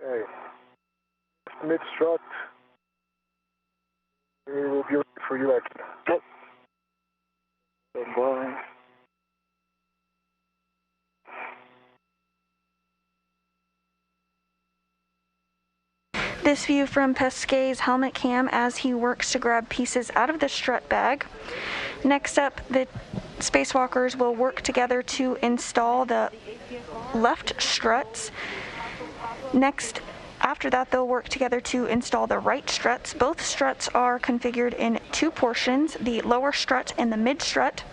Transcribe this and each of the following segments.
Okay. Mid-strut. We will be ready for you, Aki. Yep. Good boy. This view from Pesquet's helmet cam as he works to grab pieces out of the strut bag. Next up, the spacewalkers will work together to install the left struts. Next, after that, they'll work together to install the right struts. Both struts are configured in two portions, the lower strut and the mid strut.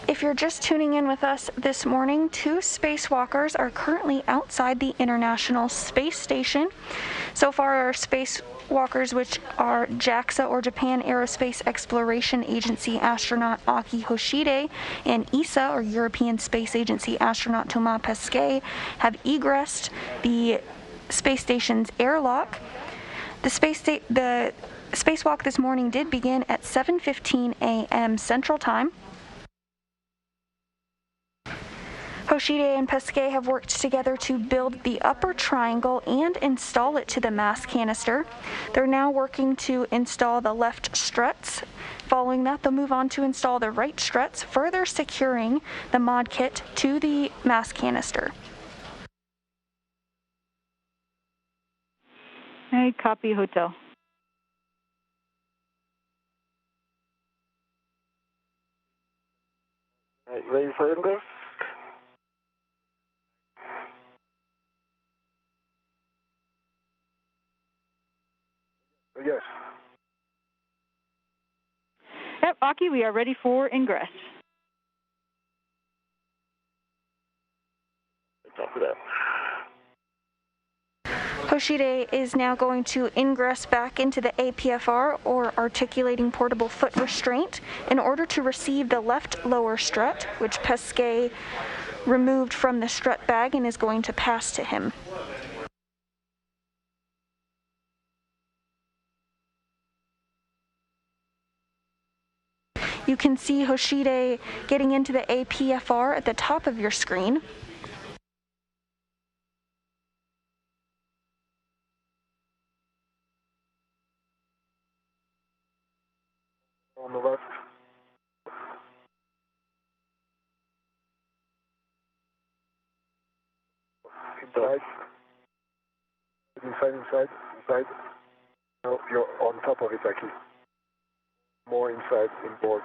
If you're just tuning in with us this morning, two spacewalkers are currently outside the International Space Station. So far, our spacewalkers, which are JAXA or Japan Aerospace Exploration Agency astronaut Aki Hoshide and ESA or European Space Agency astronaut Thomas Pesquet, have egressed the space station's airlock. The spacewalk this morning did begin at 7:15 a.m. Central Time. Hoshide and Pesquet have worked together to build the upper triangle and install it to the Mast canister. They're now working to install the left struts. Following that, they'll move on to install the right struts, further securing the mod kit to the Mast canister. Hey, copy hotel. All right, ready for ingress? Yes. Yep, Aki, we are ready for ingress. Copy that. Hoshide is now going to ingress back into the APFR, or articulating portable foot restraint, in order to receive the left lower strut, which Pesquet removed from the strut bag and is going to pass to him. You can see Hoshide getting into the APFR at the top of your screen. On the left. Inside. No, you're on top of it, Aki. More inside, inboard.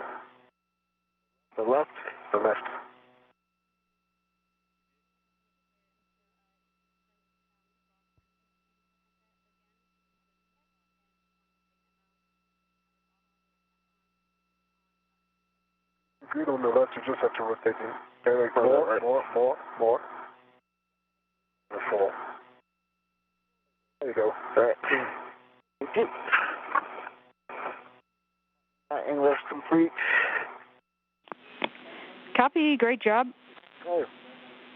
The left. The left. Good on the left, you just have to rotate it. Okay, like more. And 4. There you go. All right. Thank you. Ingress complete. Copy, great job. Oh.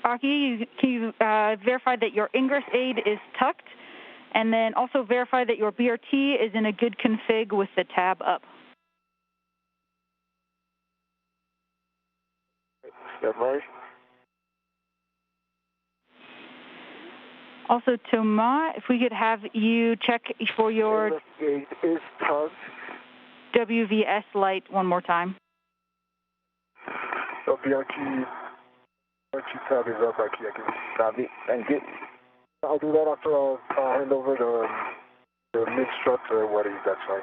Aki, can you verify that your ingress aid is tucked, and then also verify that your BRT is in a good config with the tab up. Step right. Also, Thomas, if we could have you check for your Ingress gate is tugged. WVS light one more time. So BRT tab is up, Aki. Copy. Thank you. I'll do that after I'll hand over the mid-strut to what is that side.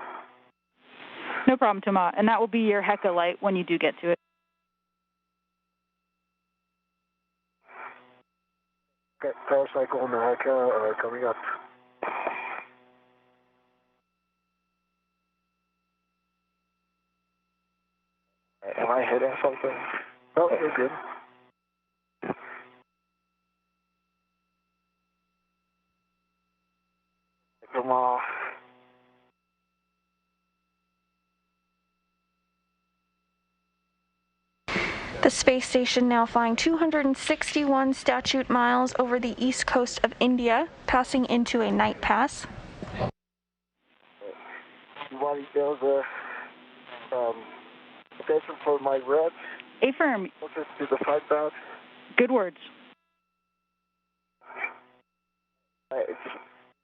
No problem, Thomas. And that will be your HECA light when you do get to it. Okay, power cycle on the HECA coming up. Am I hitting something? Oh, you're good. Come on. The space station now flying 261 statute miles over the east coast of India, passing into a night pass. Anybody build a station for my red? Affirm. Closest to the side path. Good words.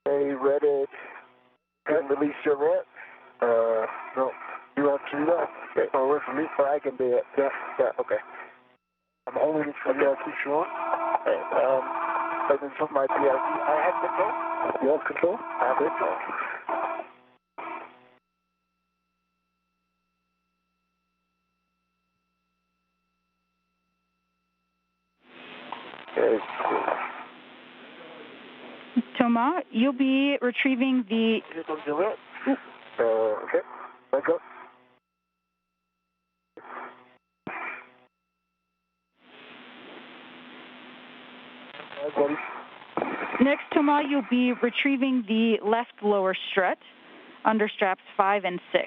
They read it. Can release your red? No. You have to do that. Okay. Far away from me. Or I can do it. Yeah. Okay. I'm holding it for you. I'll keep you on. Okay. But it's my PRT. I have control. You have control? I have control. Okay. Toma, you'll be retrieving the... Here comes your red. Okay. Back up. All right, buddy. Next, Toma, you'll be retrieving the left lower strut under straps 5 and 6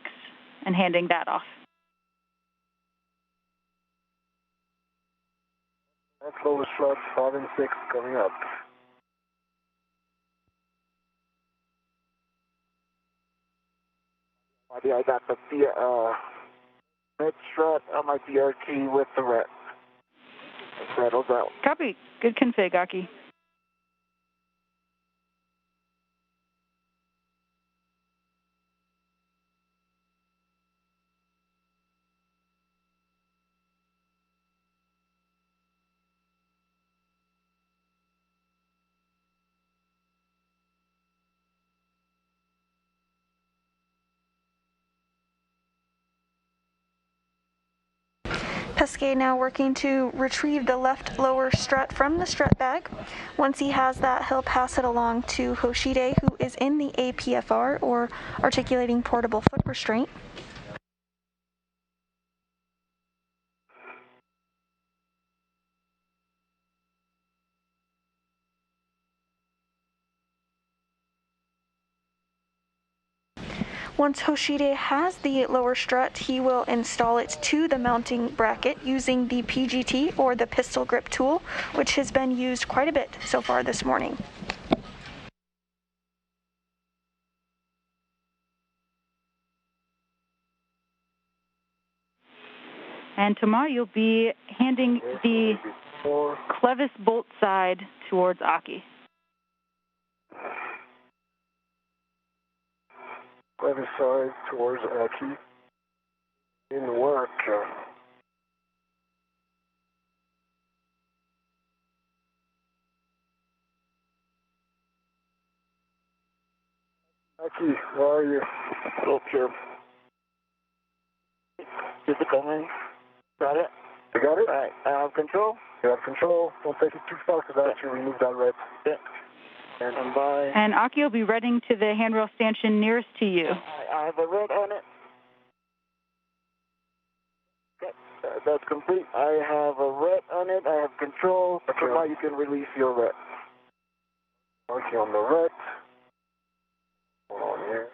and handing that off. That's lowest slots, 5 and 6 coming up. Maybe I got the mid strut on my PRT with the red. Settled out. Copy. Good config, Aki. Pesquet now working to retrieve the left lower strut from the strut bag. Once he has that, he'll pass it along to Hoshide, who is in the APFR, or Articulating Portable Foot Restraint. Once Hoshide has the lower strut, he will install it to the mounting bracket using the PGT, or the pistol grip tool, which has been used quite a bit so far this morning. And Toma, you'll be handing the clevis bolt side towards Aki. Left side towards Aki. In the work. Aki, where are you? Up here. Is it coming? Got it? You got it? All right. I have control. You have control. Don't take it too far because I have to remove that red. Yeah. And by. And Aki will be reading to the handrail stanchion nearest to you. I have a red on it. Okay. That's complete. I have a red on it. I have control. Okay. So now you can release your red. Okay, on the red. Hold on here.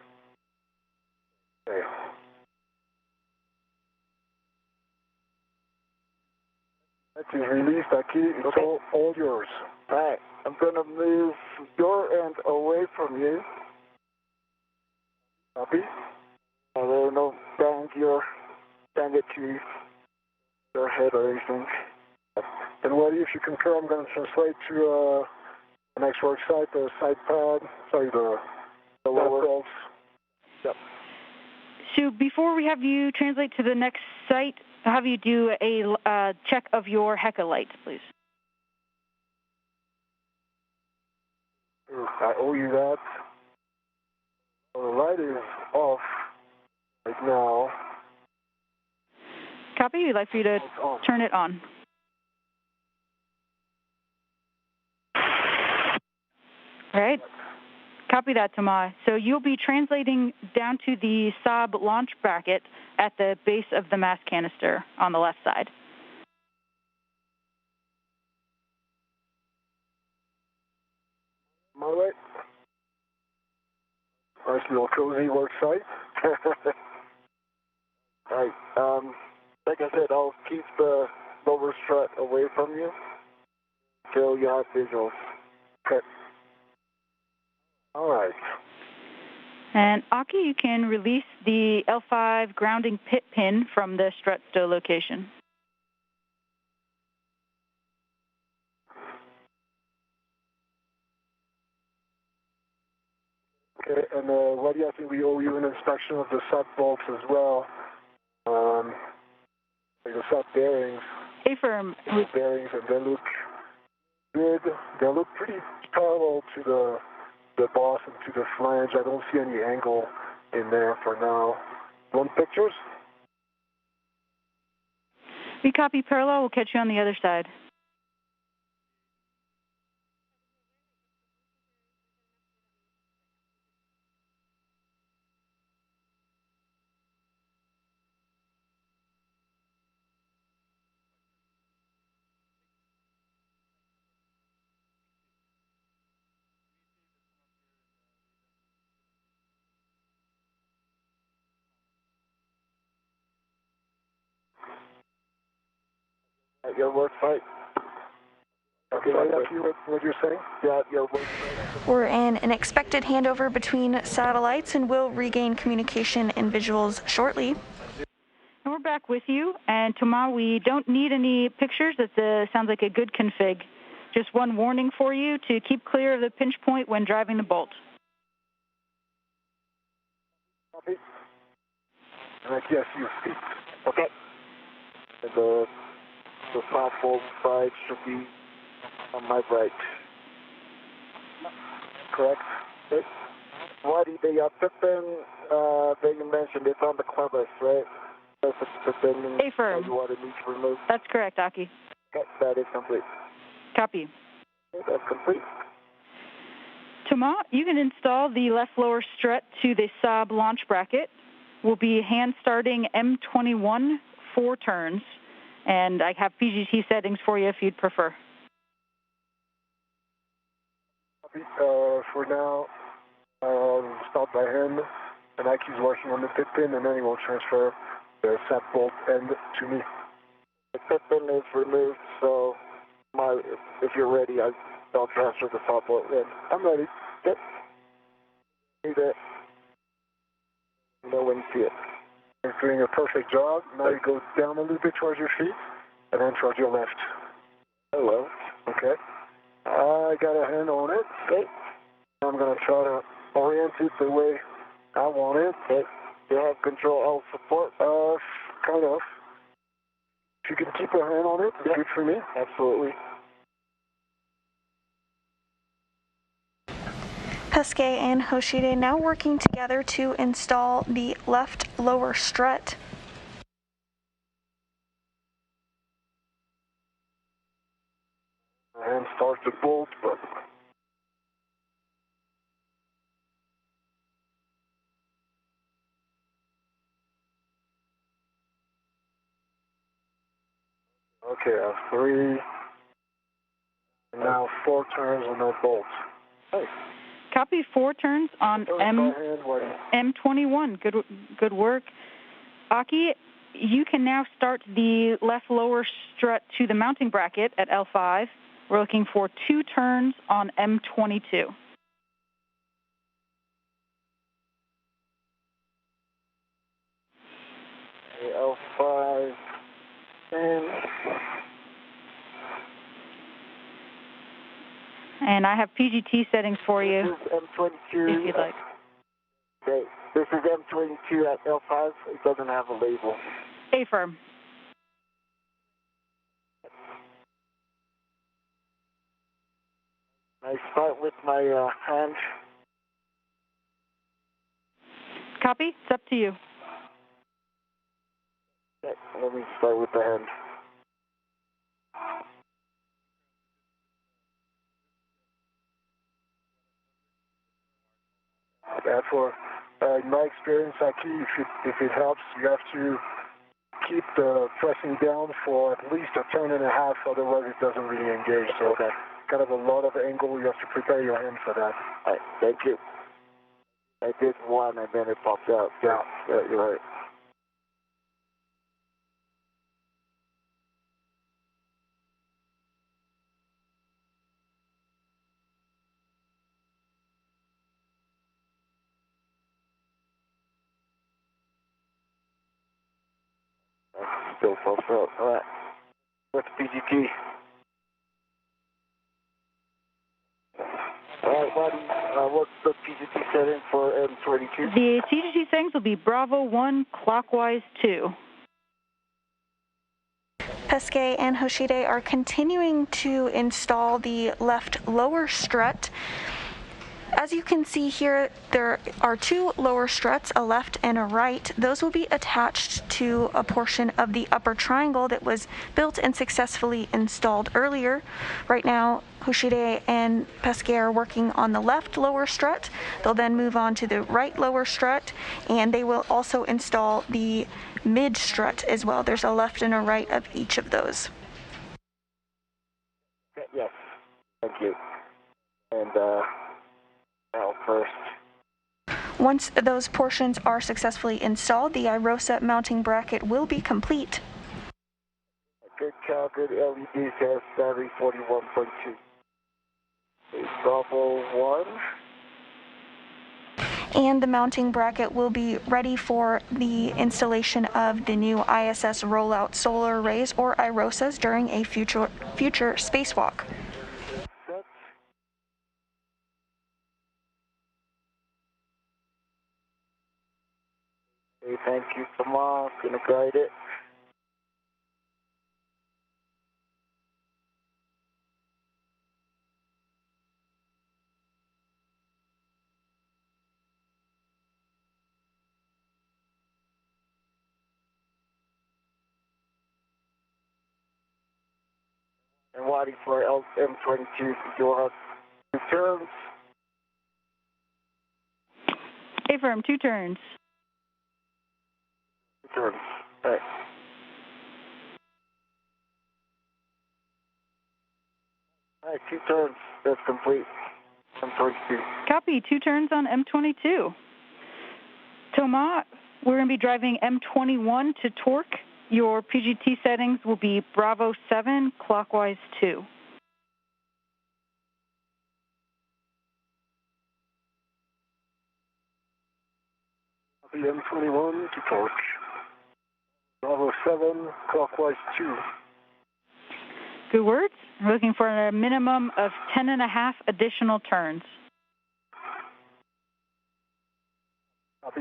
Okay. That is released, Aki. It's Okay. all yours. All right. I'm going to move your end away from you. Copy? I will not bang it to your head or anything. And Waddy, if you concur, I'm going to translate to the next work site, the side pad, sorry, the lower bolts. Yep. So before we have you translate to the next site, I'll have you do a check of your Hecka lights, please. I owe you that. So the light is off right now. Copy. We'd like for you to turn it on. All right. Copy that, Tamai. So you'll be translating down to the Saab launch bracket at the base of the Mast canister on the left side. My way. Nice little cozy work site. Alright, like I said, I'll keep the lower strut away from you until you have visuals. Okay. Alright. And Aki, you can release the L5 grounding pit pin from the strut stow location. Okay, and Letty, I think we owe you an inspection of the sub bolts as well. Like the sub bearings. Affirm. The bearings, and they look good. They look pretty parallel to the boss and to the flange. I don't see any angle in there for now. Want pictures? We copy parallel. We'll catch you on the other side. At your work site. Okay, I ask you what you're saying? Yeah, at your work site. We're in an expected handover between satellites and will regain communication and visuals shortly. And we're back with you. And Tamai, we don't need any pictures. That sounds like a good config. Just one warning for you to keep clear of the pinch point when driving the bolt. Copy. And I guess you speak. Okay. And the top bolt side should be on my right. Correct? Okay. Wadi, the pin that you mentioned, it's on the clevis, right? That's the pin Affirm. you want to need to remove. That's correct, Aki. Okay, that is complete. Copy. Okay, that's complete. Tamai, you can install the left lower strut to the Saab launch bracket. We'll be hand starting M21 4 turns, and I have PGT settings for you if you'd prefer. For now, start by hand, and Ike's working on the pit pin, and then he will transfer the sap bolt end to me. The pit pin is removed, so if you're ready, I'll transfer the top bolt in. I'm ready. Yep. Need it. You know when you see it. You're doing a perfect job. Now you go down a little bit towards your feet, and then towards your left. Hello. Okay. I got a hand on it. Okay. I'm going to try to orient it the way I want it. Okay. Do you have control L support? Kind of. If you can keep a hand on it, it's good for me. Absolutely. Pesquet and Hoshide now working together to install the left lower strut. And start the bolt, but okay, I have 3, and now 4 turns on that bolt. Hey. Copy 4 turns on M21. Good work. Aki, you can now start the left lower strut to the mounting bracket at L5. We're looking for 2 turns on M22. L5 and I have PGT settings for you. This is M22. If you'd like. Okay, this is M22 at L5. It doesn't have a label. Affirm. I start with my hand. Copy. It's up to you. Okay, let me start with the hand. In my experience, actually, if it helps, you have to keep the pressing down for at least a turn and a half, otherwise it doesn't really engage. So kind of a lot of angle, you have to prepare your hand for that. All right, thank you. I did one and then it popped out. Yeah, you're right. Still pops out. All right. What's PGT? All right, buddy. What's the PGT setting for M22? The PGT settings will be Bravo 1, clockwise 2. Pesquet and Hoshide are continuing to install the left lower strut. As you can see here, there are two lower struts, a left and a right. Those will be attached to a portion of the upper triangle that was built and successfully installed earlier. Right now, Hoshide and Pesquet are working on the left lower strut. They'll then move on to the right lower strut, and they will also install the mid strut as well. There's a left and a right of each of those. Yes, thank you. And now first. Once those portions are successfully installed, the IROSA mounting bracket will be complete. Good count, good LED test, battery 41.2. Bravo 1. And the mounting bracket will be ready for the installation of the new ISS rollout solar arrays, or IROSAs, during a future spacewalk. Set. Okay, thank you, Tomas. Gonna guide it. And Waddy for M22, you'll have 2 turns. Affirm, 2 turns. 2 turns. All right. All right, 2 turns. That's complete. M22. Copy, 2 turns on M22. Thomas, we're going to be driving M21 to torque. Your PGT settings will be Bravo 7, clockwise 2. The M21 to torque. Bravo 7, clockwise 2. Good words. We're looking for a minimum of 10.5 additional turns. Copy.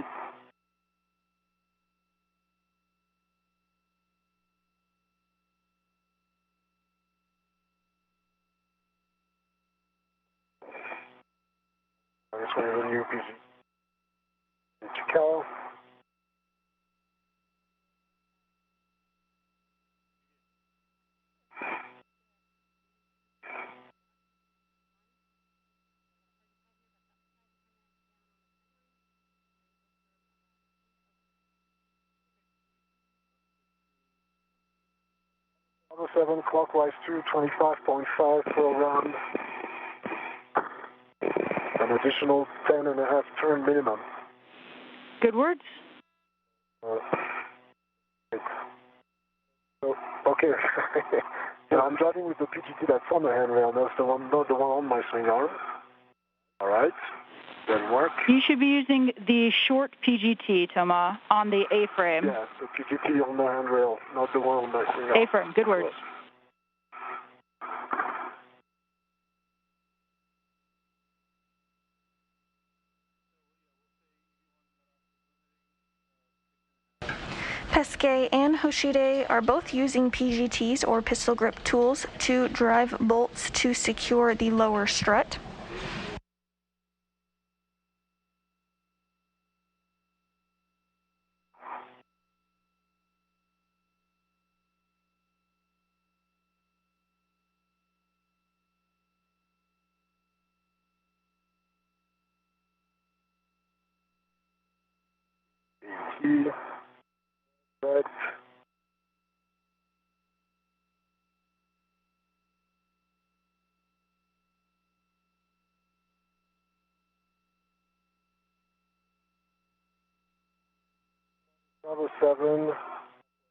This one is a new PG. To Cal. Bravo 7, clockwise 2, 25.5 for around an additional 10.5 turn minimum. Good words. So, okay. Yeah, I'm driving with the PGT that's on the handrail. That's the one, not the one on my swing arm. All right. Doesn't work. You should be using the short PGT, Thomas, on the A-frame. Yeah, the PGT on the handrail, not the one on my swing arm. A-frame, good words. Pesquet and Hoshide are both using PGTs, or pistol grip tools, to drive bolts to secure the lower strut. key. Red. Bravo 7,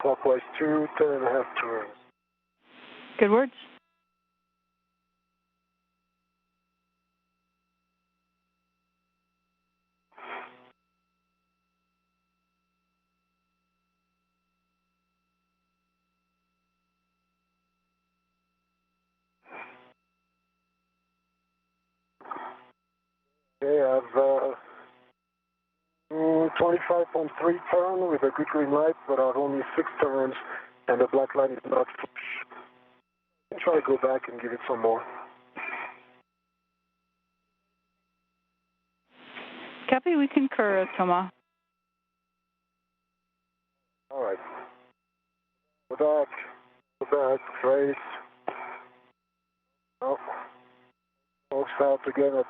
clockwise 2, 10.5 turns. Good words. Okay, I have 25.3 turn with a good green light, but I have only 6 turns, and the black line is not flush. I'll try to go back and give it some more. Copy, we concur, Thomas. All right. Go back, trace. Oh, folks out again at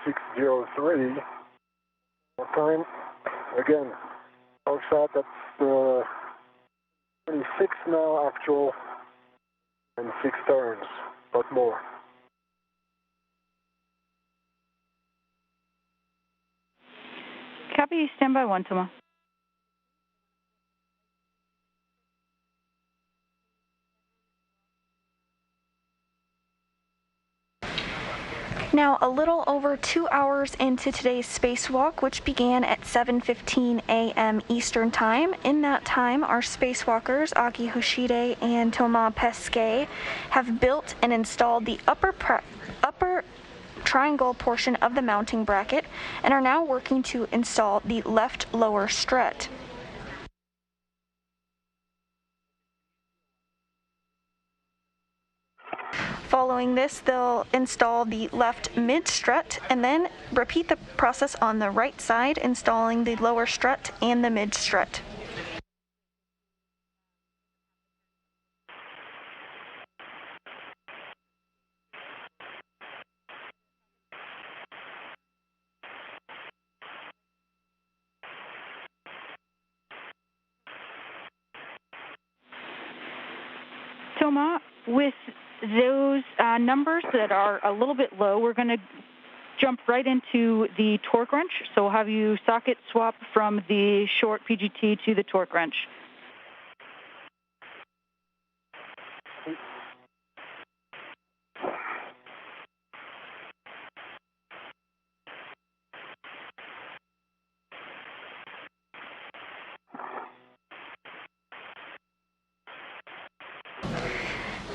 603. What time? Again, folks out at 26 now actual, and 6 turns, but more. Copy, stand by 1, Thomas. Now, a little over 2 hours into today's spacewalk, which began at 7:15 a.m. Eastern Time. In that time, our spacewalkers, Aki Hoshide and Thomas Pesquet, have built and installed the upper triangle portion of the mounting bracket and are now working to install the left lower strut. Following this, they'll install the left mid strut and then repeat the process on the right side, installing the lower strut and the mid strut. Thomas, with those numbers that are a little bit low, we're going to jump right into the torque wrench. So we'll have you socket swap from the short PGT to the torque wrench.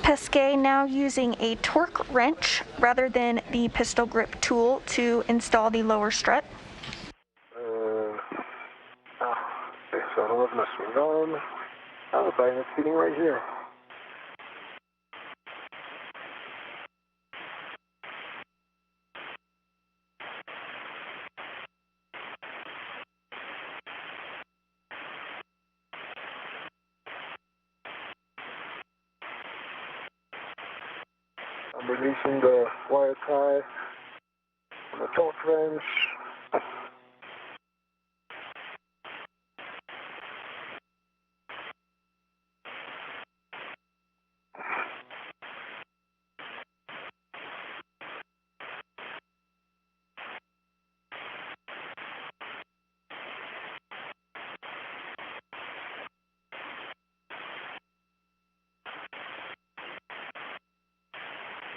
Pesquet now using a torque wrench rather than the pistol grip tool to install the lower strut. Okay, so I don't have my swing arm. I have a bayonet sitting right here. I'm releasing the wire tie on the torque wrench.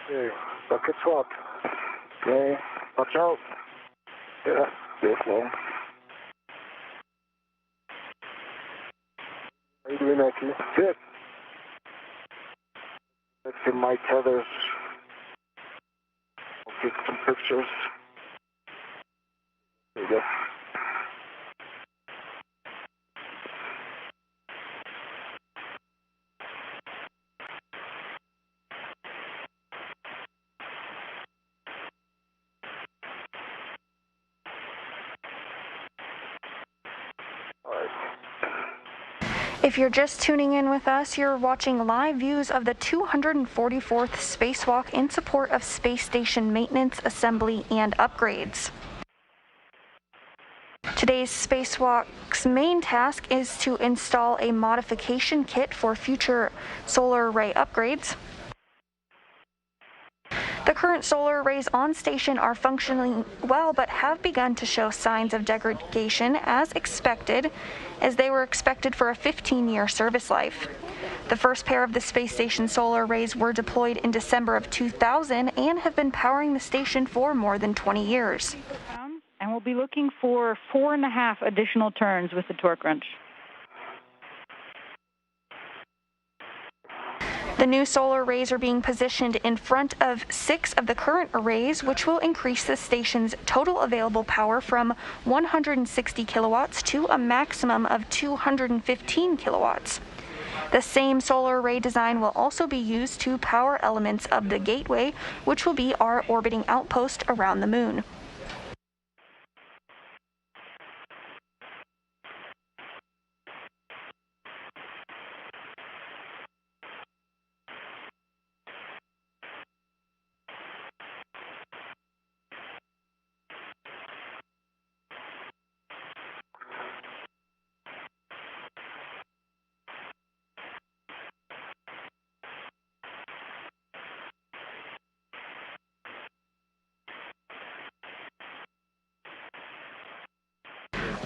Okay, bucket swap. Okay, watch out. Yeah, careful. How you doing, Aki? Good. Let's see my tethers. I'll take some pictures. There you go. If you're just tuning in with us, you're watching live views of the 244th spacewalk in support of space station maintenance, assembly, and upgrades. Today's Spacewalk's main task is to install a modification kit for future solar array upgrades. The current solar arrays on station are functioning well, but have begun to show signs of degradation as expected, as they were expected for a 15-year service life. The first pair of the space station solar arrays were deployed in December of 2000 and have been powering the station for more than 20 years. And we'll be looking for 4.5 additional turns with the torque wrench. The new solar arrays are being positioned in front of 6 of the current arrays, which will increase the station's total available power from 160 kilowatts to a maximum of 215 kilowatts. The same solar array design will also be used to power elements of the Gateway, which will be our orbiting outpost around the moon.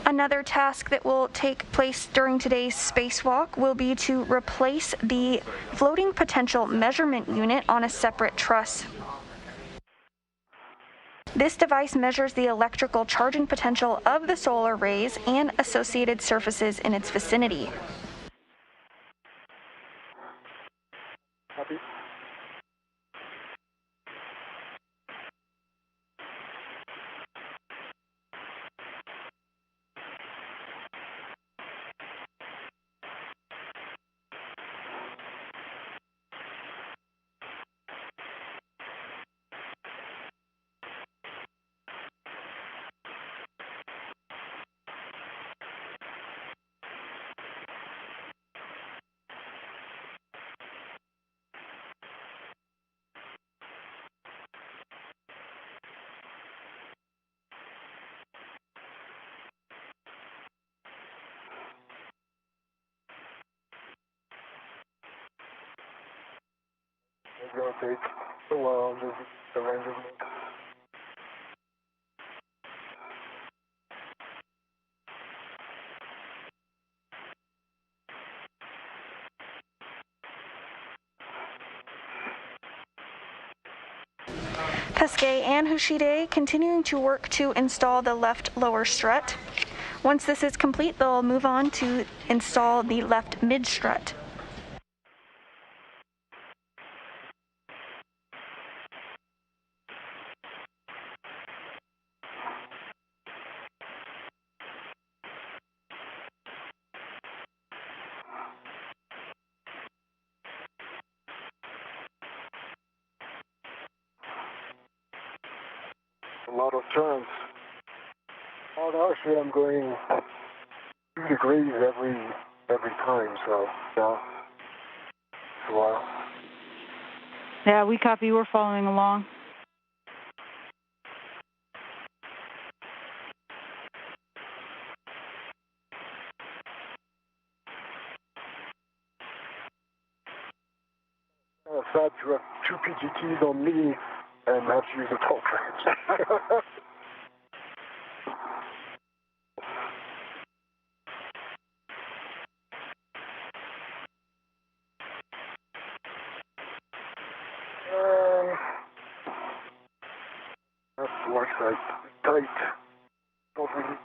Another task that will take place during today's spacewalk will be to replace the floating potential measurement unit on a separate truss. This device measures the electrical charging potential of the solar arrays and associated surfaces in its vicinity. Copy. It's going to take a while. The range of Pesquet and Hushide continuing to work to install the left lower strut. Once this is complete, they'll move on to install the left mid strut. a lot of turns. Oh, actually, I'm going 2 degrees every time, so yeah, it's a while. Yeah, we copy. We're following along. Sad to have 2 PGTs on me and have to use a torque wrench. That works like tight. Not really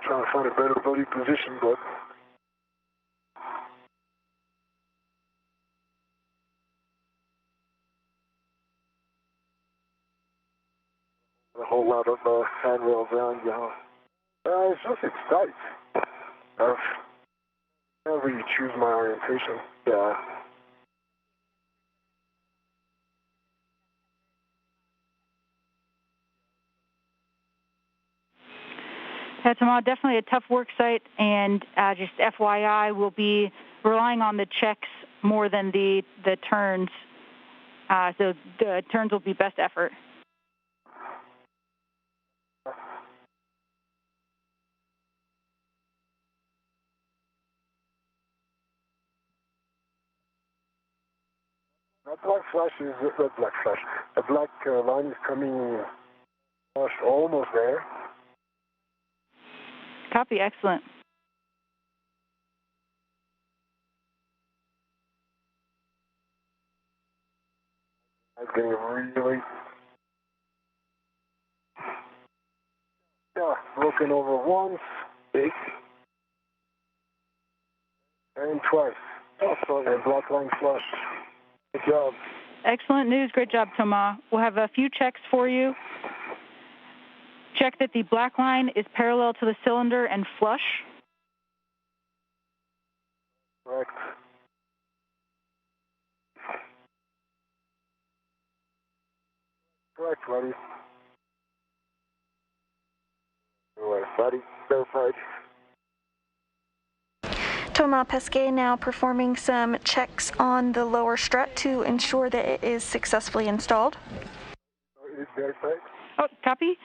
trying to find a better body position, but a whole lot of handrails around, you know. It's tight. I can't really choose my orientation. Yeah. Tomorrow, definitely a tough work site, and just FYI, we'll be relying on the checks more than the turns. So the turns will be best effort. That black flash is the black flash. The black line is coming almost there. Copy, excellent. It's getting really... Yeah, broken over once, big, and twice. And black line flush. Good job. Excellent news. Great job, Thomas. We'll have a few checks for you. Check that the black line is parallel to the cylinder and flush. Correct. Correct, buddy. All right, buddy. Verified. Thomas Pesquet now performing some checks on the lower strut to ensure that it is successfully installed. It is verified. Oh, copy.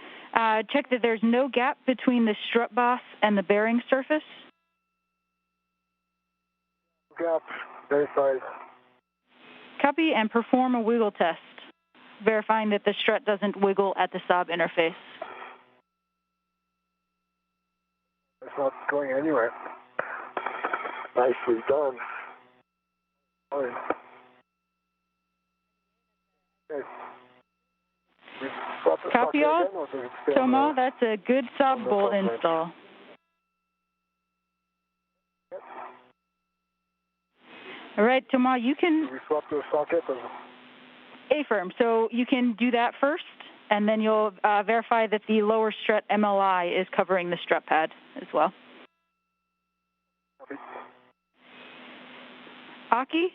Check that there's no gap between the strut boss and the bearing surface. Gap. Verified. Copy, and perform a wiggle test, verifying that the strut doesn't wiggle at the Saab interface. It's not going anywhere. Nicely done. All right. Okay. Copy all. Thomas, that's a good Saab bolt install. Yep. All right, Thomas, you can... We swap the socket? A-firm, so you can do that first, and then you'll verify that the lower strut MLI is covering the strut pad as well. Copy. Aki,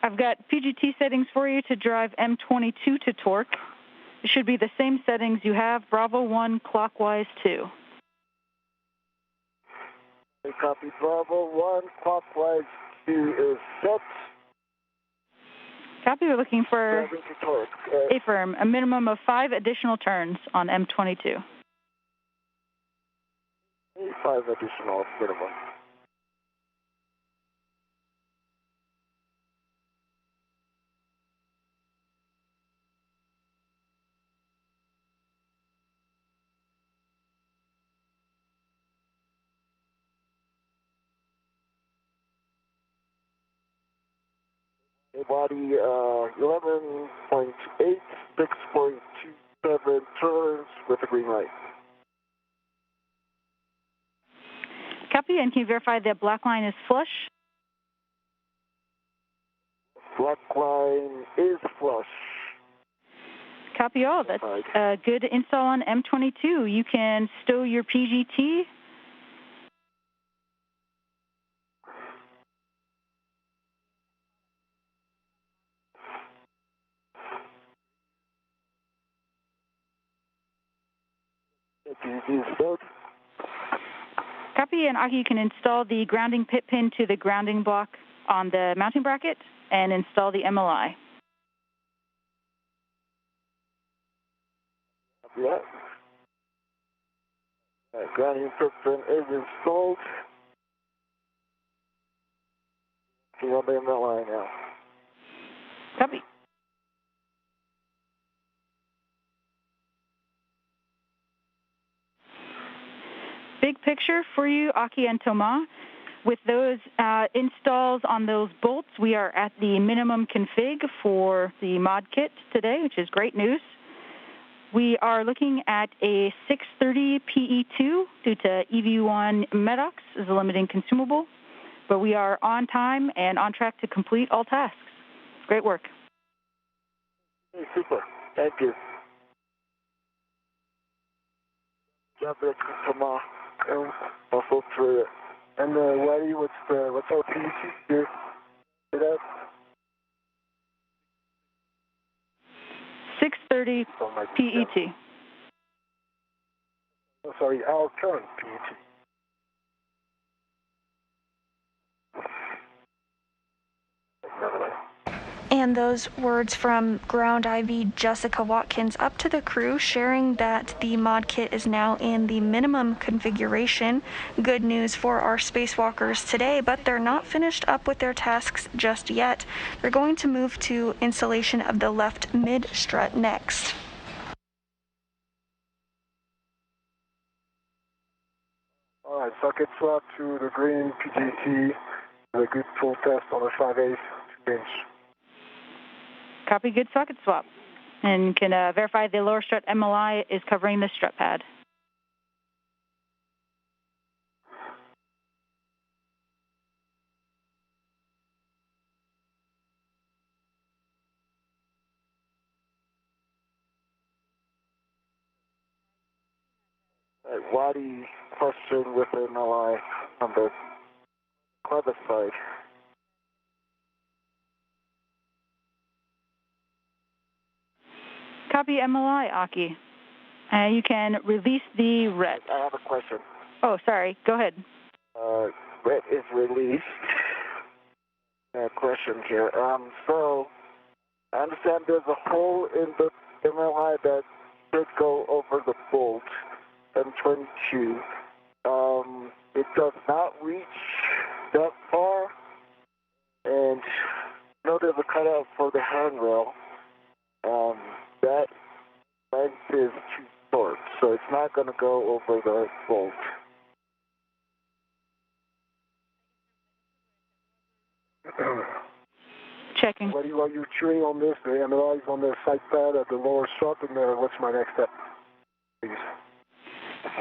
I've got PGT settings for you to drive M22 to torque. It should be the same settings you have, Bravo 1 clockwise 2. Okay, copy. Bravo 1 clockwise 2 is set. Copy, we're looking for Driving to torque. A-firm, a minimum of 5 additional turns on M22. 5 additional minimum. Body 11.8, 6.27 turns with a green light. Copy, and can you verify that black line is flush? Black line is flush. Copy all. That's a good install on M22. You can stow your PGT. PGT is stowed. Copy, and Aki, you can install the grounding pit pin to the grounding block on the mounting bracket and install the MLI. Copy that. Grounding pit pin is installed. See on the MLI now. Copy. Big picture for you, Aki and Thomas. With those installs on those bolts, we are at the minimum config for the mod kit today, which is great news. We are looking at a 630 PE2 due to EV1 MEDOX as a limiting consumable, but we are on time and on track to complete all tasks. Great work. Hey, super. Thank you. Job there, Thomas. Also through it. And Waddy, what's our PET here? See that? 630 PET. Oh, sorry, our current PET. And those words from Ground IV Jessica Watkins up to the crew, sharing that the mod kit is now in the minimum configuration. Good news for our spacewalkers today, but they're not finished up with their tasks just yet. They're going to move to installation of the left mid strut next. All right, socket swap to the green PGT. A good full test on a 5/8 2-inch. Copy, good socket swap. And can verify the lower strut MLI is covering the strut pad. Wadi question with MLI on the clever side. Copy MLI, Aki. You can release the ret. I have a question. Oh, sorry. Go ahead. Ret is released. Question here. So, I understand there's a hole in the MLI that should go over the bolt, M22. It does not reach that far, and I know there's a cutout for the handrail. That length is too short, so it's not going to go over the bolt. Checking. What are you chewing on this? The MLI is on the side pad at the lower strut, and what's my next step, please?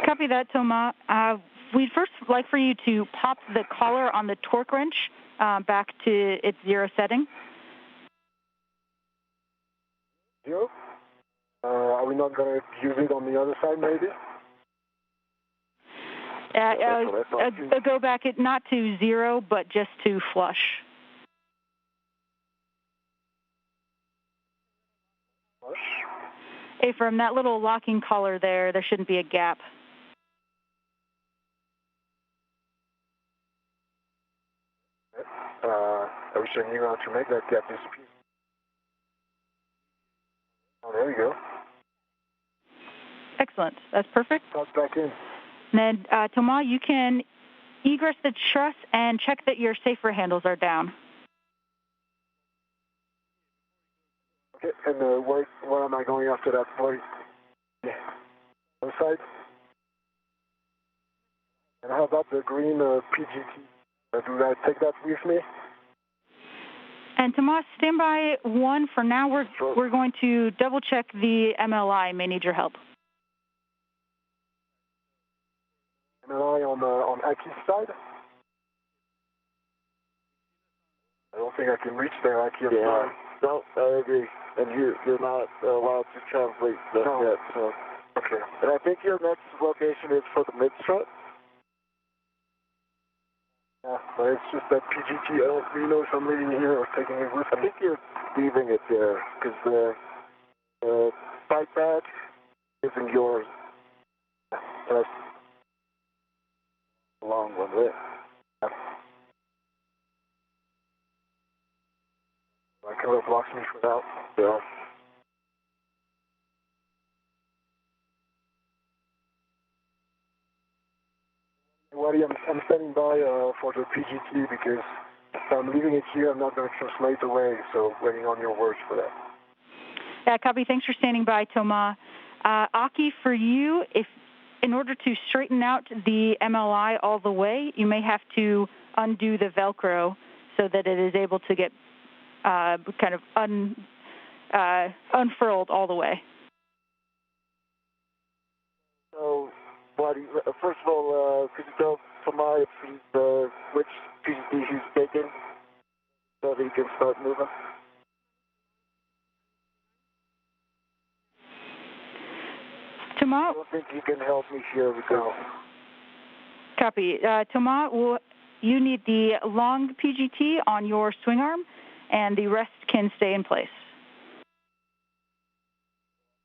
Copy that, Thomas. We'd first like for you to pop the collar on the torque wrench back to its 0 setting. 0? Are we not going to use it on the other side, maybe? Go back, not to 0, but just to flush. Flush? Hey, from that little locking collar there shouldn't be a gap. I wish I knew how to make that gap disappear. Oh, there you go. Excellent. That's perfect. Toss back in. And then, Thomas, you can egress the truss and check that your safer handles are down. Okay, and where am I going after that? Yeah. On the side? And how about the green PGT? Do I take that with me? And Tomas, stand by 1 for now. We're going to double check the MLI. May need your help. MLI on Aki's side? I don't think I can reach there, Aki. Yeah, no, I agree. And you're not allowed to translate that yet. So. Okay. And I think your next location is for the mid-strut? Yeah, but it's just that PGT. I don't really know if I'm leaving it here or taking it with me. I think you're leaving it there because the side pad isn't yours. That's a long one, right? Yeah. My color blocks me for now. Yeah. Wadi, I'm standing by for the PGT because if I'm leaving it here, I'm not going to translate away, so waiting on your words for that. Yeah, copy. Thanks for standing by, Thomas. Aki, for you, in order to straighten out the MLI all the way, you may have to undo the Velcro so that it is able to get kind of unfurled all the way. So, Wadi, first of all, could you tell Thomas which PGT he's taking so that he can start moving? Thomas? I don't think you can help me here because... Copy. Thomas, you need the long PGT on your swing arm, and the rest can stay in place.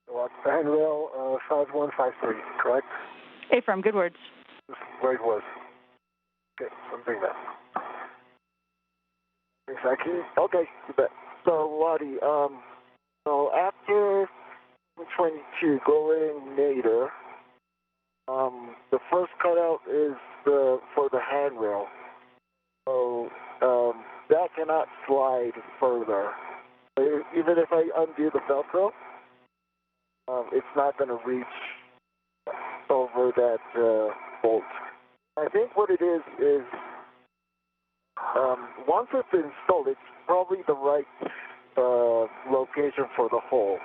So handrail 5153, correct? Ephraim, good words. Just where it was. Okay, so I'm doing that. Thanks, Aki. Okay, you bet. So, Waddy, so after 22 going nadir, the first cutout is for the handrail. So that cannot slide further. Even if I undo the Velcro, it's not going to reach over that bolt. I think what it is once it's installed, it's probably the right location for the hole.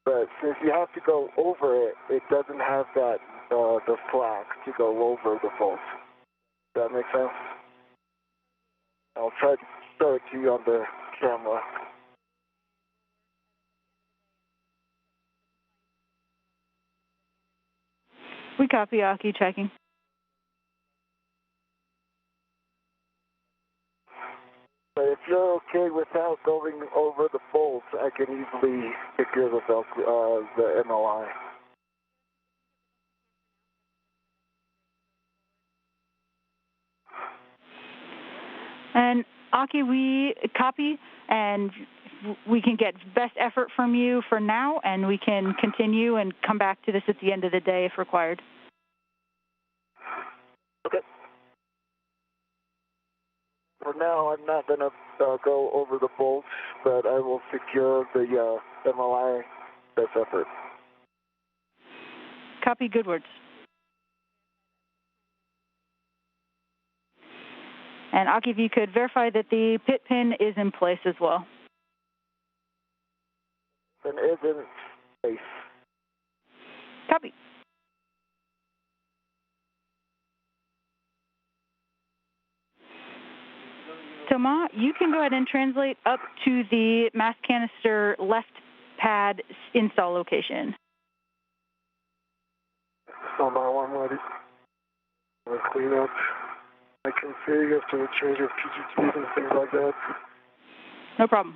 But since you have to go over it, it doesn't have that the slack to go over the bolt. Does that make sense? I'll try to show it to you on the camera. We copy, Aki, checking. But if you're okay without going over the bolts, I can easily secure the MLI. And Aki, we copy, and we can get best effort from you for now, and we can continue and come back to this at the end of the day if required. Okay. For now, I'm not going to go over the bolts, but I will secure the MLI best effort. Copy, good words. And Aki, if you could verify that the pit pin is in place as well. Then is in place. Copy. Thomas, you can go ahead and translate up to the Mast Canister left pad install location. On my one, ready. We'll clean up. I can configure to the change of PGTs and things like that. No problem.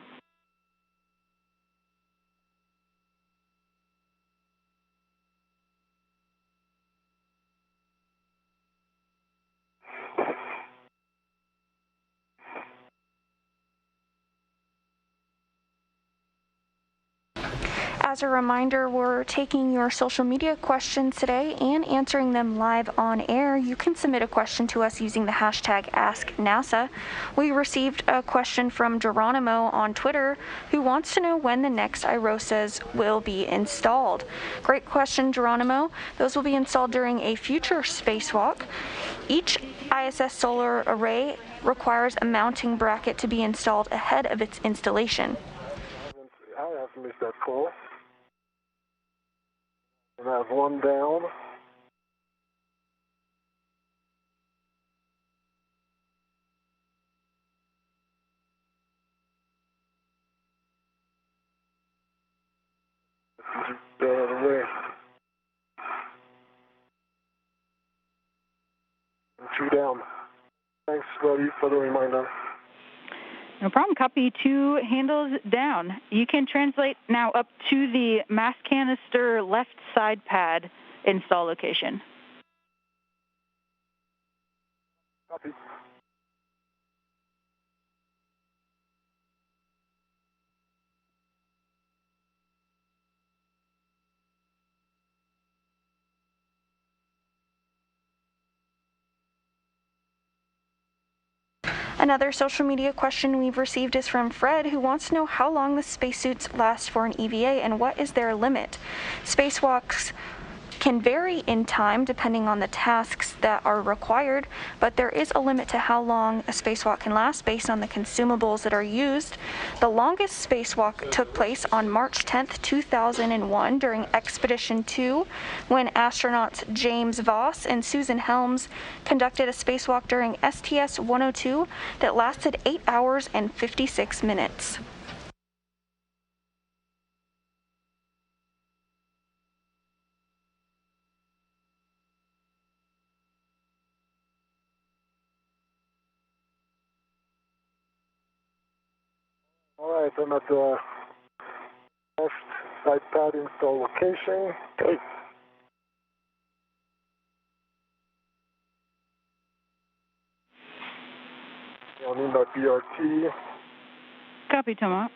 As a reminder, we're taking your social media questions today and answering them live on air. You can submit a question to us using the hashtag AskNASA. We received a question from Geronimo on Twitter who wants to know when the next IROSAs will be installed. Great question, Geronimo. Those will be installed during a future spacewalk. Each ISS solar array requires a mounting bracket to be installed ahead of its installation. I haven't missed that call. And I have one down. Get out of the way. And two down. Thanks, buddy, for the reminder. No problem. Copy, 2 handles down. You can translate now up to the Mast Canister left side pad install location. Copy. Another social media question we've received is from Fred, who wants to know how long the spacesuits last for an EVA and what is their limit. Spacewalks can vary in time depending on the tasks that are required, but there is a limit to how long a spacewalk can last based on the consumables that are used. The longest spacewalk took place on March 10th, 2001 during Expedition 2, when astronauts James Voss and Susan Helms conducted a spacewalk during STS-102 that lasted 8 hours and 56 minutes. All right, I'm at the left side pad install location. Okay. I'll need my BRT. Copy, Thomas.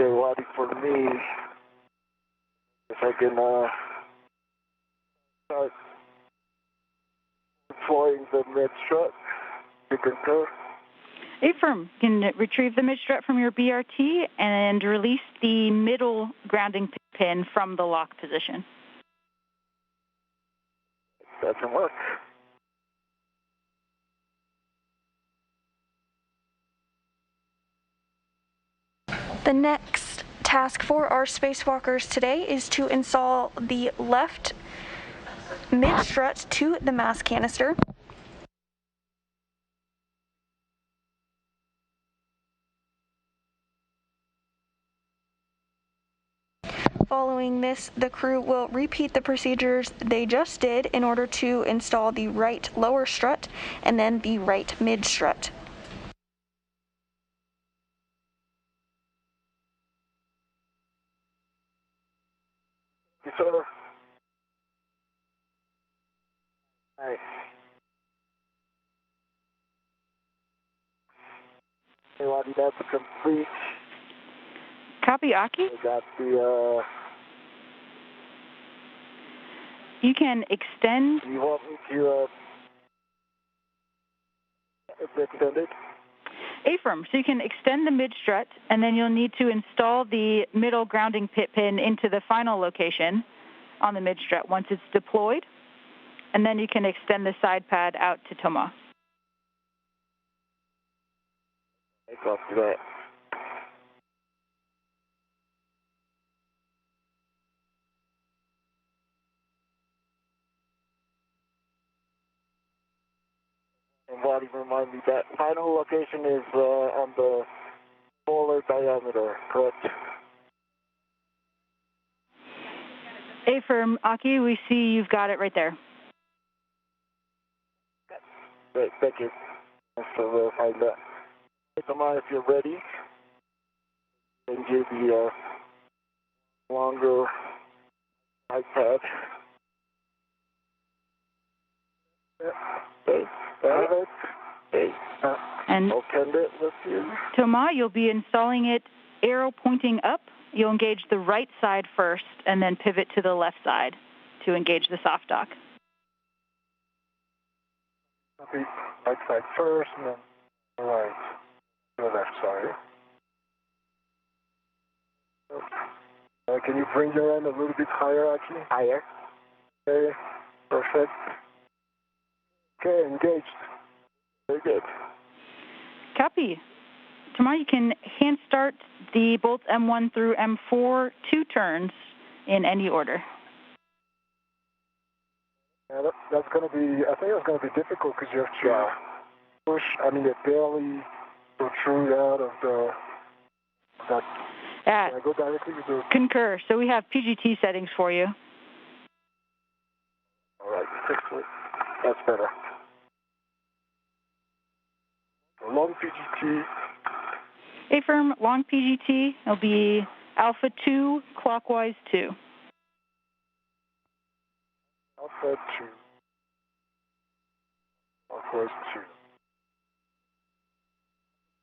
Okay, waiting for me. If I can start deploying the mid-strut. You concur? Affirm. You can retrieve the mid-strut from your BRT and release the middle grounding pin from the lock position. That can work. The next task for our spacewalkers today is to install the left mid-strut to the Mast canister. Following this, the crew will repeat the procedures they just did in order to install the right lower strut and then the right mid strut. Yes, sir. Nice. Hey, Waddy, that's complete. Copy, Aki. I got the, You can extend. you want me to, extend it? Affirm. So you can extend the mid-strut, and then you'll need to install the middle grounding pin into the final location on the mid-strut once it's deployed, and then you can extend the side pad out to Toma. I copy that. And Waddy, remind me, that final location is on the smaller diameter, correct? Affirm, Aki, we see you've got it right there. Great, thank you. Thanks for verifying that. Hey, Toma, if you're ready, and give the longer iPad. Okay, got it. Okay, And open it with you. Toma, you'll be installing it arrow pointing up. You'll engage the right side first and then pivot to the left side to engage the soft dock. Copy. Right side first, and then right to the left side. Can you bring your end a little bit higher, Aki? Higher. Okay, perfect. Okay, engaged. Very good. Copy. Toma, you can hand start the bolts M1 through M4 2 turns in any order. Yeah, that's going to be, I think that's going to be difficult because you have to push, it barely protrude out of that. Can I go directly to the... Concur. So we have PGT settings for you. All right, quickly. That's better. Long PGT. Affirm, long PGT. It'll be Alpha 2, clockwise 2. Alpha 2. Clockwise 2.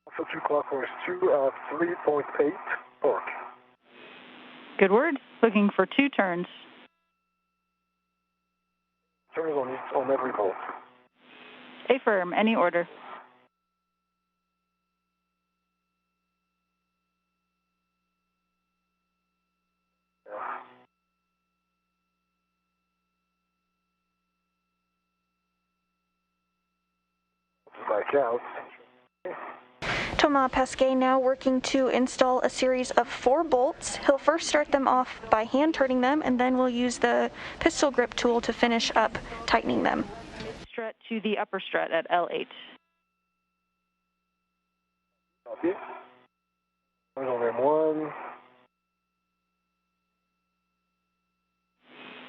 Alpha 2, clockwise 2, 3.8 torque. Good word. Looking for 2 turns. Turns on every bolt. Affirm, any order. Back out. Thomas Pesquet now working to install a series of 4 bolts. He'll first start them off by hand turning them, and then we'll use the pistol grip tool to finish up tightening them. Strut to the upper strut at L8. Copy. There's only M1.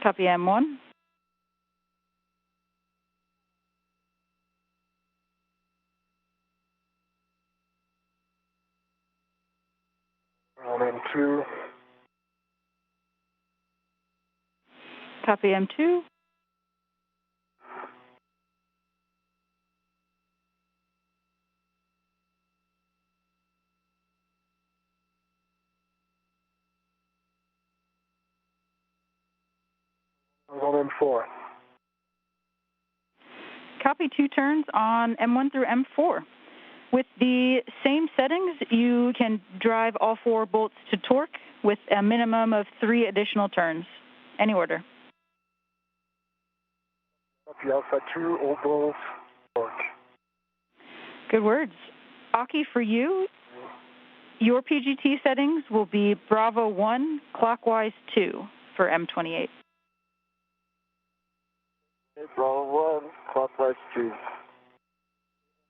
Copy M1. On M2. Copy M2. M4. Copy, 2 turns on M1 through M4. With the same settings, you can drive all 4 bolts to torque with a minimum of 3 additional turns. Any order. Copy, Alpha 2, all bolts, torque. Good words. Aki, for you, your PGT settings will be Bravo 1, clockwise 2 for M28. Bravo 1, clockwise 2.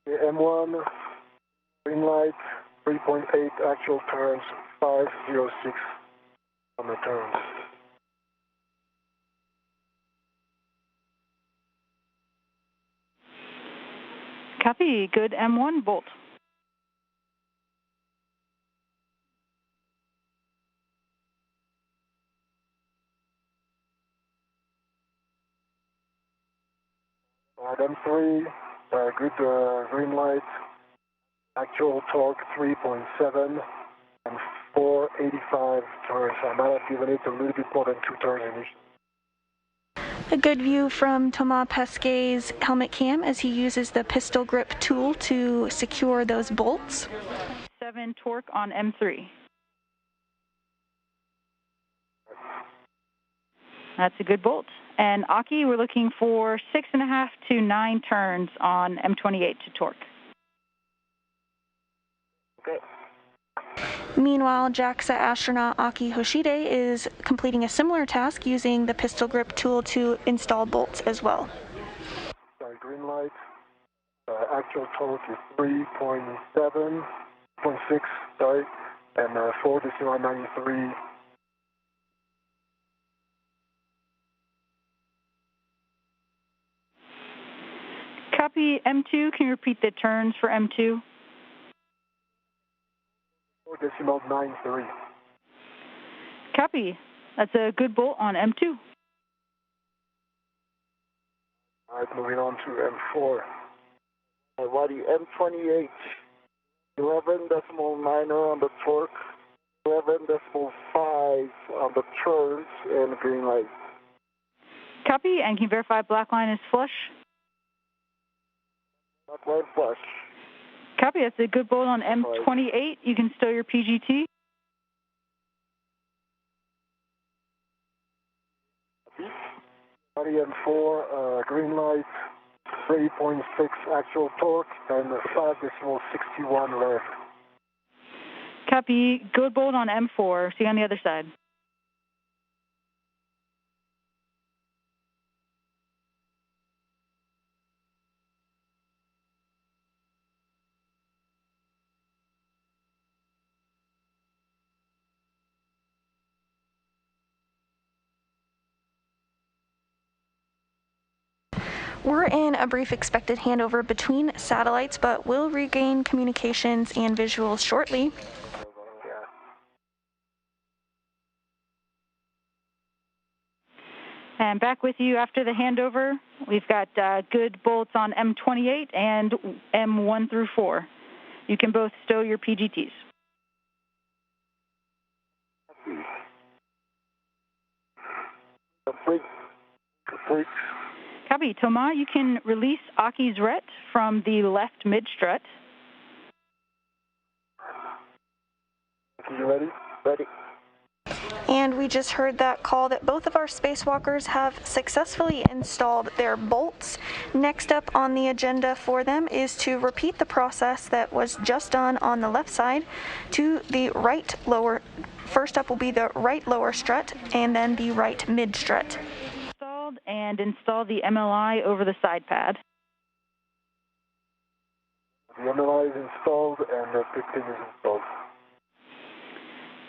M1, green light, 3.8 actual turns, 506 on the turns. Copy. Good M1 bolt. M3, good green light, actual torque 3.7 and 485 turns. I might have given it a little bit more than 2 turns initially. A good view from Thomas Pesquet's helmet cam as he uses the pistol grip tool to secure those bolts. 7 torque on M3. That's a good bolt. And Aki, we're looking for 6.5 to 9 turns on M28 to torque. Okay. Meanwhile, JAXA astronaut Aki Hoshide is completing a similar task using the pistol grip tool to install bolts as well. Sorry, green light, actual torque is 3.7, 0.6, sorry, and 4.93. Copy. M2, can you repeat the turns for M2? 4.93. Copy. That's a good bolt on M2. All right, moving on to M4. Alrighty, M28, 11.9 on the torque, 11.5 on the turns, and green light. Copy. And can you verify black line is flush? Black line flush. Copy. That's a good bolt on M28. You can stow your PGT. Body M4, green light, 3.6 actual torque, and 5.61 left. Copy. Good bolt on M4. See you on the other side. We're in a brief expected handover between satellites, but we'll regain communications and visuals shortly. And back with you after the handover. We've got good bolts on M28 and M1 through 4. You can both stow your PGTs. Complete. Copy. Thomas, you can release Aki's ret from the left mid-strut. You ready? Ready. And we just heard that call that both of our spacewalkers have successfully installed their bolts. Next up on the agenda for them is to repeat the process that was just done on the left side to the right lower. First up will be the right lower strut and then the right mid strut. Installed and install the MLI over the side pad. The MLI is installed and the 15 is installed.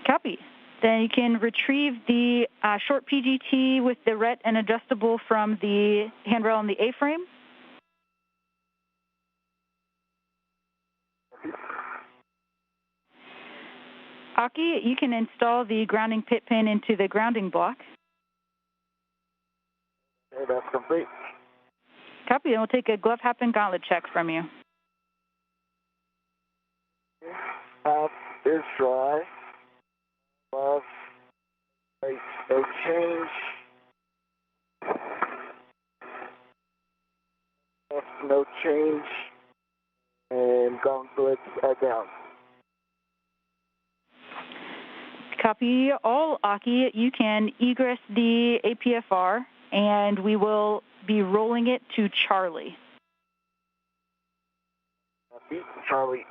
Copy. Then you can retrieve the short PGT with the ret and adjustable from the handrail on the A-frame. Aki, you can install the grounding pit pin into the grounding block. Okay, that's complete. Copy, and we'll take a glove hap and gauntlet check from you. Half is dry. Glove. No change. change, and gauntlets are down. Copy all, Aki. You can egress the APFR, and we will be rolling it to Charlie. Copy, Charlie.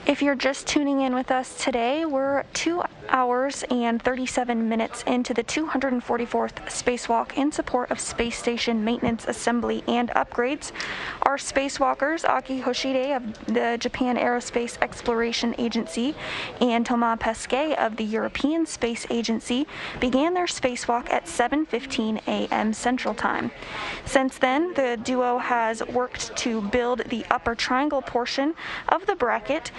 If you're just tuning in with us today, we're 2 hours and 37 minutes into the 244th spacewalk in support of space station maintenance, assembly, and upgrades. Our spacewalkers, Aki Hoshide of the Japan Aerospace Exploration Agency and Thomas Pesquet of the European Space Agency, began their spacewalk at 7:15 a.m. Central Time. Since then, the duo has worked to build the upper triangle portion of the bracket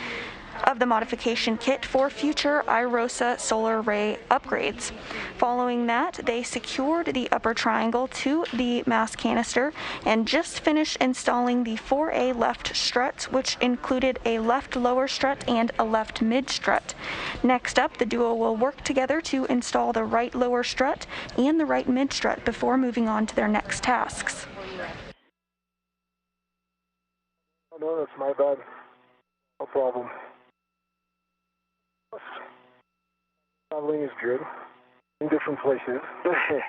of the modification kit for future IROSA solar array upgrades. Following that, they secured the upper triangle to the Mast canister and just finished installing the 4A left struts, which included a left lower strut and a left mid strut. Next up, the duo will work together to install the right lower strut and the right mid strut before moving on to their next tasks. Oh, no, that's my bad. No problem. Traveling is good in different places. Okay.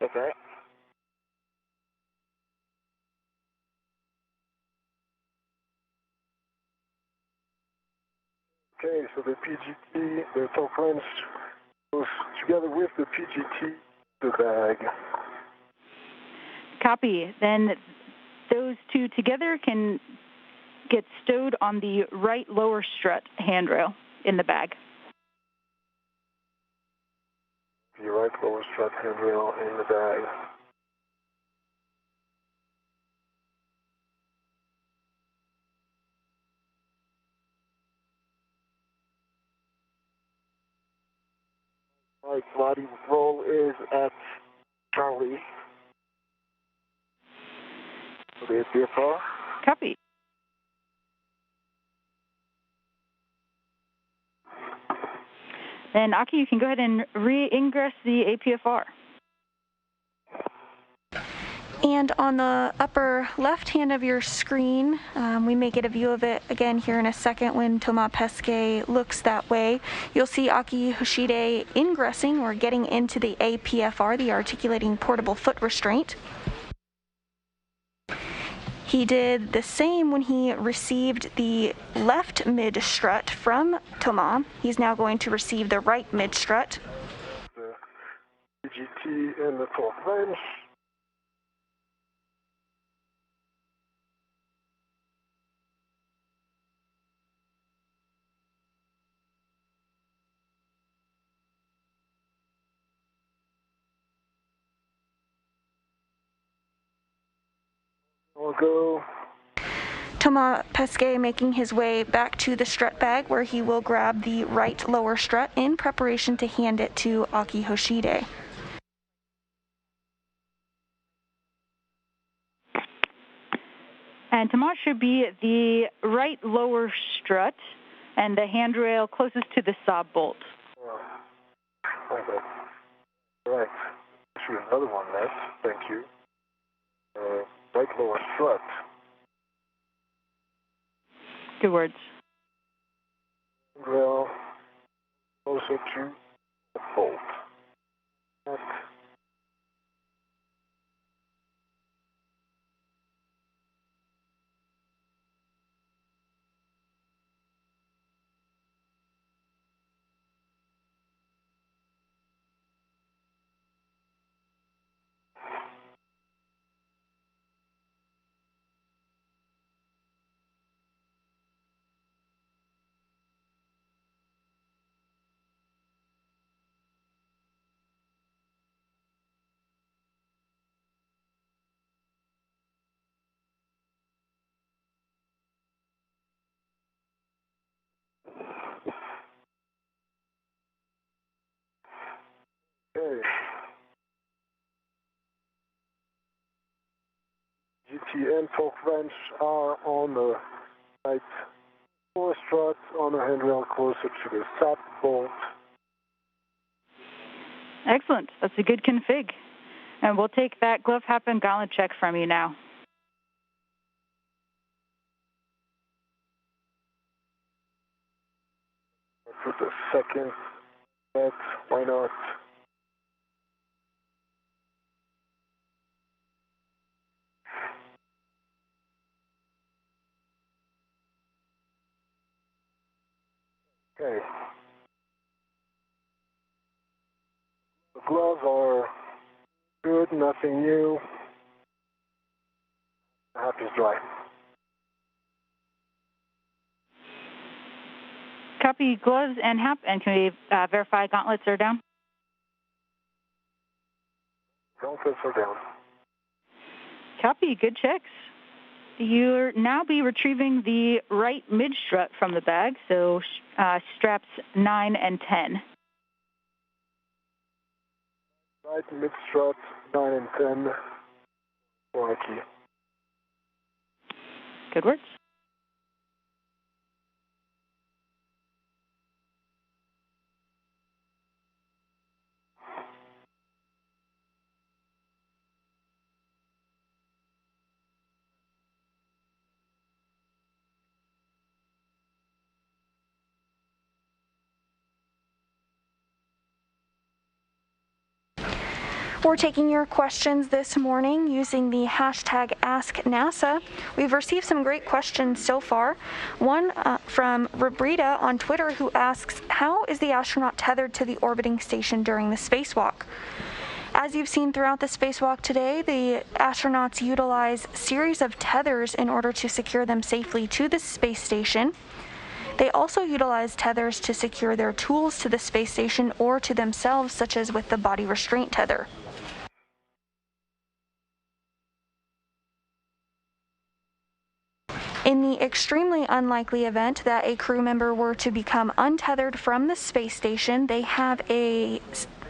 That's all right. Okay, so the PGT, the top lens goes together with the PGT, the bag. Copy. Then those two together can get stowed on the right lower strut handrail in the bag. The right lower strut handrail in the bag. All right, body roll is at Charlie. The APFR. Copy. Then, Aki, you can go ahead and re-ingress the APFR. And on the upper left hand of your screen, we may get a view of it again here in a second when Thomas Pesquet looks that way. You'll see Aki Hoshide ingressing or getting into the APFR, the articulating portable foot restraint. He did the same when he received the left mid strut from Thomas. He's now going to receive the right mid strut. The PGT and the top lens. We'll go. Thomas Pesquet making his way back to the strut bag where he will grab the right lower strut in preparation to hand it to Aki Hoshide. And Thomas should be at the right lower strut and the handrail closest to the sob bolt. Okay. Right. Shoot, another one, Matt. Thank you. Right lower strut. Good words. Well, closer to the bolt. That. Okay. GTN torque wrench are on the right four strut on the handrail closer to the top bolt. Excellent. That's a good config. And we'll take that glove hap and gauntlet check from you now. Put the second net, why not? Okay. The gloves are good, nothing new. The hap is dry. Copy gloves and hap, and can we verify gauntlets are down? Gauntlets are down. Copy, good checks. You'll now be retrieving the right mid-strut from the bag, so straps 9 and 10. Right mid-strut, 9 and 10. For a key. Good words. We're taking your questions this morning using the hashtag AskNASA. We've received some great questions so far. One from Robrita on Twitter who asks, how is the astronaut tethered to the orbiting station during the spacewalk? As you've seen throughout the spacewalk today, the astronauts utilize a series of tethers in order to secure them safely to the space station. They also utilize tethers to secure their tools to the space station or to themselves, such as with the body restraint tether. In the extremely unlikely event that a crew member were to become untethered from the space station, they have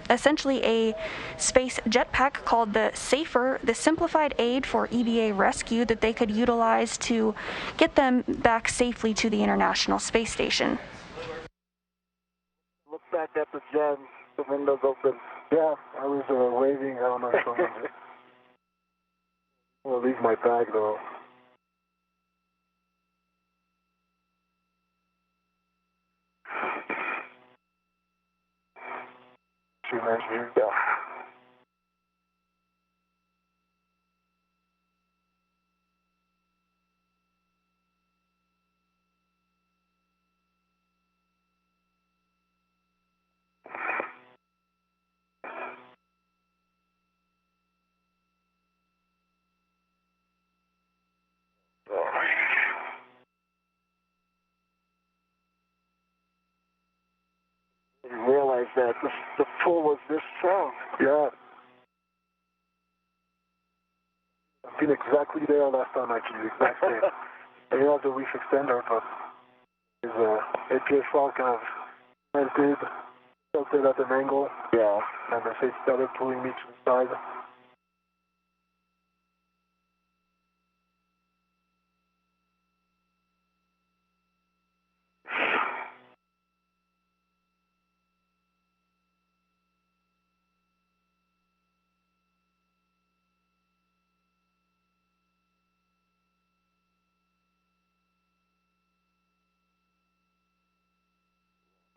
essentially a space jetpack called the SAFER, the Simplified Aid for EVA Rescue, that they could utilize to get them back safely to the International Space Station. Look back at the gen, the windows open. Yeah, I was waving. I don't know if someone did. I'll leave my bag though. Too much view. Yeah. You realize that the pull was this strong. Yeah. I've been exactly there last time actually, exact same. I didn't have the reef extender, but his APS rod kind of melted, tilted at an angle. Yeah. And the face started pulling me to the side.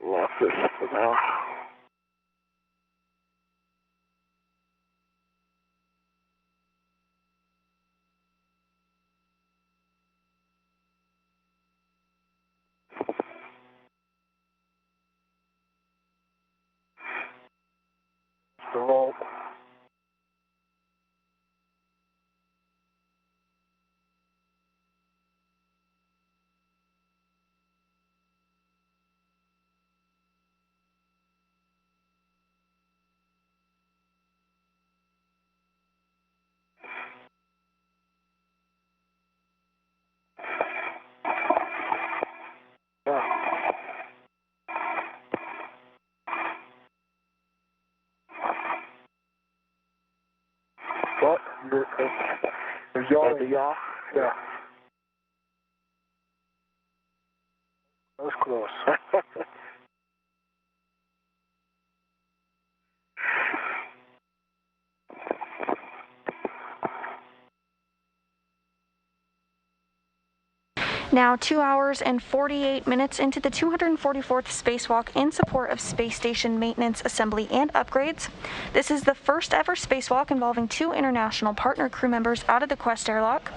Lost this for now. The roll. the yaw? Yeah. That was close. Now 2 hours and 48 minutes into the 244th spacewalk in support of space station maintenance, assembly, and upgrades. This is the first ever spacewalk involving 2 international partner crew members out of the Quest airlock.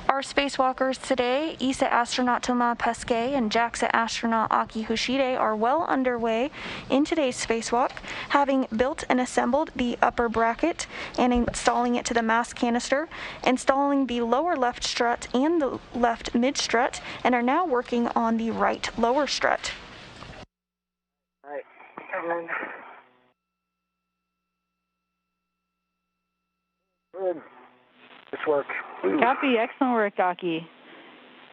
Our spacewalkers today, ESA astronaut Thomas Pesquet and JAXA astronaut Aki Hoshide, are well underway in today's spacewalk, having built and assembled the upper bracket and installing it to the Mast canister, installing the lower left strut and the left mid strut, and are now working on the right lower strut. All right. Come on. Good. This work. Copy. Excellent work, Aki.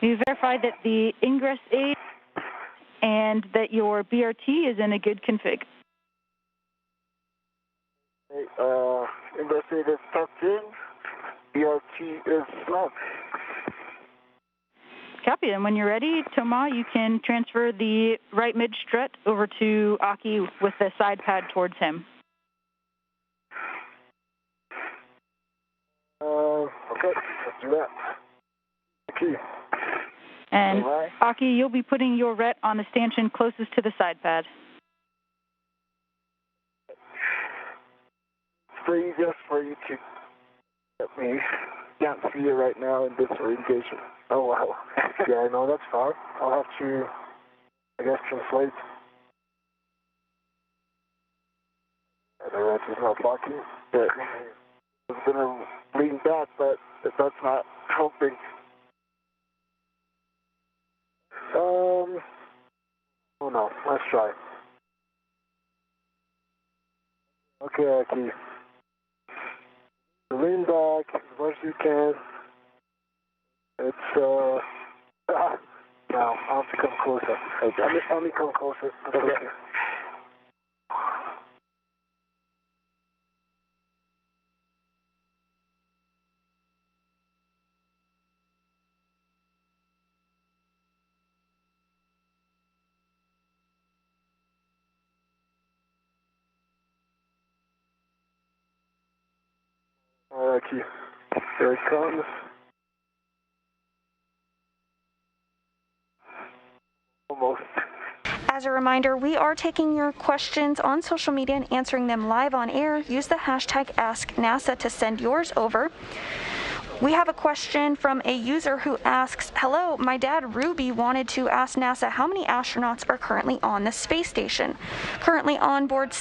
You verified that the ingress aid and that your BRT is in a good config. Ingress aid is tucked in. BRT is not. Copy. And when you're ready, Thomas, you can transfer the right mid strut over to Aki with the side pad towards him. Okay, let's do that. Key. And Aki, you'll be putting your ret on the stanchion closest to the side pad. It's pretty easy for you to get me. Can't see you right now in this orientation. Oh, wow. Yeah, I know, that's fine. I'll have to, I guess, translate. The red is not blocking. But I was going to lean back, but that's not helping. Oh no, let's try. Okay, Aki. Lean back as much as you can. It's, now, I'll have to come closer. Okay. Let me come closer. Okay. All right, Keith. Here it comes. Almost. As a reminder, we are taking your questions on social media and answering them live on air. Use the hashtag AskNASA to send yours over. We have a question from a user who asks, hello, my dad Ruby wanted to ask NASA how many astronauts are currently on the space station. Currently on board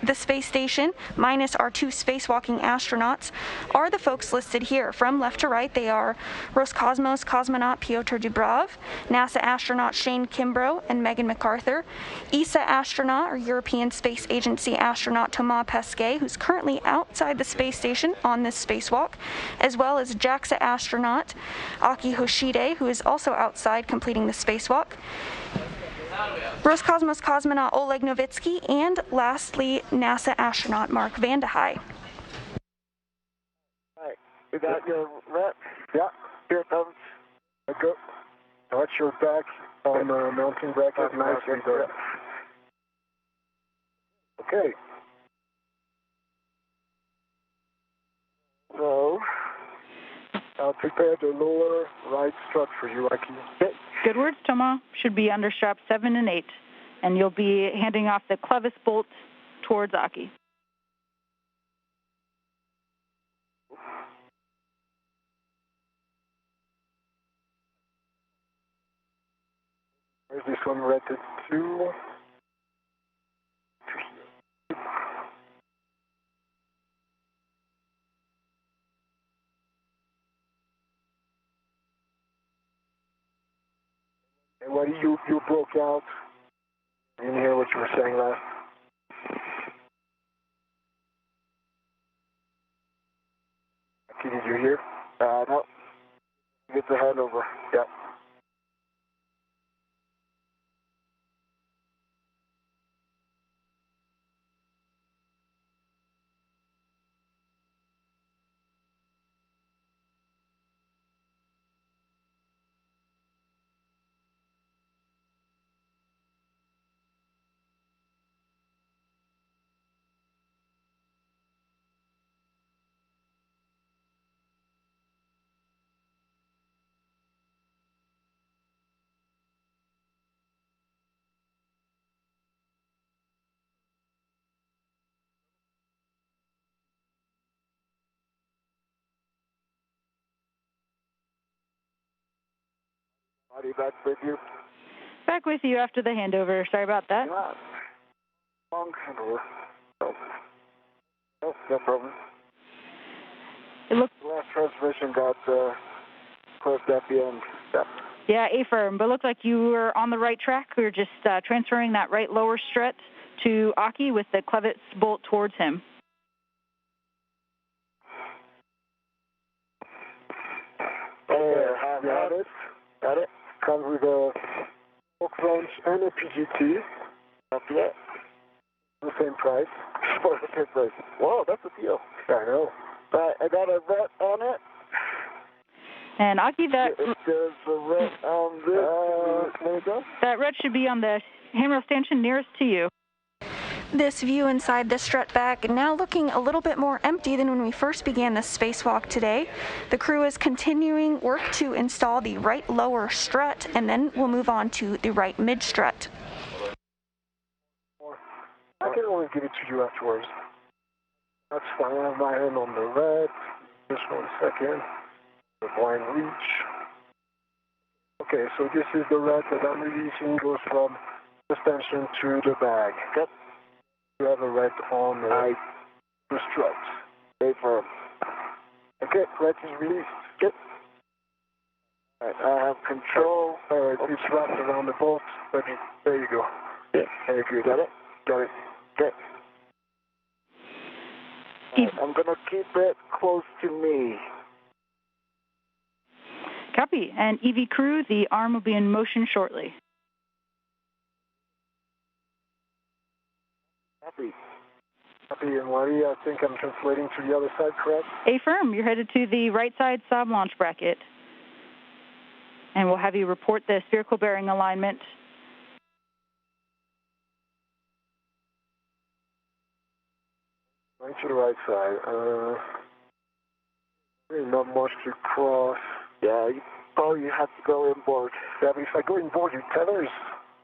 the space station, minus our 2 spacewalking astronauts, are the folks listed here. From left to right, they are Roscosmos cosmonaut Piotr Dubrov, NASA astronaut Shane Kimbrough and Megan MacArthur, ESA astronaut or European Space Agency astronaut Thomas Pesquet, who's currently outside the space station on this spacewalk, as well as JAXA astronaut Aki Hoshide, who is also outside completing the spacewalk, Roscosmos cosmonaut Oleg Novitsky, and lastly, NASA astronaut Mark Vande Hei. All right, we got your rep. Yeah, Here it comes. go. Watch your back on the mounting bracket. Nicely done. Okay. So, I'll prepare the lower right strut for you, Aki. okay. Good words, Thomas. Should be under straps 7 and 8. And you'll be handing off the clevis bolt towards Aki. Where's this one rated to? And what you broke out? I didn't hear what you were saying last. Okay, did you hear? No. Get the hand over. Yep. Are you back with you? Back with you after the handover. Sorry about that. Yeah. Long handover. Oh, no problem. It looks. The last transmission got closed at the end. Yeah. Yeah, affirm. But it looked like you were on the right track. We were just transferring that right lower strut to Aki with the clevis bolt towards him. Got it. Got it. Comes with a fork wrench and a PGT. Not yet. The same price. For the same price. Whoa, that's a deal. I know. I got a ret on it. And Aki, There's a ret on this. There you go. that red should be on the handrail stanchion nearest to you. This view inside the strut bag now looking a little bit more empty than when we first began the spacewalk today. The crew is continuing work to install the right lower strut, and then we'll move on to the right mid strut. I can always give it to you afterwards. That's fine. I have my hand on the red. Just 1 second. The blind reach. Okay, so this is the red that I'm releasing. Goes from the stanchion to the bag. Yep. You have a red on the strut. Wait for him. Okay, red is released. Yep. All right, I have control. All right, it's wrapped around the bolt. There you go. Yeah. Very good. Got it? Got it. Okay. I'm going to keep it close to me. Copy. And EV crew, the arm will be in motion shortly. Happy. Happy and Wadi, I think I'm translating to the other side, correct? Affirm. You're headed to the right side sob launch bracket. And we'll have you report the spherical bearing alignment. Going to the right side. Really not much to cross. Yeah, you probably have to go inboard. Yeah, but if I go inboard, your tether is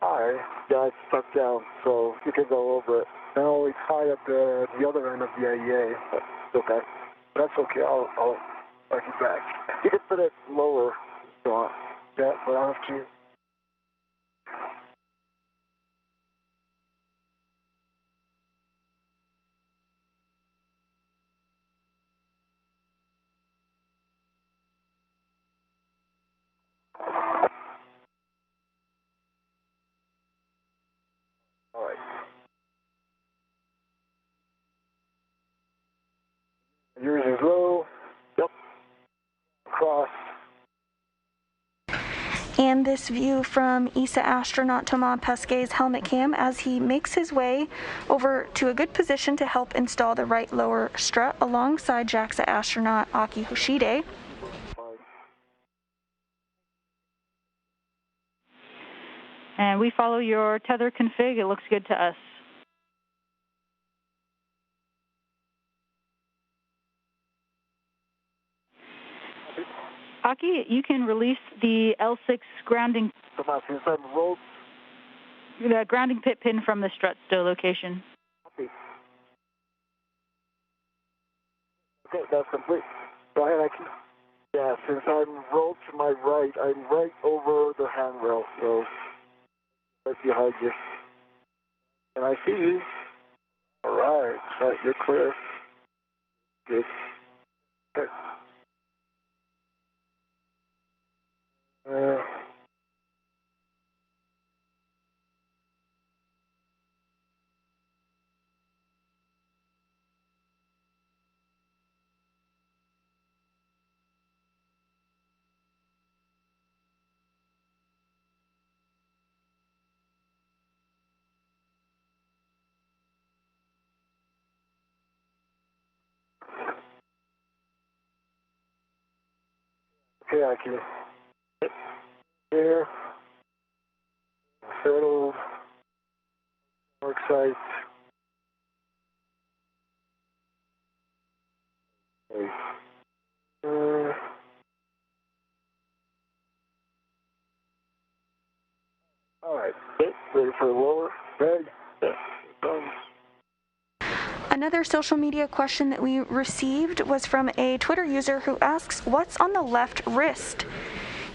high. Yeah, it's stuck down, so you can go over it. No, it's high at the other end of the AEA. Okay. That's okay. I'll back it back. You can put it lower if you want. Yeah, but I have to. All right. Yours is low. Yep. Cross. And this view from ESA astronaut Thomas Pesquet's helmet cam as he makes his way over to a good position to help install the right lower strut alongside JAXA astronaut Aki Hoshide. And we follow your tether config. It looks good to us. Aki, you can release the L6 grounding. Thomas, since I'm rolled. The grounding pit pin from the strut stow location. Okay, that's complete. Go ahead, Aki. Yeah, since I'm rolled to my right, I'm right over the handrail, so right behind you. And I see you. All right. All right, you're clear. Good. Okay. Okay, Aki. Here. Settled. Work site. All right. Okay, ready for the lower? Ready? Yeah. Done. Another social media question that we received was from a Twitter user who asks, what's on the left wrist?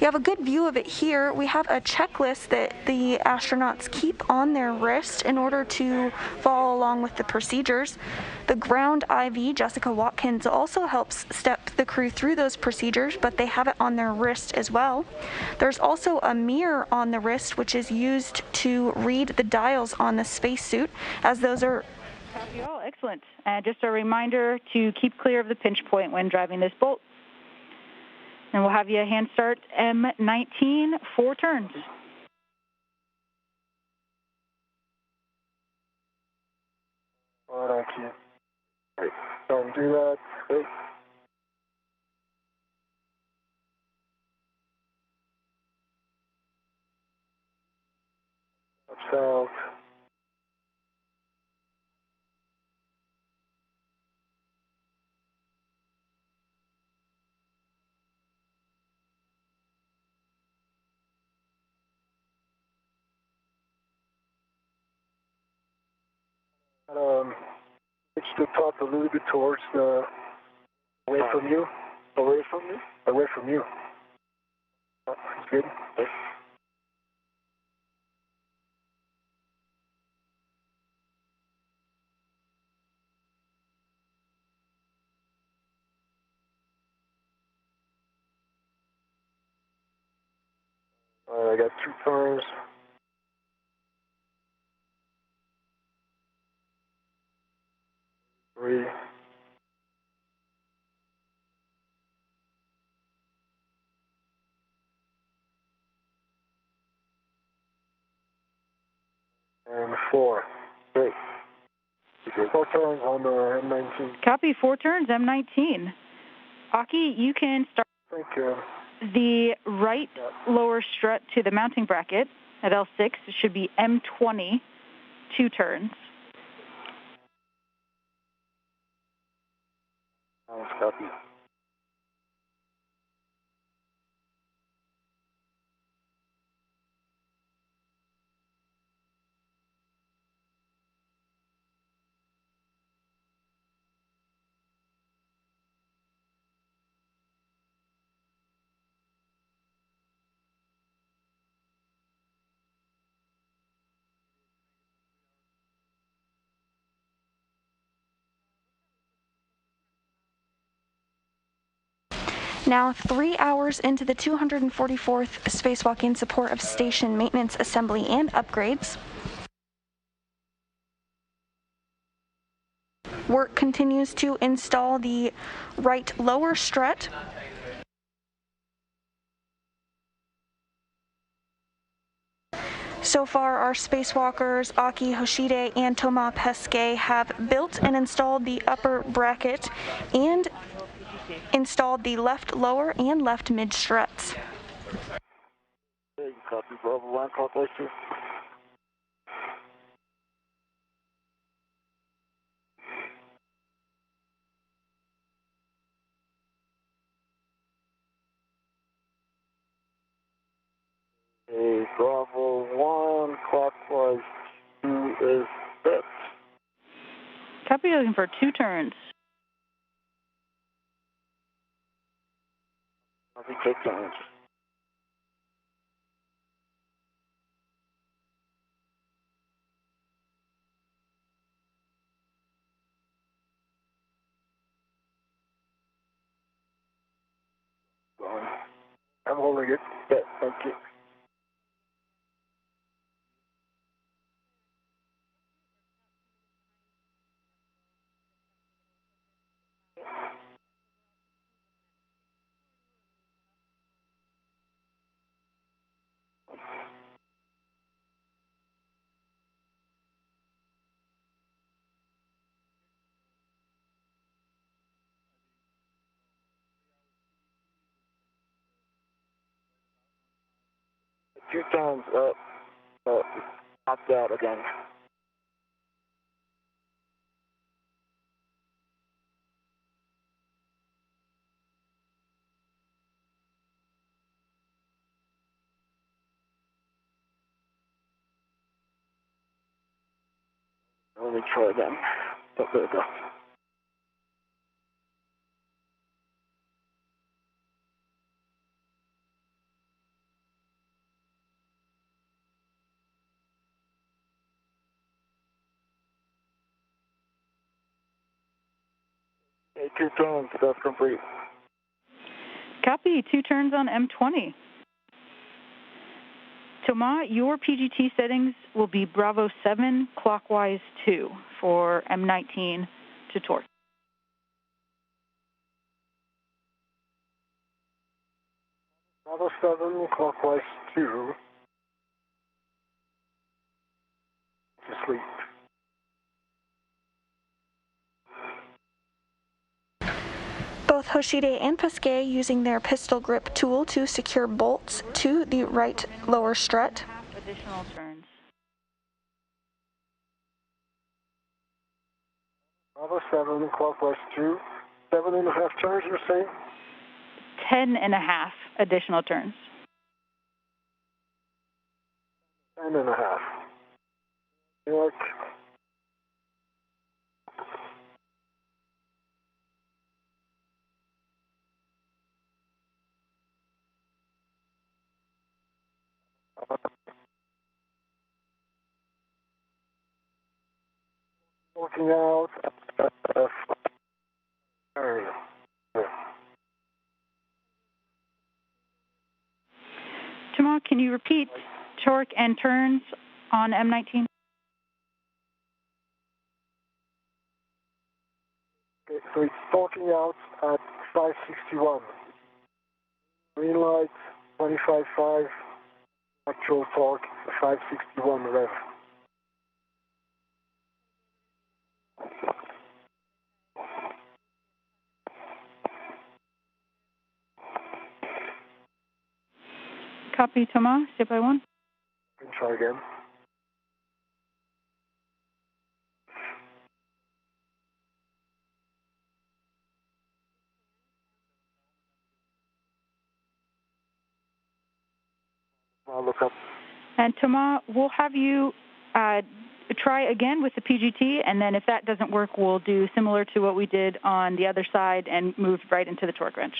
You have a good view of it here. We have a checklist that the astronauts keep on their wrist in order to follow along with the procedures. The ground IV, Jessica Watkins, also helps step the crew through those procedures, but they have it on their wrist as well. There's also a mirror on the wrist, which is used to read the dials on the spacesuit, as those are... Copy all. Excellent. And just a reminder to keep clear of the pinch point when driving this bolt. And we'll have you hand start M19, 4 turns. All right, thank you. Right. Don't do that. Wait. South. Pitch the top a little bit towards the, away from you. Away from you? Away from you. Oh, good. Yes. I got 2 turns. 3. And 4. Great. 4 turns on the M19. Copy, 4 turns, M19. Aki, you can start Thank you. the right lower strut to the mounting bracket at L6. It should be M20, 2 turns. Copy. Now 3 hours into the 244th spacewalk in support of station maintenance, assembly, and upgrades. Work continues to install the right lower strut. So far, our spacewalkers, Aki Hoshide and Thomas Pesquet, have built and installed the upper bracket and installed the left lower and left mid struts. Hey, copy, Bravo 1, calculation. Hey, Bravo 1, clockwise 2 is set. Copy, looking for 2 turns. Copy, take turns. Going. I'm holding it. Yeah, thank you. Two times up, popped out again. Let me try again. Oh, there we go. Okay, 2 turns, that's complete. Copy, 2 turns on M20. Thomas, your PGT settings will be Bravo 7, clockwise 2 for M19 to torque. Bravo 7, clockwise 2. To sleep. Both Hoshide and Pesquet using their pistol grip tool to secure bolts to the right lower strut. Additional turns. Bravo 7, clockwise 2. 7.5 turns, you're saying? 10.5 additional turns. 10.5. New York. Working out. Thomas, can you repeat torque and turns on M19? Okay, so it's torquing out at 561. Green light, 25.5. Actual torque, 561 rev. Copy, Thomas, step by 1. Can try again. I'll look up. And Thomas, we'll have you try again with the PGT, and then if that doesn't work, we'll do similar to what we did on the other side and move right into the torque wrench.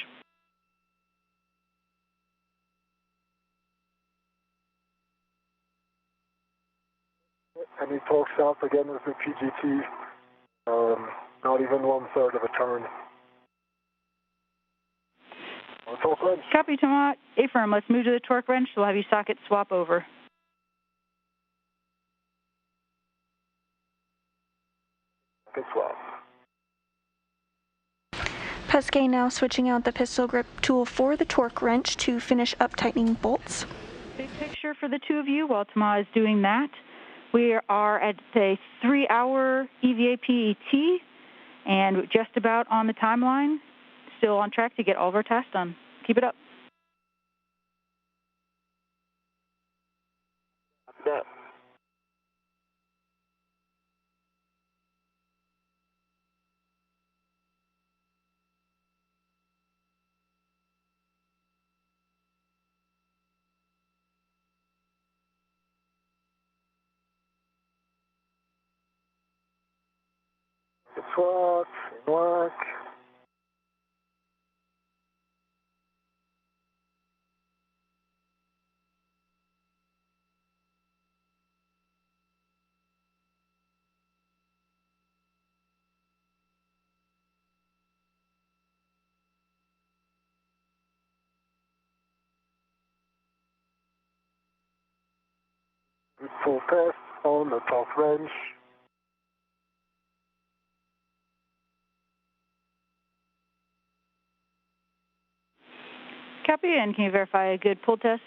And he torques out again with the PGT. Not even 1/3 of a turn. Torque wrench. Copy, Thomas. A-firm, let's move to the torque wrench. We'll have you socket swap over. Good swap. Pesquet now switching out the pistol grip tool for the torque wrench to finish up tightening bolts. Big picture for the two of you while Thomas is doing that. We are at a 3-hour EVA PET and just about on the timeline. Still on track to get all of our tasks done. Keep it up. Yeah. Good swap. Work. Good full test on the torque wrench. Copy, and can you verify a good pull test?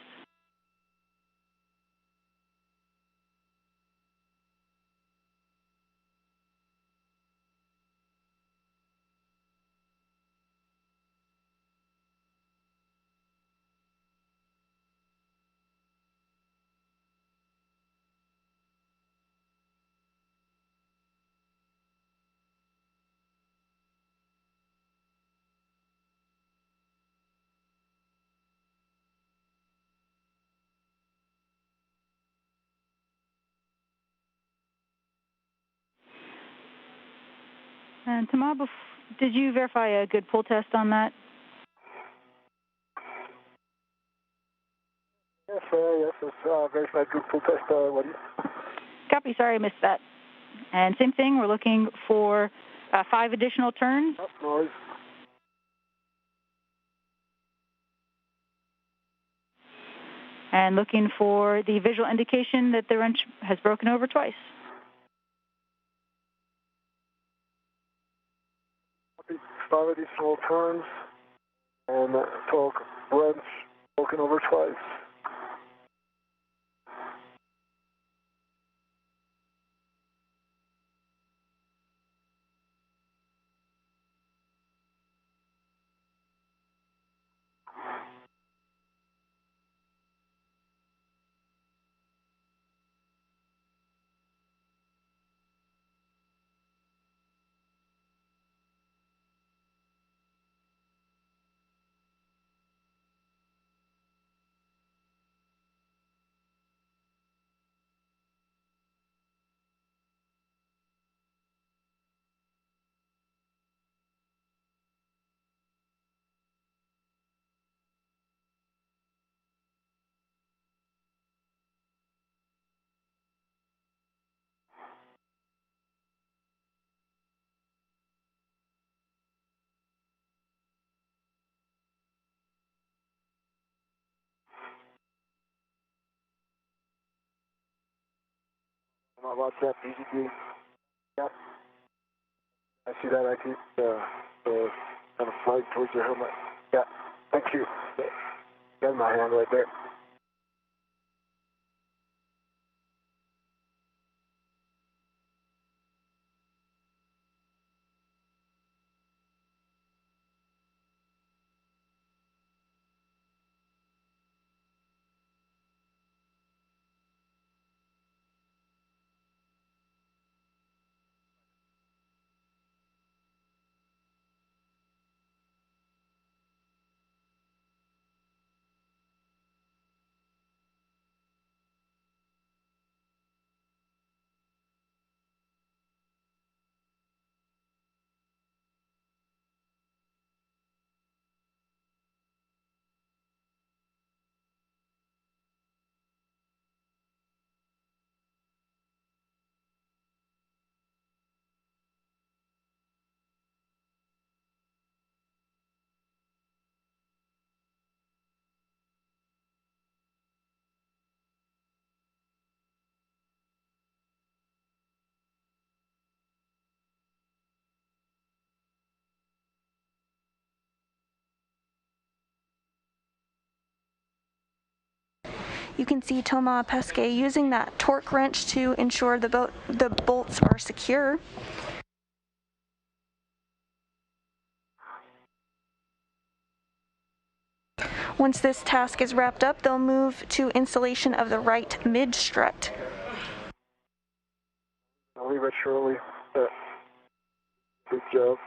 And Thomas, did you verify a good pull test on that? Yes, it's verified good full test. What do you? Copy, sorry I missed that. And same thing, we're looking for 5 additional turns. Up noise. And looking for the visual indication that the wrench has broken over twice. Five additional turns, and torque wrench broken over twice. Watch that PGD. Yep. I see that, I keep Kind of slide towards your helmet. Yeah, thank you. Got my hand right there. You can see Thomas Pesquet using that torque wrench to ensure the bolts are secure. Once this task is wrapped up, they'll move to installation of the right mid-strut. I'll leave it shortly. Good job.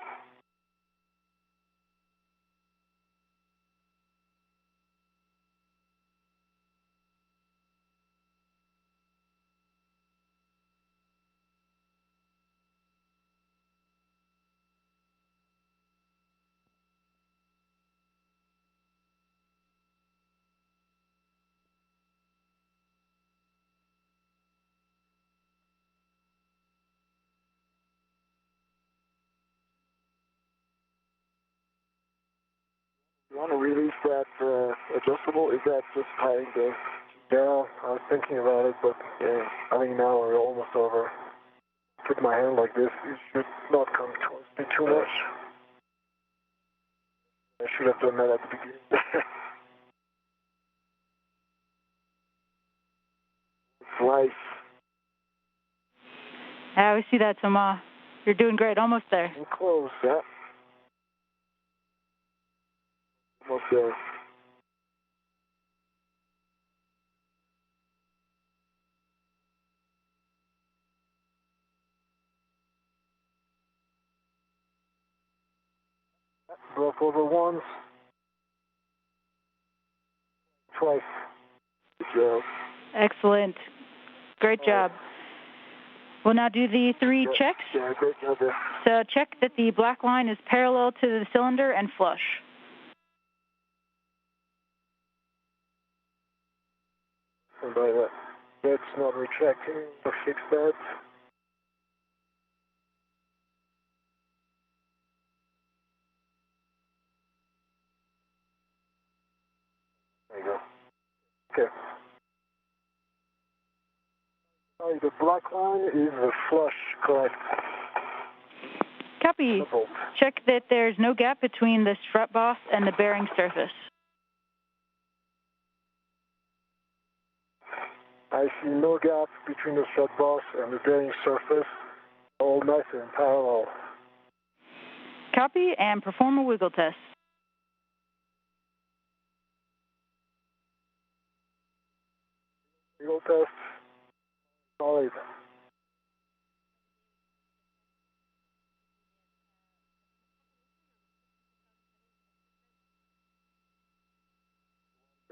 You want to release that adjustable? Is that just tying the... Yeah, I was thinking about it, but I think now we're almost over. Put my hand like this, it should not come towards me too much. I should have done that at the beginning. Slice. Yeah, we see that, Thomas. You're doing great. Almost there. I'm close. Yeah. Almost there. Broke over once. Twice. Good job. Excellent. Great job. We'll now do the 3 checks. Yeah, great job there. So check that the black line is parallel to the cylinder and flush. And by that, that's not retracting. I'll fix that. Okay. Sorry, the black line is a flush, correct? Copy. Check that there's no gap between the strut boss and the bearing surface. I see no gap between the strut boss and the bearing surface. All nice and parallel. Copy, and perform a wiggle test. Wiggle test. Solid.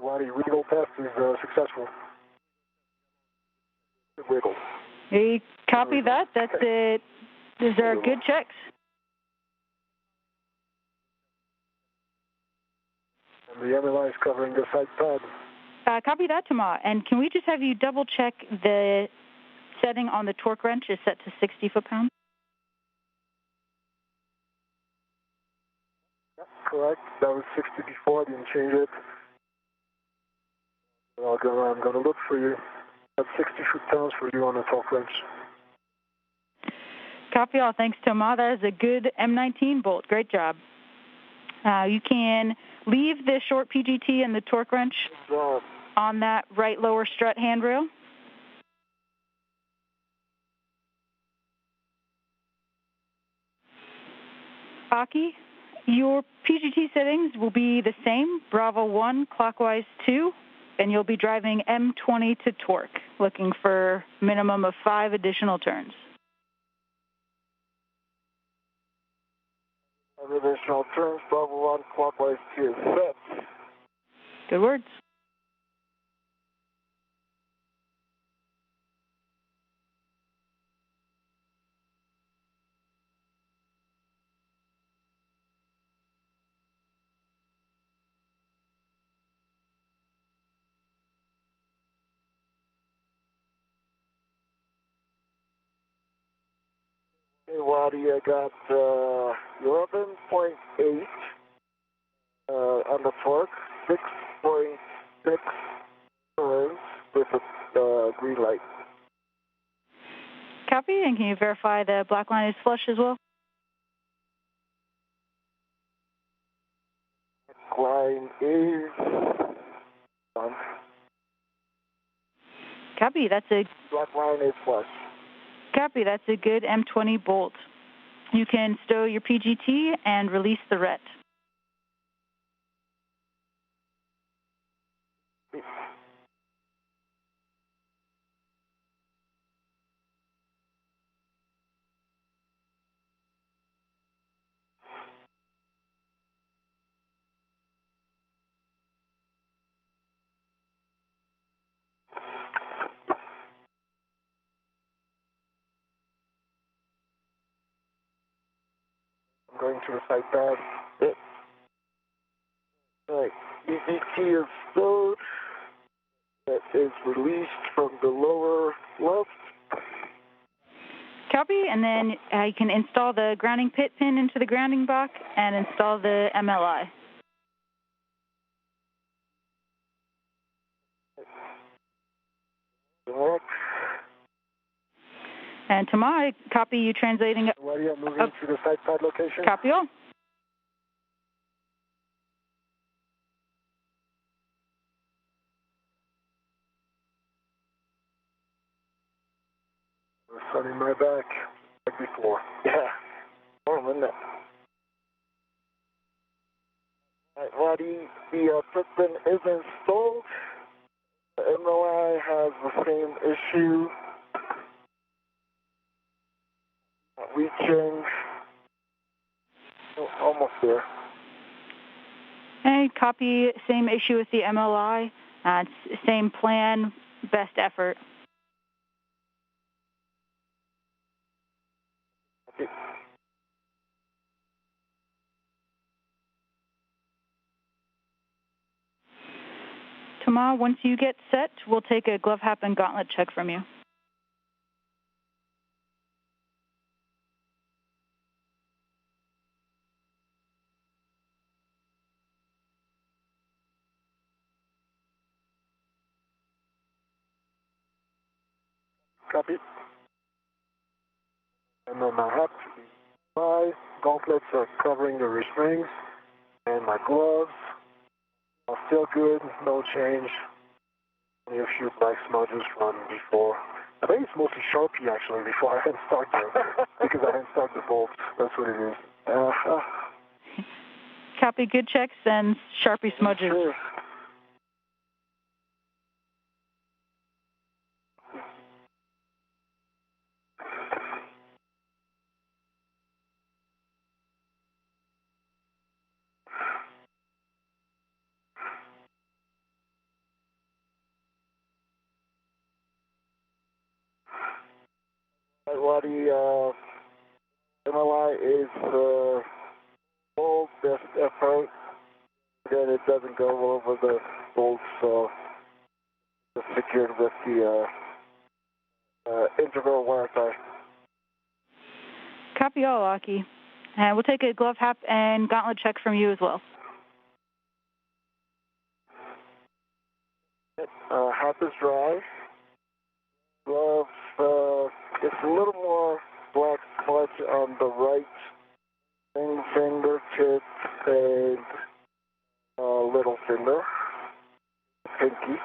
Wadi, wiggle test is successful. Wiggle. Hey, copy that. That's it. These are good checks. And the MLI is covering the side pad. Copy that, Tomas. And can we just have you double check the setting on the torque wrench is set to 60 foot-pounds? Yep, correct. That was 60 before. I didn't change it. I'm going to look for you. That's 60 foot-pounds for you on the torque wrench. Copy all. Thanks, Tomas. That is a good M19 bolt. Great job. You can leave the short PGT and the torque wrench on that right lower strut handrail. Aki, your PGT settings will be the same, Bravo 1, clockwise 2, and you'll be driving M20 to torque, looking for minimum of 5 additional turns. Additional turns, Bravo 1, clockwise 2, set. Good words. Hey, Wadi, I got 11.8 on the torque, 6.6 turns with a green light. Copy, and can you verify the black line is flush as well? Line is on. Copy, that's a Black line is flush. Copy, that's a good M20 bolt. You can stow your PGT and release the ret. I'm going to the side pad. Yep. All right, EGT is stowed. That is released from the lower left. Copy, and then you can install the grounding pit pin into the grounding block and install the MLI. Correct. And Tomas, copy you translating. Wadi, I'm moving to the side pad location. Copy all. The sun in my back, like before. Yeah. Oh, isn't it? All right, Wadi, the piston is installed. The MOI has the same issue. Reaching. Oh, almost there. And copy, same issue with the MLI. Same plan, best effort. Okay. Tomas, once you get set, we'll take a glove hop and gauntlet check from you. Copy. And on my hat, my gauntlets are covering the wrist rings, and my gloves are still good, no change. Only a few black smudges from before. I think it's mostly Sharpie actually before I didn't start them, because I didn't start the bolts. That's what it is. Copy, good checks and Sharpie smudges. Sure. Waddy, MLI is full best effort. Again, it doesn't go over the bolts, so it's secured with the integral wire tie. Copy all, Aki. And we'll take a glove, hat, and gauntlet check from you as well. Hat is dry. Gloves, it's a little more black smudge on the right ring fingertip and little finger, pinky.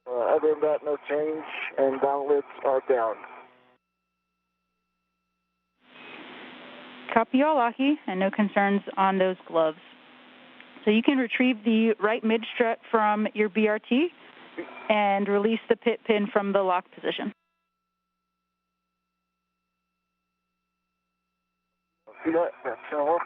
Other than that, no change, and gauntlets are down. Copy all, Aki, and no concerns on those gloves. So you can retrieve the right mid-strut from your BRT and release the pit pin from the lock position. See that? That's all.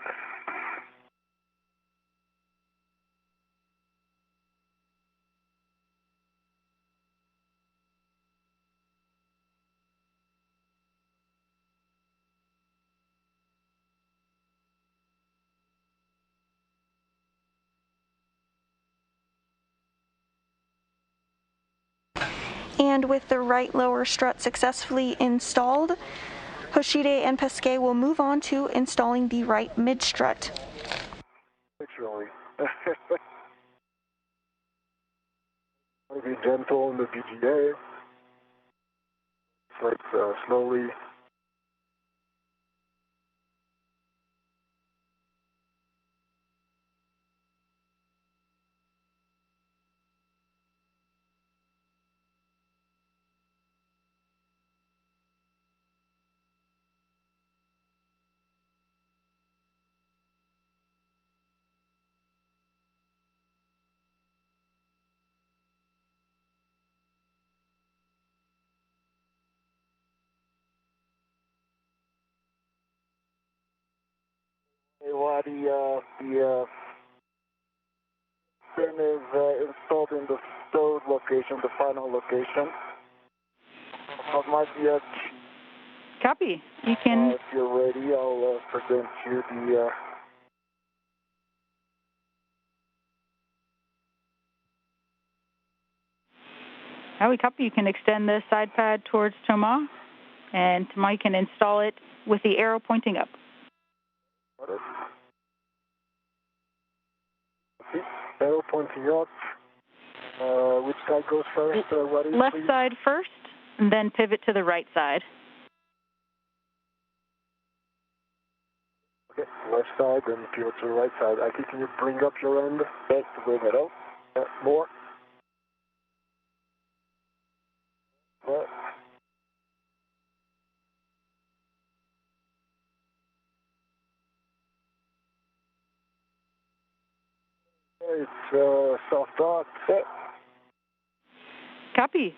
And with the right lower strut successfully installed, Hoshide and Pesquet will move on to installing the right mid strut. Literally. Be gentle in the BGA. Like slowly. While the pin is installed in the stowed location, the final location. Of my VFG. Copy. You can... If you're ready, I'll present you the... Howie, copy. You can extend the side pad towards Thomas, and Thomas can install it with the arrow pointing up. Arrow pointing up. Which side goes first? Left side first, and then pivot to the right side. Okay, left side, then pivot to the right side. Aki, can you bring up your end? Yes, to bring it up. More. It's soft dot. Copy.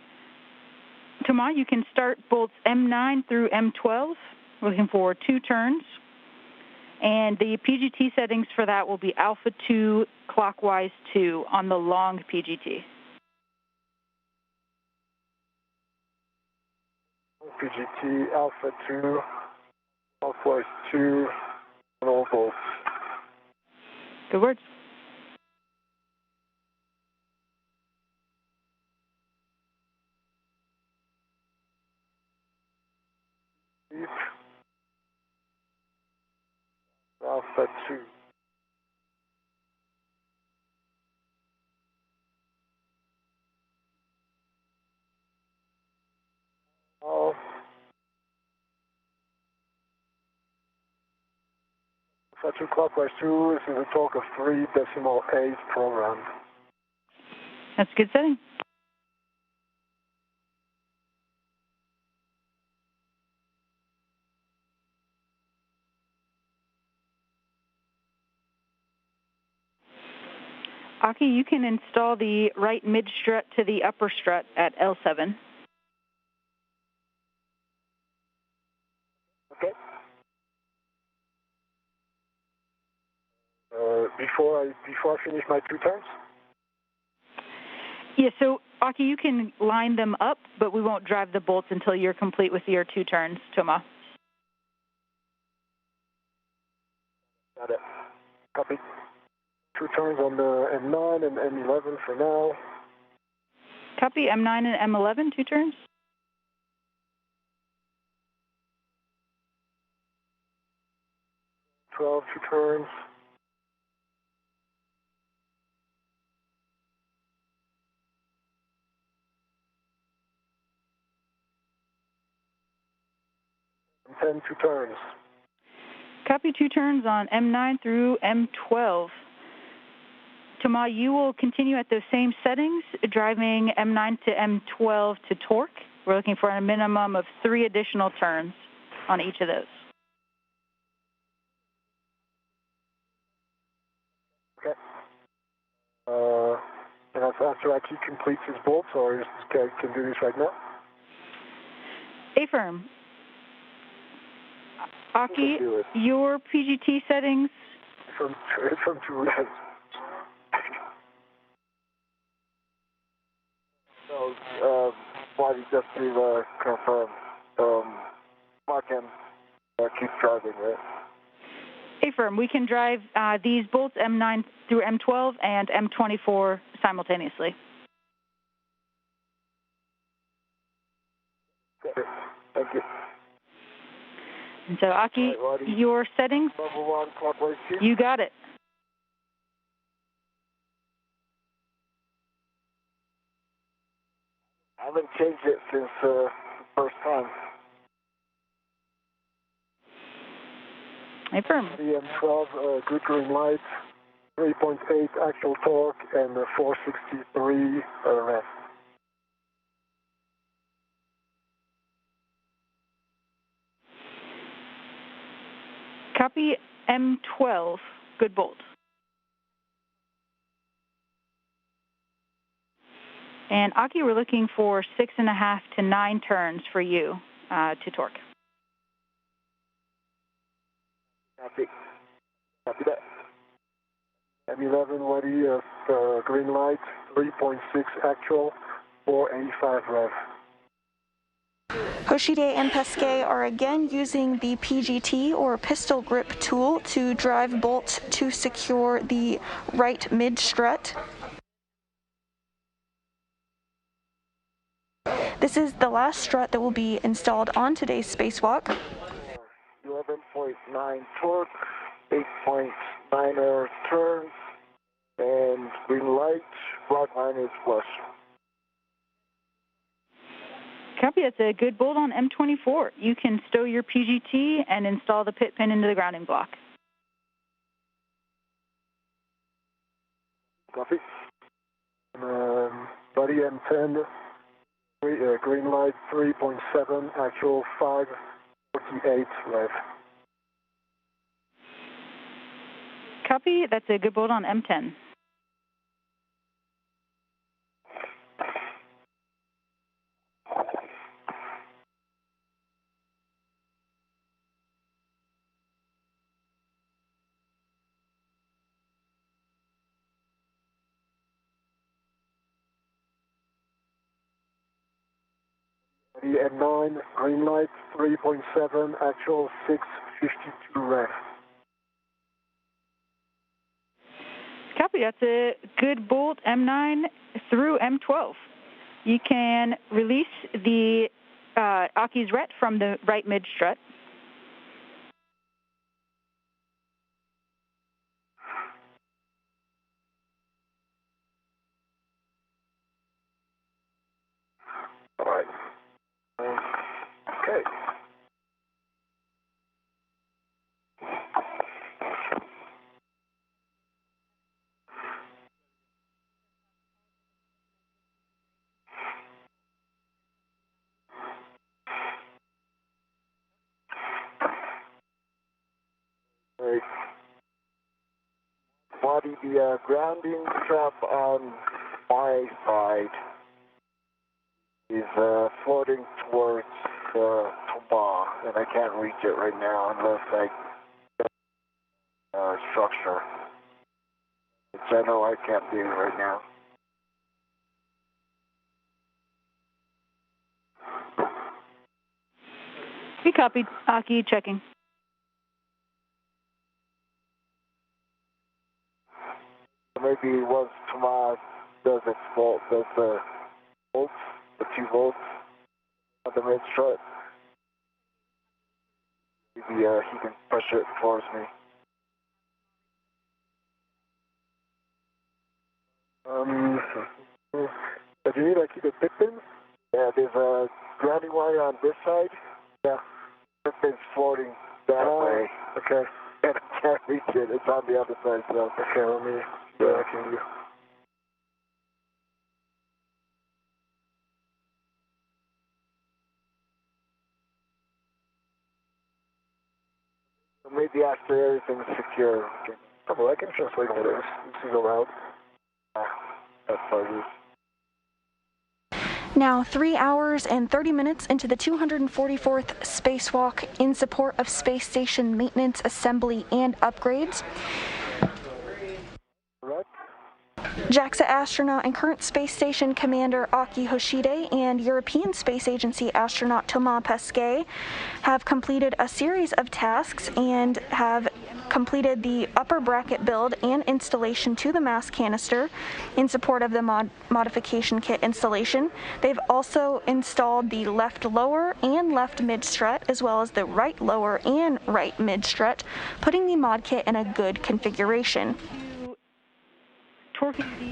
Thomas, you can start bolts M9 through M12, looking for 2 turns. And the PGT settings for that will be alpha 2, clockwise 2 on the long PGT. PGT, alpha 2, clockwise 2, and all bolts. Good words. Alpha 2. to clockwise 2. This is a torque of 3.8 programmed. That's a good setting. Aki, you can install the right mid-strut to the upper strut at L7. Okay. Before I finish my 2 turns? Yeah, so Aki, you can line them up, but we won't drive the bolts until you're complete with your 2 turns, Toma. Got it. Copy. 2 turns on the M9 and M11 for now. Copy, M9 and M11, 2 turns. M12, 2 turns. M10, 2 turns. Copy, 2 turns on M9 through M12. Toma, you will continue at those same settings, driving M9 to M12 to torque. We're looking for a minimum of 3 additional turns on each of those. Okay. And that's after Aki completes his bolts, or can do this right now? Affirm. Aki, your PGT settings. From 2 reasons. So, why you just to confirm, Mark and keep driving, right? Affirm. We can drive these bolts M9 through M12 and M24 simultaneously. Okay. Thank you. And so, Aki, your settings, Level 1, clockwise 2. you got it. I haven't changed it since the first time. Affirm. The M12, good green light, 3.8 actual torque, and 463 ref. Copy M12. Good bolt. And Aki, we're looking for 6.5 to 9 turns for you to torque. Copy. Copy that. M11 ready, green light, 3.6 actual, 485 rev. Hoshide and Pesquet are again using the PGT or pistol grip tool to drive bolts to secure the right mid strut. This is the last strut that will be installed on today's spacewalk. 11.9 torque, 8.9 turns, and green light, rock line is flush. Copy, that's a good bolt on M24. You can stow your PGT and install the pit pin into the grounding block. Copy. Body M10, green light, 3.7 actual, 548 rev. Copy, that's a good bolt on M10. The M9, green light, 3.7 actual, 652 rev. Copy, that's a good bolt M9 through M12. You can release the Aki's ret from the right mid strut. All right. Okay. body, the grounding strap on my side is floating towards the Toma, and I can't reach it right now unless I get structure, which I know I can't do right now. We copied. Aki checking. Maybe once Tomas does its volt, does the volts, the 2 volts on the mid strut, maybe he can push it towards me. Do you need to keep it big pin? Yeah, there's a grounding wire on this side. Yeah, this thing's floating that way. Okay. And I can't reach it. It's on the other side, so. Okay, let me see what I can do. Maybe after everything's secure. Oh, well, I can translate all this. This is allowed. That's how it is. Now, 3 hours and 30 minutes into the 244th spacewalk in support of space station maintenance, assembly, and upgrades. Right. JAXA astronaut and current space station commander Aki Hoshide and European Space Agency astronaut Thomas Pesquet have completed a series of tasks and have completed the upper bracket build and installation to the Mast canister in support of the modification kit installation. They've also installed the left lower and left mid strut, as well as the right lower and right mid strut, putting the mod kit in a good configuration.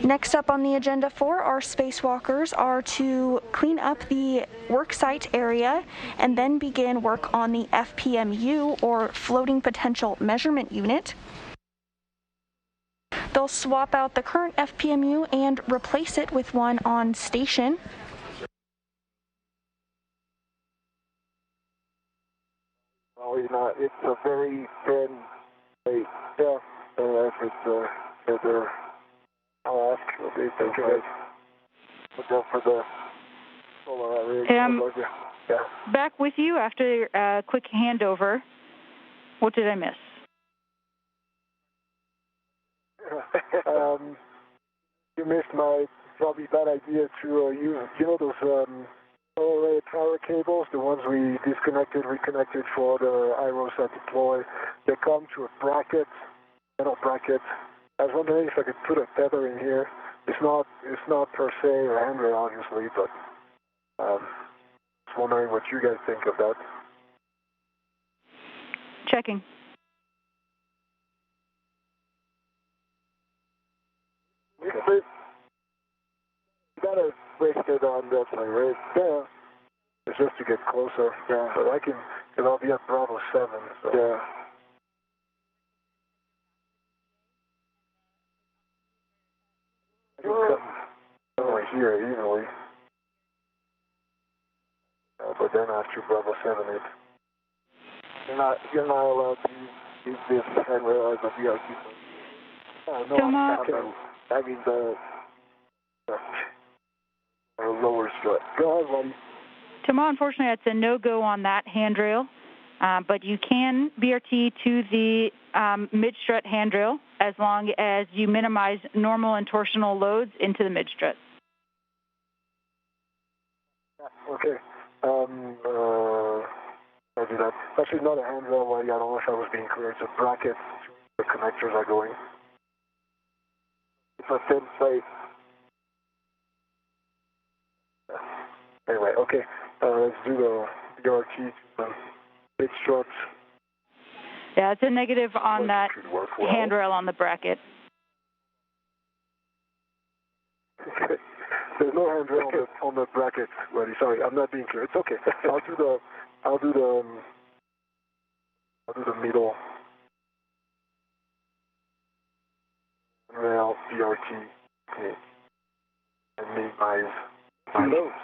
Next up on the agenda for our spacewalkers are to clean up the worksite area and then begin work on the FPMU, or Floating Potential Measurement Unit. They'll swap out the current FPMU and replace it with one on station. Oh, you know, it's a very thin plate. Yeah. If it's further, I'll ask. Okay, thank you guys. Look out for the solar array. Yeah. Back with you after a quick handover. What did I miss? You missed my probably bad idea to use, those solar array power cables, the ones we disconnected, reconnected for the IROSAT deploy. They come to a bracket, metal bracket. I was wondering if I could put a tether in here. It's not per se a handrail, obviously, but just wondering what you guys think of that. Checking. You gotta waste it on that side, right? Yeah. It's just to get closer. Yeah. But because I'll be at Bravo 7. So. Yeah. I can come over here easily. But then after Bravo 7, you're not allowed to use this handrail as a VRT. Oh, no, I mean the lower strut. Go ahead, buddy. Tama, unfortunately, that's a no-go on that handrail, but you can BRT to the mid-strut handrail as long as you minimize normal and torsional loads into the mid-strut. Okay. I'll do that. Actually, not a handrail, buddy. I don't know if I was being clear. It's a bracket. The connectors are going. It's a thin plate. Anyway, okay. Let's do the BRT big struts. Yeah, it's a negative on that handrail on the bracket. Okay. There's no handrail on the bracket, buddy. Sorry, I'm not being clear. It's okay. I'll do the middle rail BRT. Okay. And minimize my loads.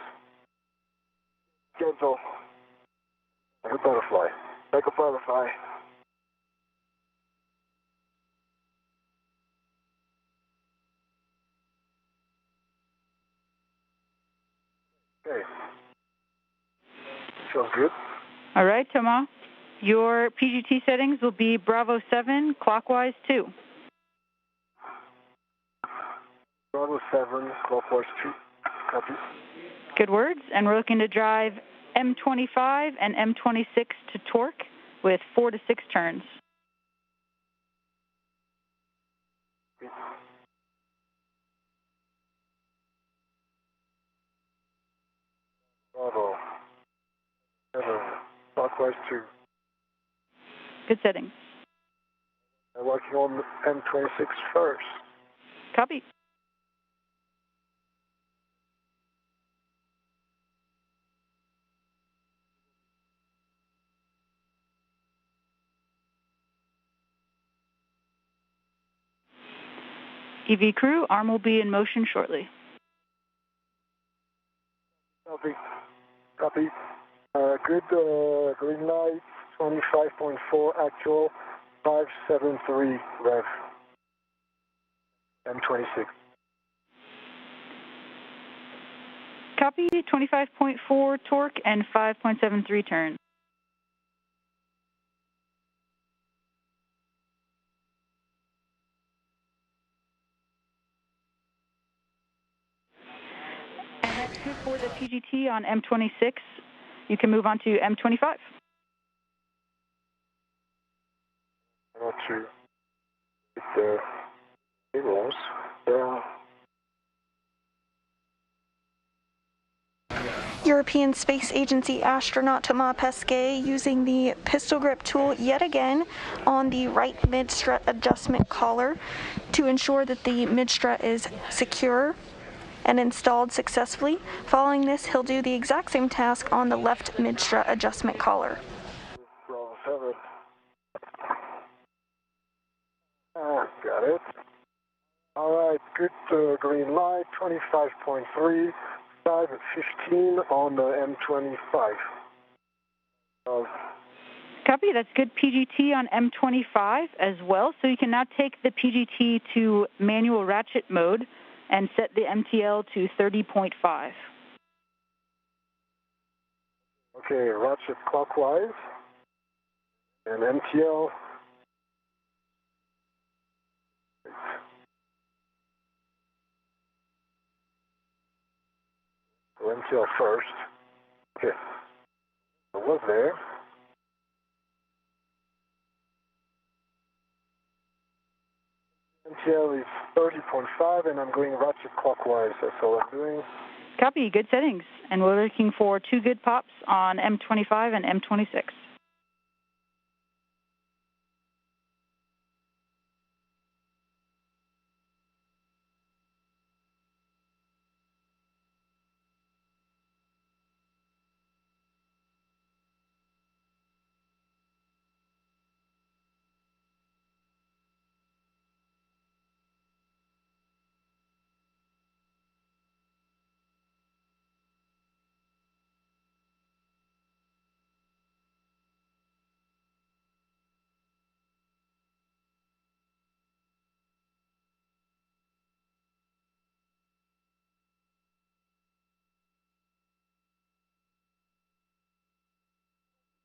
Gentle. Like a butterfly. Like a butterfly. Okay. Feels good. All right, Thomas. Your PGT settings will be Bravo 7, clockwise 2. Bravo 7, clockwise 2. Copy. Good words. And we're looking to drive M25 and M26 to torque with 4 to 6 turns. Bravo 7, clockwise 2. Good settings. I'm working on M26 first. Copy. EV crew, arm will be in motion shortly. Copy. Copy. Good green light, 25.4 actual, 573 rev. M26. Copy, 25.4 torque and 5.73 turns. And that's good for the PGT on M26. You can move on to M25. I want to hit the tables. European Space Agency astronaut Thomas Pesquet using the pistol grip tool yet again on the right mid-strut adjustment collar to ensure that the mid-strut is secure and installed successfully. Following this, he'll do the exact same task on the left mid-strut adjustment collar. Bravo 7. Got it. All right, good green light, 25.3, 5 at 15 on the M25. Copy, that's good PGT on M25 as well. So you can now take the PGT to manual ratchet mode and set the MTL to 30.5. Okay, ratchet clockwise and MTL. So MTL first. Okay, it was there. MTL is 30.5 and I'm going ratchet clockwise. That's all I'm doing. Copy, good settings. And we're looking for 2 good pops on M25 and M26.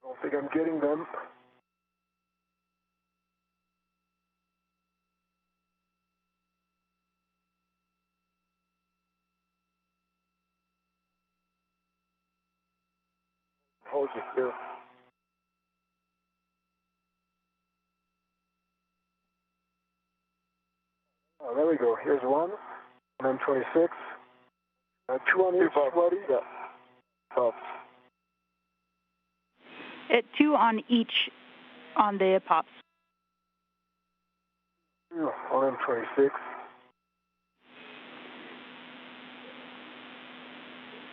I don't think I'm getting them. Hold it still. Oh, there we go. Here's one. M26. 2 on each, buddy. Yeah. Pops. 2 on each on the pops. 2 on M26.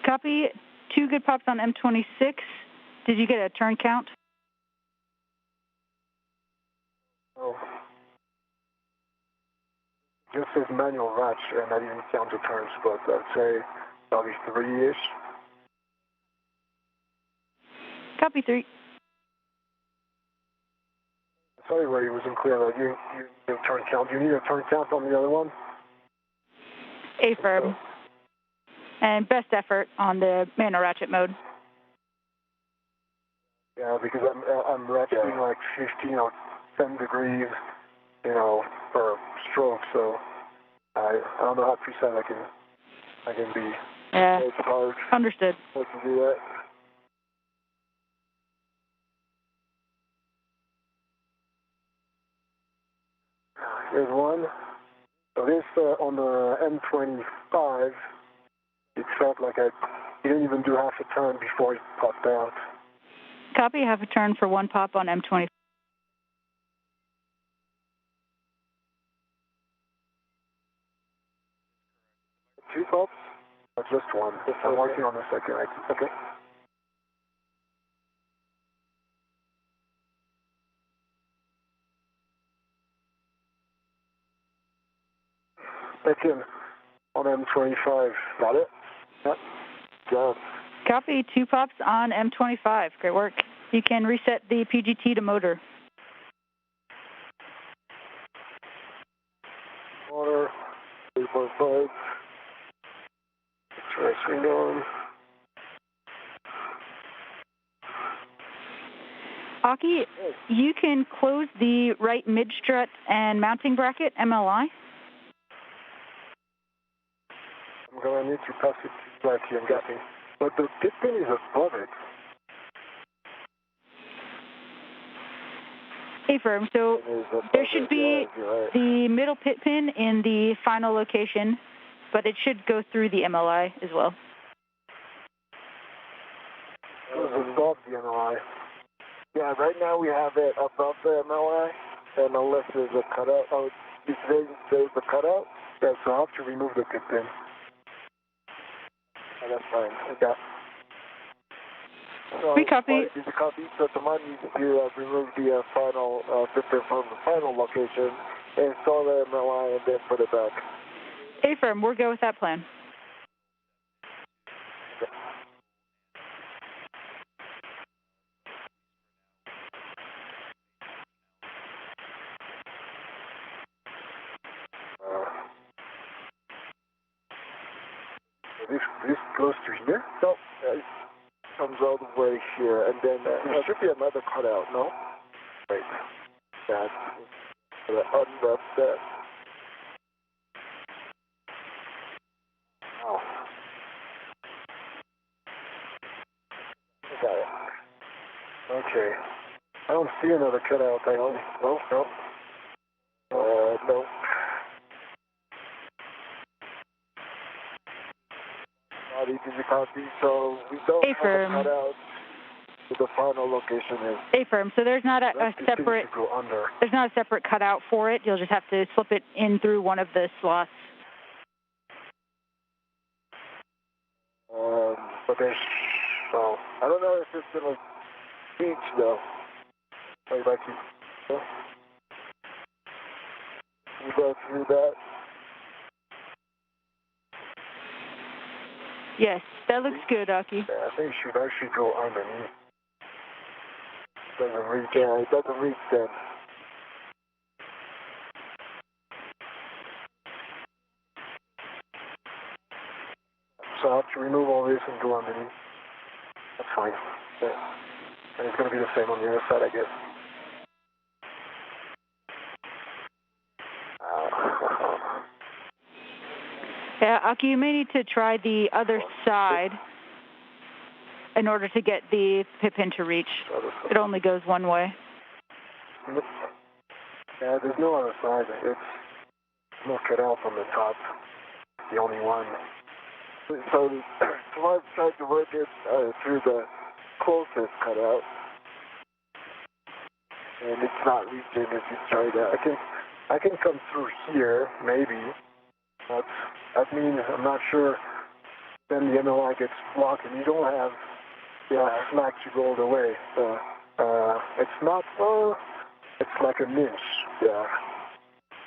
Copy, 2 good pops on M26. Did you get a turn count? Oh. Just says manual ratch, and I didn't count the turns, but I'd say probably 3-ish. Copy, 3. Sorry, Ray, it wasn't clear. You need a turn count. Do you need a turn count on the other one? Affirm. And best effort on the manual ratchet mode. Yeah, because I'm ratcheting like 15 or 10 degrees, per stroke, so I don't know how precise I can be. Yeah. It's hard. Understood. What to do that. Here's one. So this on the M25, it felt like I didn't even do half a turn before it popped out. Copy, half a turn for one pop on M20. Two pops? Or just one? I'm working on the second. Okay. Second on M25. Got it? Yep. Got it. Copy, 2 pops on M25. Great work. You can reset the PGT to motor. Motor, 3.5. Try swing on. Aki, you can close the right mid-strut and mounting bracket, MLI. I'm going to need to pass it to Blackie, I'm guessing. But the tip pin is above it. Affirm. So there should be the middle pit pin in the final location, but it should go through the MLI as well. It was above the MLI. Yeah, right now we have it above the MLI, and unless there's a cutout. Oh, there's a cutout? Yeah, so I'll have to remove the tip pin. Oh, that's fine. Yeah. We copy. Did you copy? So Tamar needs to remove the final tip pin from the final location, install the MLI, and then put it back. Affirm, we'll go with that plan. This goes to here? No, it comes all the way here, and then there should be another cutout, no? Right. Yeah, unwrap that. Oh. Got it. Okay. I don't see another cutout. No. No. Did you copy? So we don't have a cutout. The final location is. Affirm. So there's not a separate. Go under. There's not a separate cutout for it. You'll just have to slip it in through one of the slots. But there's. Oh, I don't know if it's gonna reach though. I'd like to. You go through that. Yes, that looks good, Aki. Yeah, I think it should actually go underneath. Doesn't reach. Yeah, it doesn't reach then. So I have to remove all this and go underneath. That's fine. Yeah. And it's going to be the same on the other side, I guess. Yeah, Aki, you may need to try the other side in order to get the pit pin to reach. It only goes one way. Yeah, there's no other side. It's no cutout on the top. The only one. So Tamar's tried to work it through the closest cutout. And it's not reaching if you try that. I can come through here, maybe. But that means I'm not sure. Then the MLI gets blocked and you don't have slack to go all the way. It's not, it's like an inch. Yeah.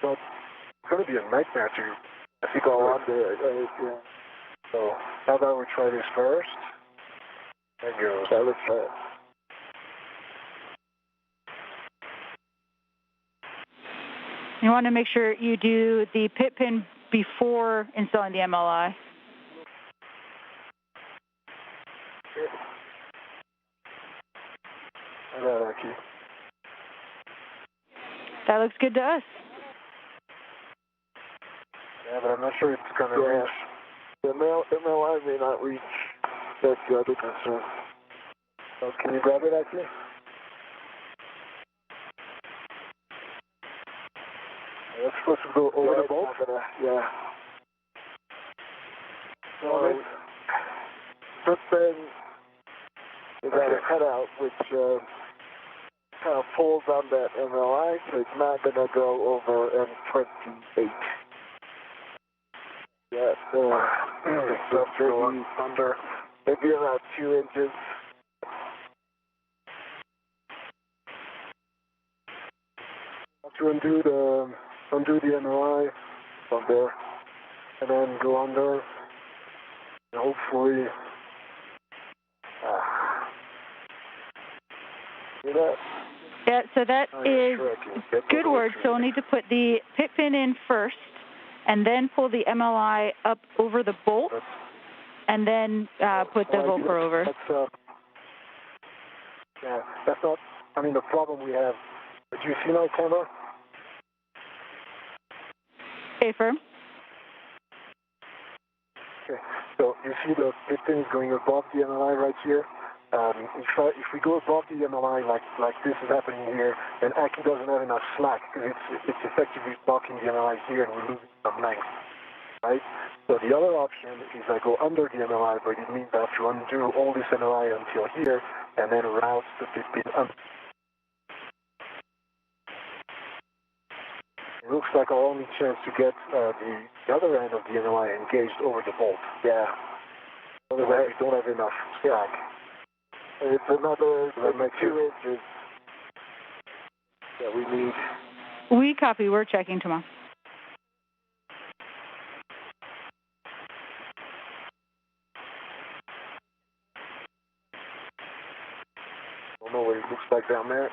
But it's going to be a nightmare to go under. Yeah. So how about we try this first? There goes. Yeah, let's try it. You want to make sure you do the pit pin before installing the MLI. Aki. That looks good to us. Yeah, but I'm not sure it's going to reach. The MLI may not reach. That's the other concern. So can you grab it, Aki? That's supposed to go over the bolt? Yeah. So, Strut then is got a cutout which kind of pulls on that MLI, so it's not going to go over M28. Yeah, so going under, maybe about 2 inches. To undo the MLI from there, and then go under, and hopefully, see that? Yeah, so that is good word. So we'll need to put the pit pin in first, and then pull the MLI up over the bolt, and then put the Volker over. Yeah, that's not, I mean, the problem we have. Do you see my camera? Okay, firm. Okay, so you see the pit pin is going above the MLI right here. If we go above the MLI like this is happening here, then Aki doesn't have enough slack because it's effectively blocking the MLI here and we're losing some length, right? So the other option is I go under the MLI, but it means I have to undo all this MLI until here and then route the pit pin under. It looks like our only chance to get the other end of the MLI engaged over the bolt. Yeah. Otherwise, we don't have enough slack. It's another 2 inches that we need. We copy. We're checking tomorrow. I don't know what it looks like down there.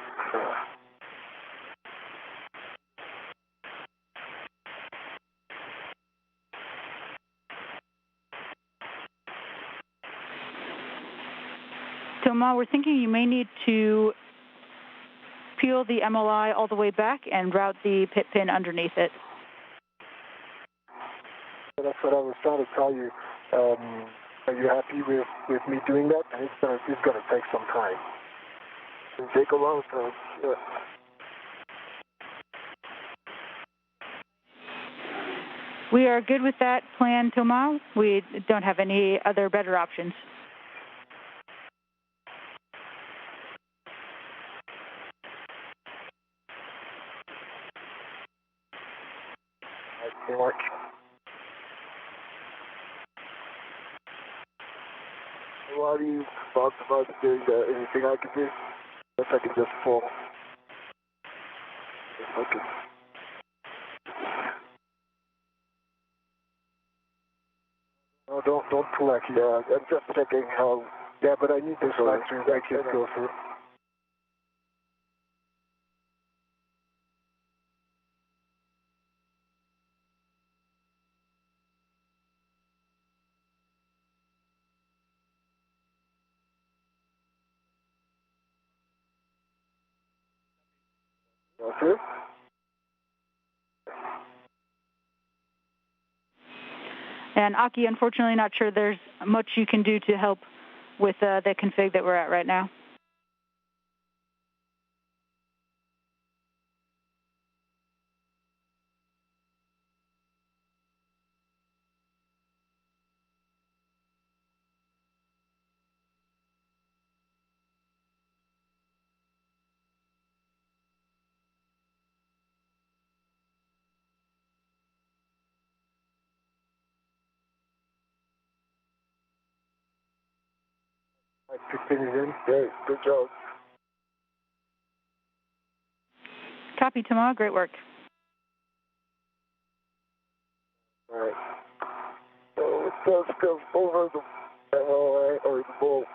Thomas, we're thinking you may need to peel the MLI all the way back and route the pit pin underneath it. That's what I was trying to tell you. Are you happy with me doing that? And it's gonna take some time. It'll take a long time. Yeah. We are good with that plan, Thomas. We don't have any other better options. Mark. Why do you thought about doing that? Anything I can do? If I can just fall. If I can. No, don't pull Aki. Yeah, I'm just checking how. Yeah, but I need this slack to make it go through. Okay. And Aki, unfortunately, not sure there's much you can do to help with the config that we're at right now. Pit pin is in. Great. Good job. Copy, Thomas. Great work. All right. So it does go over the MLI or the bolt.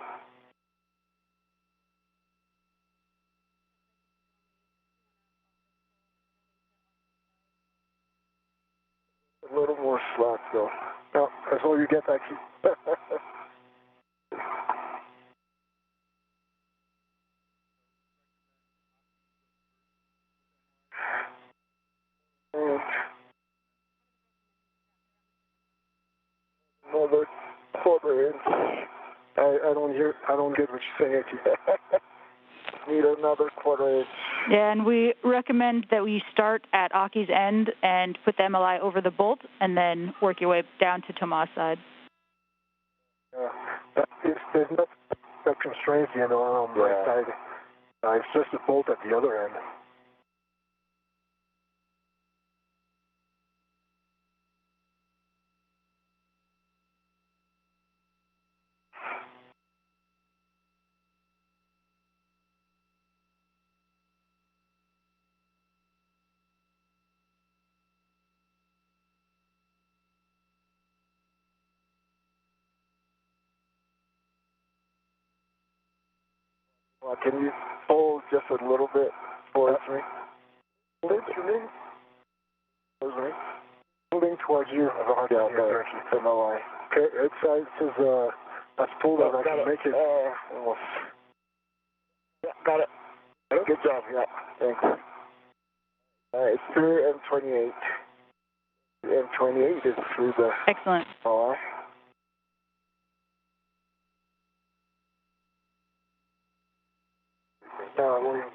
A little more slack though. No, that's all you get, Aki. quarter inch. I don't get what you're saying, Aki. Need another quarter inch. Yeah, and we recommend that we start at Aki's end and put the MLI over the bolt, and then work your way down to Tomas' side. There's nothing that constrains the end on my side. It's just a bolt at the other end. Well, can you pull just a little bit towards me? Leaning towards you. I have a hard time hearing you. MLI. Okay, it says, let's pull that. I can make it. Almost. Yeah, got it. Good job, yeah. Thanks. It's through M28. M28 is through the... Excellent. MLI. William.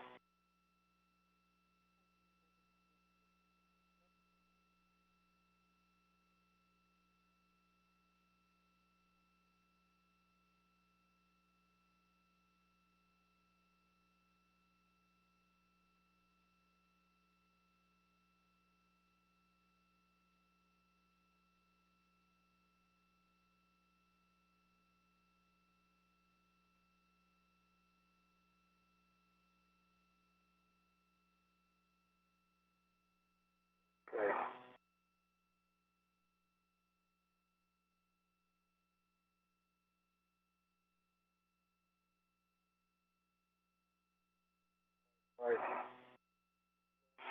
Okay. Right.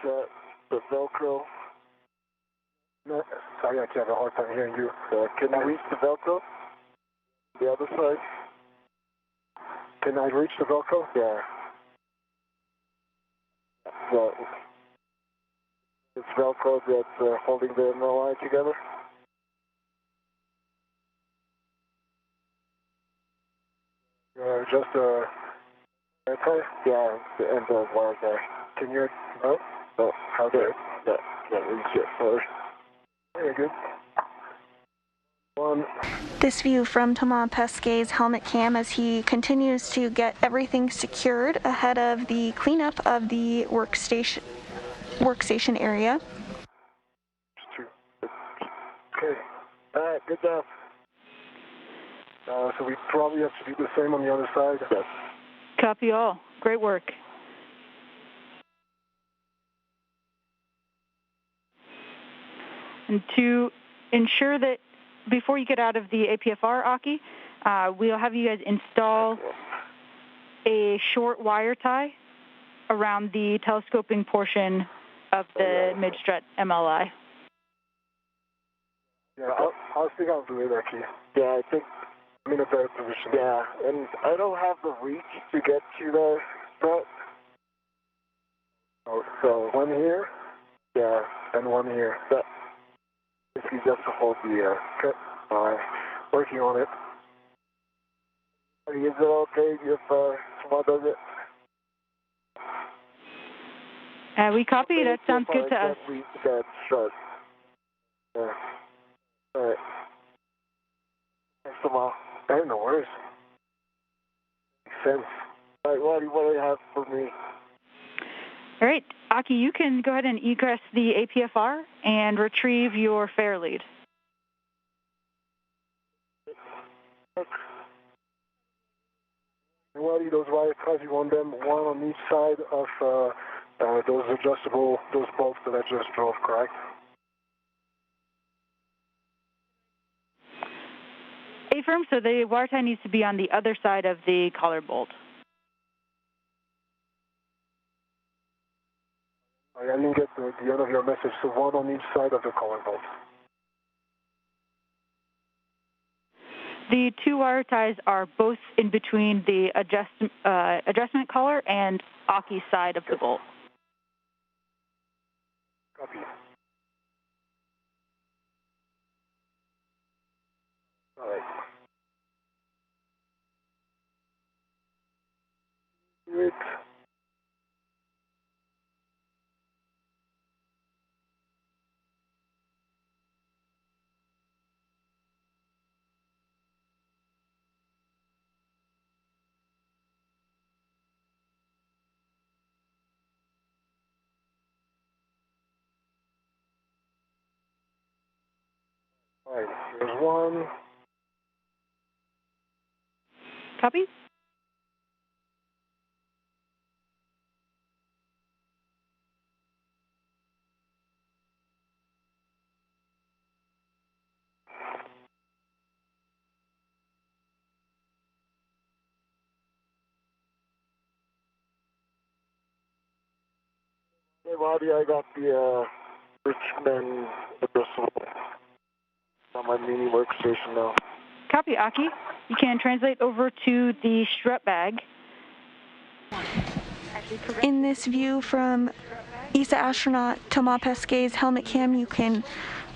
Set the Velcro. No, sorry, I have a hard time hearing you. Can you reach the Velcro? The other side? Can I reach the Velcro? Yeah. So, it's Velcro that's holding the MLI together? Just okay. Yeah, and the wire there. Can you? Oh, how did that reach it first? Very good. One. This view from Thomas Pesquet's helmet cam as he continues to get everything secured ahead of the cleanup of the workstation area. Two. Okay. All right, good job. So we probably have to do the same on the other side. Yes. Copy all. Great work. And to ensure that before you get out of the APFR, Aki, we'll have you guys install a short wire tie around the telescoping portion of the mid-strut MLI. Yeah, I think I'll do it, actually. Yeah, I think I'm in a better position. Yeah, and I don't have the reach to get to the strut. Oh, so one here? Yeah. And one here. That, if you just hold the okay. Working on it. Is it okay if someone does it? We copy. That sounds good to us. Reach that strut. Yeah. All right. Thanks a lot. Hey, no worries. Makes sense. All right, what do you have for me? All right, Aki, you can go ahead and egress the APFR and retrieve your fare lead. Well, those wire ties, you want them one on each side of those adjustable, those bolts that I just drove, correct? Affirm, so the wire tie needs to be on the other side of the collar bolt. I didn't get the end of your message, so one on each side of the collar bolt. The two wire ties are both in between the adjustment collar and Aki's side of the bolt. Copy. All right. There's one. Copy? Hey, Roddy, I got the Richmond address on my mini workstation now. Copy, Aki. You can translate over to the strut bag. In this view from ESA astronaut Thomas Pesquet's helmet cam, you can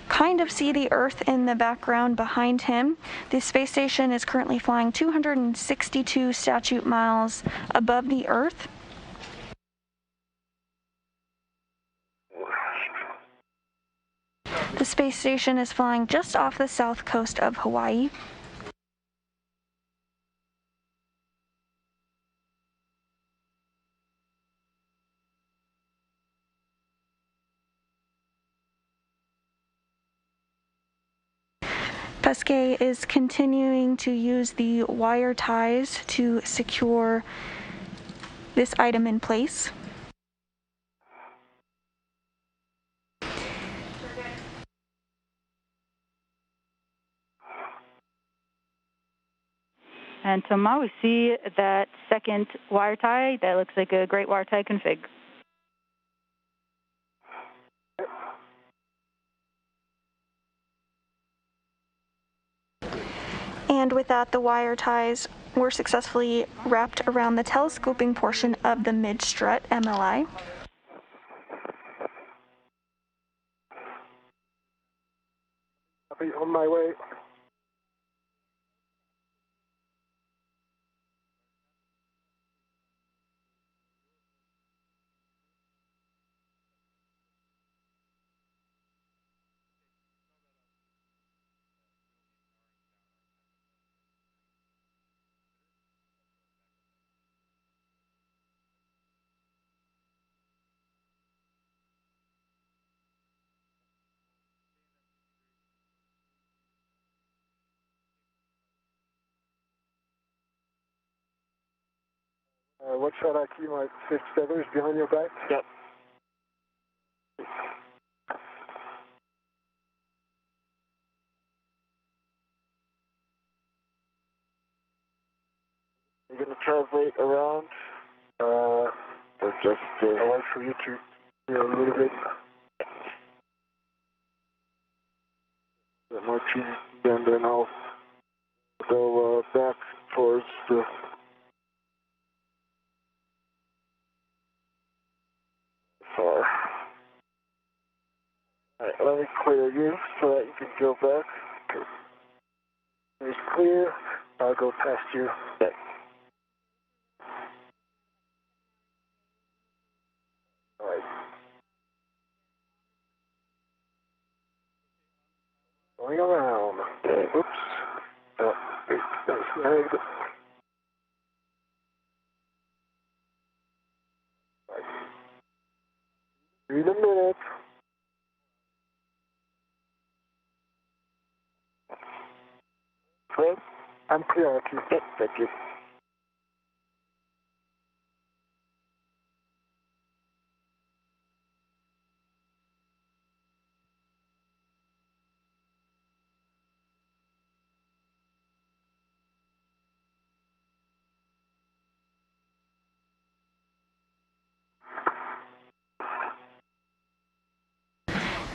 kind of see the Earth in the background behind him. The space station is currently flying 262 statute miles above the Earth. The space station is flying just off the south coast of Hawaii. Pesquet is continuing to use the wire ties to secure this item in place. And Thomas, we see that second wire tie. That looks like a great wire tie config. And with that, the wire ties were successfully wrapped around the telescoping portion of the mid-strut MLI. I'll be on my way. What shall I keep my 6 feathers behind your back? Yep. You're going to translate around? Or just... I'd like for you to hear a little bit. Get more cheese, and then I'll go back towards the... far. Alright, let me clear you so that you can go back. It's clear. I'll go past you. Okay. Alright. Going around. Oops. That's right. In a minute. Clear? I'm clear, Aki. Yep, thank you.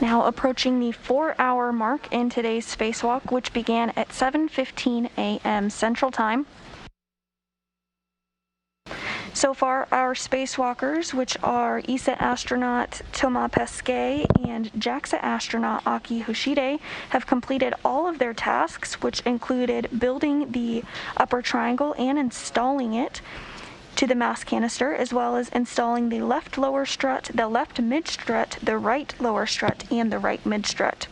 Now approaching the 4-hour mark in today's spacewalk, which began at 7:15 a.m. Central Time. So far, our spacewalkers, which are ESA astronaut Thomas Pesquet and JAXA astronaut Aki Hoshide, have completed all of their tasks, which included building the upper triangle and installing it to the Mast canister, as well as installing the left lower strut, the left mid strut, the right lower strut, and the right mid strut.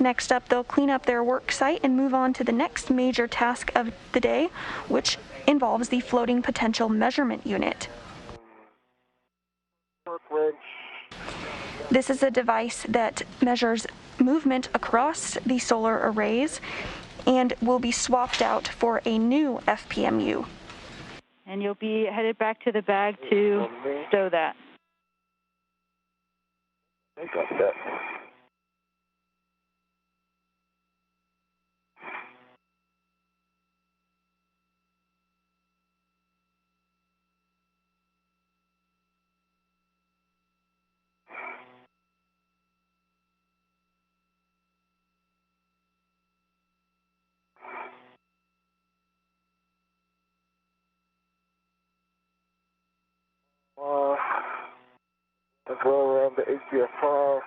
Next up, they'll clean up their work site and move on to the next major task of the day, which involves the floating potential measurement unit. Work wrench. This is a device that measures movement across the solar arrays and will be swapped out for a new FPMU. And you'll be headed back to the bag to stow that. I got that. Let's go around the APFR.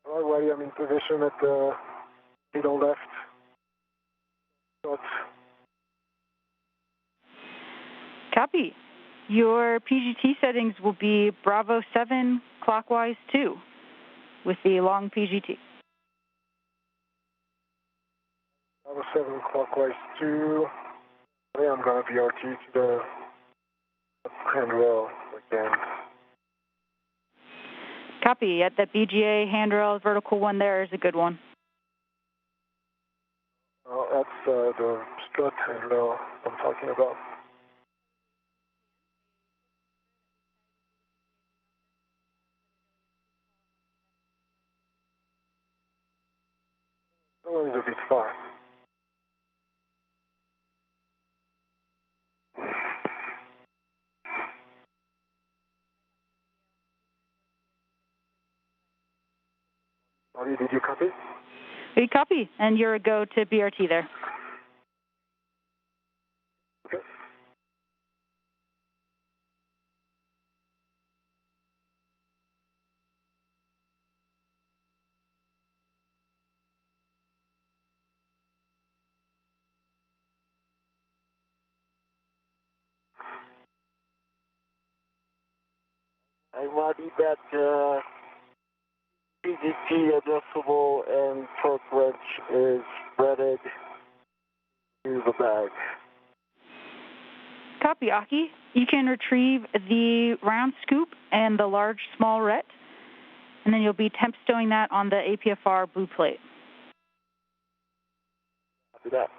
Alrighty, I'm in position at the middle left. Strut. Copy. Your PGT settings will be Bravo 7 clockwise 2 with the long PGT. Bravo 7 clockwise 2. Yeah, I'm going to BRT to the handrail again. Copy. At the BGA handrail, vertical one there is a good one. That's the strut handrail I'm talking about. Oh, it's a bit far. Did you copy? We copy, and you're a go to BRT there. Okay. I ready that PGT adjustable and torque wrench is threaded to the bag. Copy, Aki. You can retrieve the round scoop and the large small ret, and then you'll be temp stowing that on the APFR blue plate. Copy that.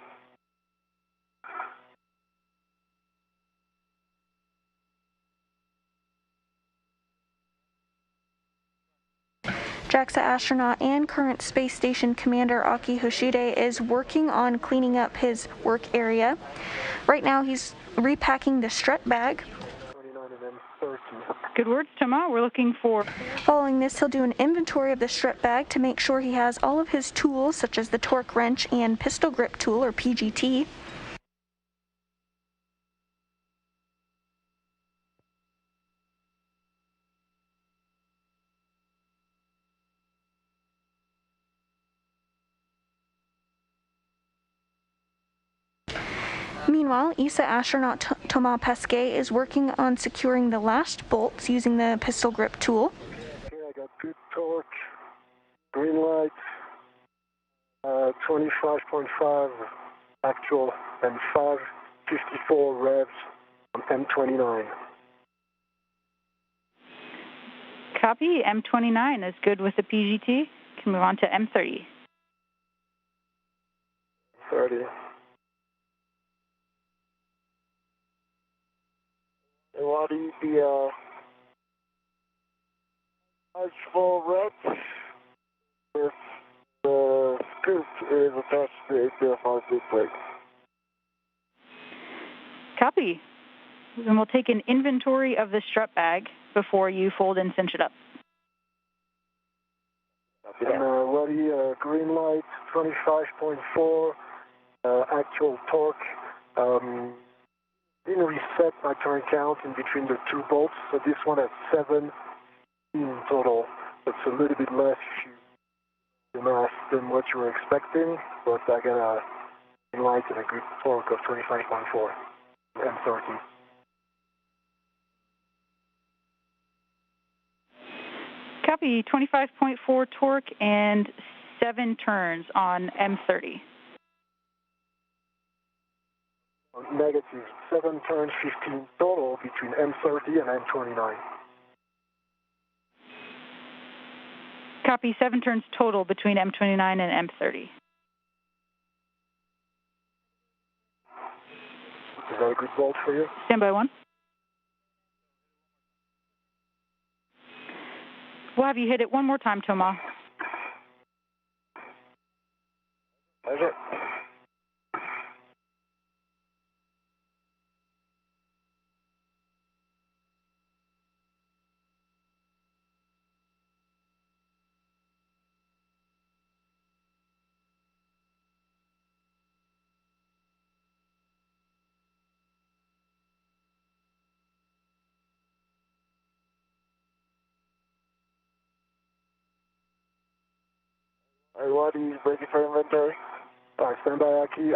JAXA astronaut and current space station commander Aki Hoshide is working on cleaning up his work area. Right now he's repacking the strut bag. 29 and then 30. Good words, Toma. We're looking for... Following this, he'll do an inventory of the strut bag to make sure he has all of his tools, such as the torque wrench and pistol grip tool, or PGT. Meanwhile, ESA astronaut Thomas Pesquet is working on securing the last bolts using the pistol grip tool. Okay, I got good torque, green light, 25.5 actual, and 554 revs on M29. Copy. M29 is good with the PGT. Can move on to M30. 30. I want to the full ret with the scoop is attached to the APFR blue plate. Copy. Then we'll take an inventory of the strut bag before you fold and cinch it up. And ready, green light, 25.4, actual torque. Didn't reset my turn count in between the two bolts, so this one has 7 in total. It's a little bit less if you Mast than what you were expecting, but I got a green light and a good torque of 25.4 M30. Copy, 25.4 torque and 7 turns on M30. Negative 7 turns, 15 total between M30 and M29. Copy, 7 turns total between M29 and M30. Is that a good volt for you? Standby 1. We'll have you hit it one more time, Thomas. Okay. What are you breaking for inventory? All right, stand by, Aki.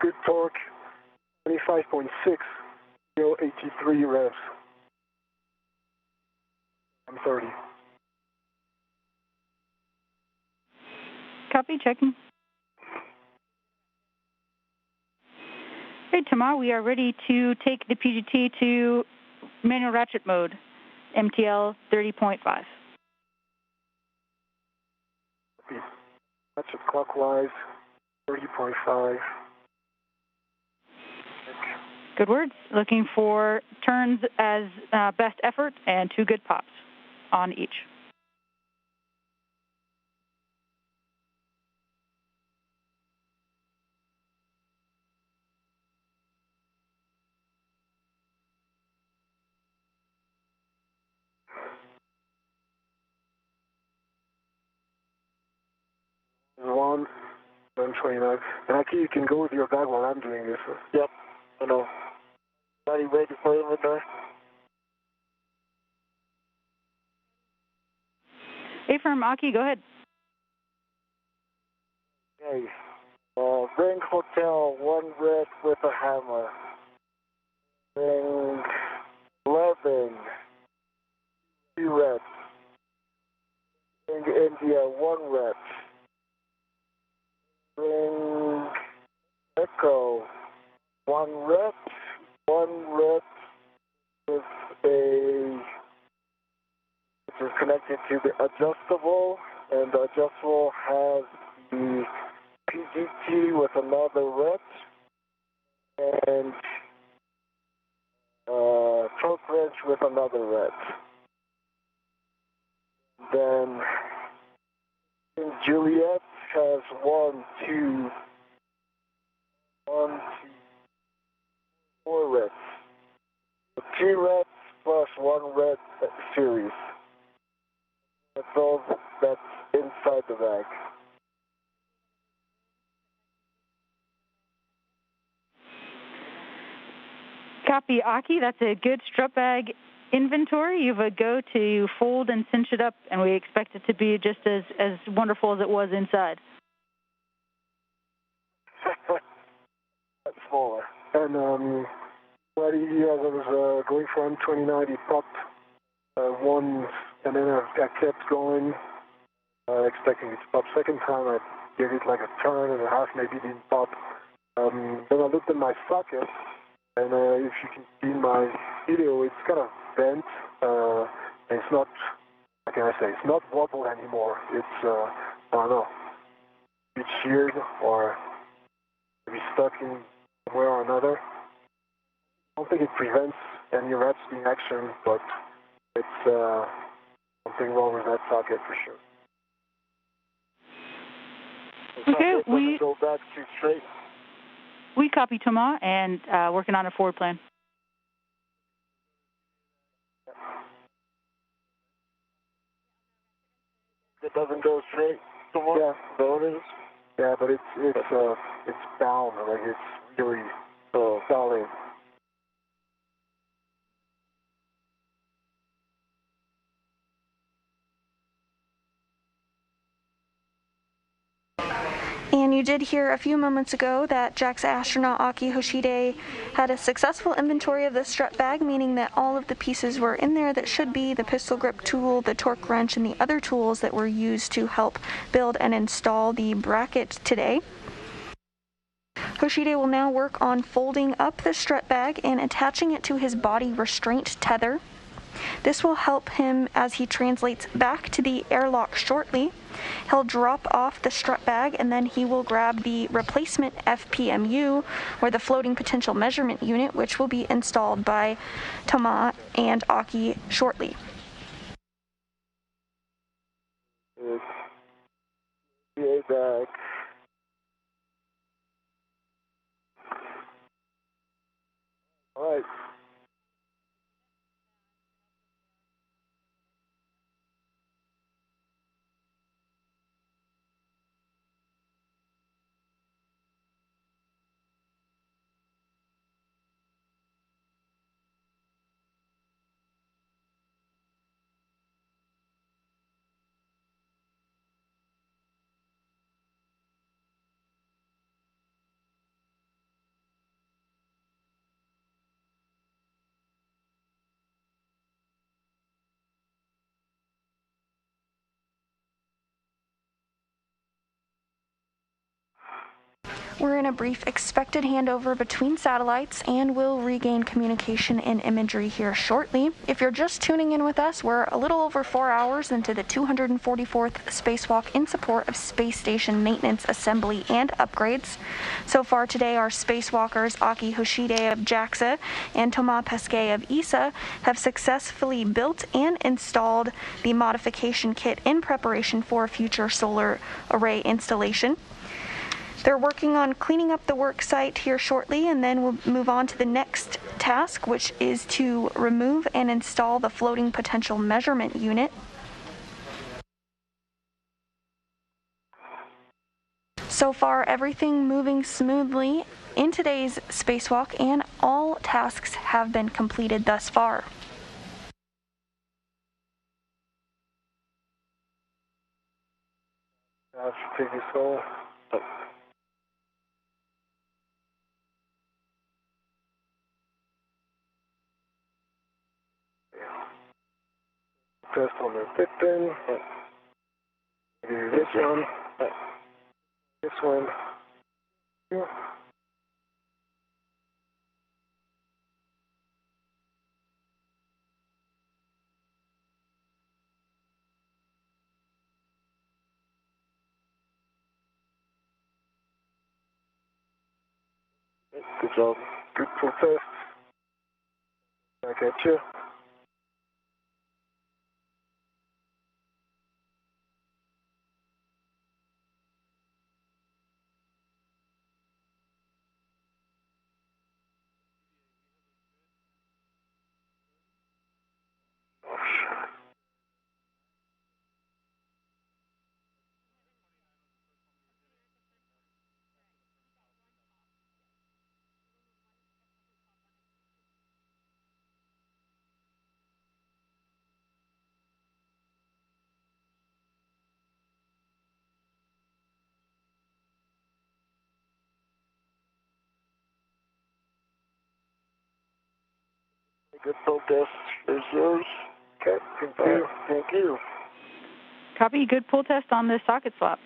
Good torque, 25.6, 83 revs. M30. Copy, checking. Hey, Thomas, we are ready to take the PGT to manual ratchet mode, MTL 30.5. Ratchet clockwise, 30.5. Good words. Looking for turns as best effort and 2 good pops on each. One, 29. And Aki, you can go with your bag while I'm doing this. Yep, I know. Are you ready for inventory? A-firm, Aki, go ahead. Okay. Ring Hotel, 1 red with a hammer. Ring 11, 2 red. Ring India, 1 red. Ring Echo, 1 red. 1 red with which is connected to the adjustable, and the adjustable has the PGT with another red, and torque wrench with another red. Then Juliet has 1, 2, 4 reds. 2 reds plus 1 red series. That's all that's inside the bag. Copy, Aki. That's a good strut bag inventory. You have a go to fold and cinch it up, and we expect it to be just as wonderful as it was inside. That's smaller. And as I was going for M29, he popped one, and then I kept going, expecting it to pop. Second time, I gave it like a turn and a half, maybe it didn't pop. Then I looked at my socket, and if you can see in my video, it's kind of bent, and it's not, how can I say, it's not wobbled anymore. It's, I don't know, it's sheared or maybe stuck in somewhere or another. I don't think it prevents any ratcheting action, but it's something wrong with that socket for sure. Okay, we go back to straight. We copy Thomas and working on a forward plan. It doesn't go straight. Yeah, so it is. Yeah, but it's bound, like it's really solid. you did hear a few moments ago that JAXA astronaut Aki Hoshide had a successful inventory of the strut bag, meaning that all of the pieces were in there that should be: the pistol grip tool, the torque wrench, and the other tools that were used to help build and install the bracket today. Hoshide will now work on folding up the strut bag and attaching it to his body restraint tether. This will help him as he translates back to the airlock shortly. He'll drop off the strut bag and then he will grab the replacement FPMU, or the floating potential measurement unit, which will be installed by Thomas and Aki shortly. Bag. All right. We're in a brief expected handover between satellites and will regain communication and imagery here shortly. If you're just tuning in with us, we're a little over 4 hours into the 244th spacewalk in support of space station maintenance, assembly, and upgrades. So far today, our spacewalkers Aki Hoshide of JAXA and Thomas Pesquet of ESA have successfully built and installed the modification kit in preparation for future solar array installation. They're working on cleaning up the work site here shortly, and then we'll move on to the next task, which is to remove and install the floating potential measurement unit. So far, everything moving smoothly in today's spacewalk, and all tasks have been completed thus far. I should take this home. Test on the 15. This one. This one. Yeah. Good job. Good full test. Back at you. Good focus. Is yours. Okay. Thank you. Thank you. Copy. Good pull test on the socket swap.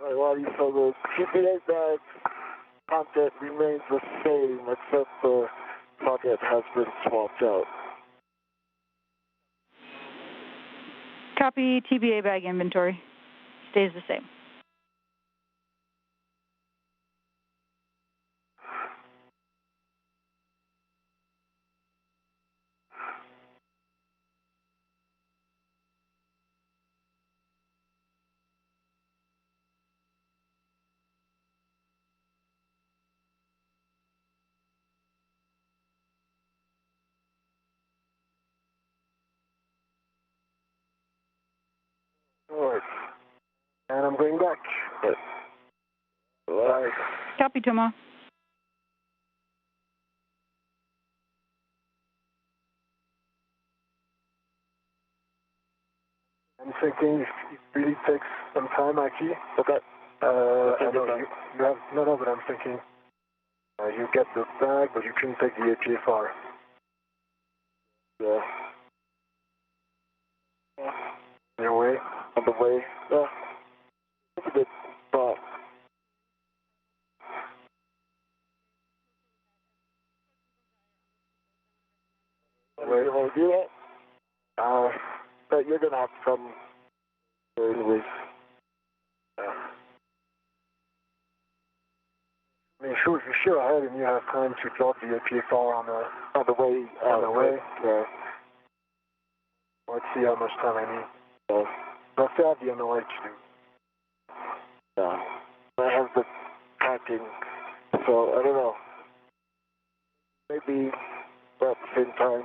All right, well, so the TPA bag content remains the same, except the socket has been swapped out. Copy. TBA bag inventory. Stays the same. All right. And I'm going back. Right. Copy, Toma. I'm thinking it really takes some time, Aki. Okay. I know you have, no, but I'm thinking you get the bag, but you couldn't take the APA far. Yeah. Your way? On the way. Yeah. It's a good thought. You want to do that? But you're going to have to come anyways. I mean, sure, if you're sure ahead and you have time to drop the APA far on the way. Yeah. Let's see how much time I need. Let's say I have the MLH to do. Yeah. I have the tracking, so I don't know. Maybe about the same time.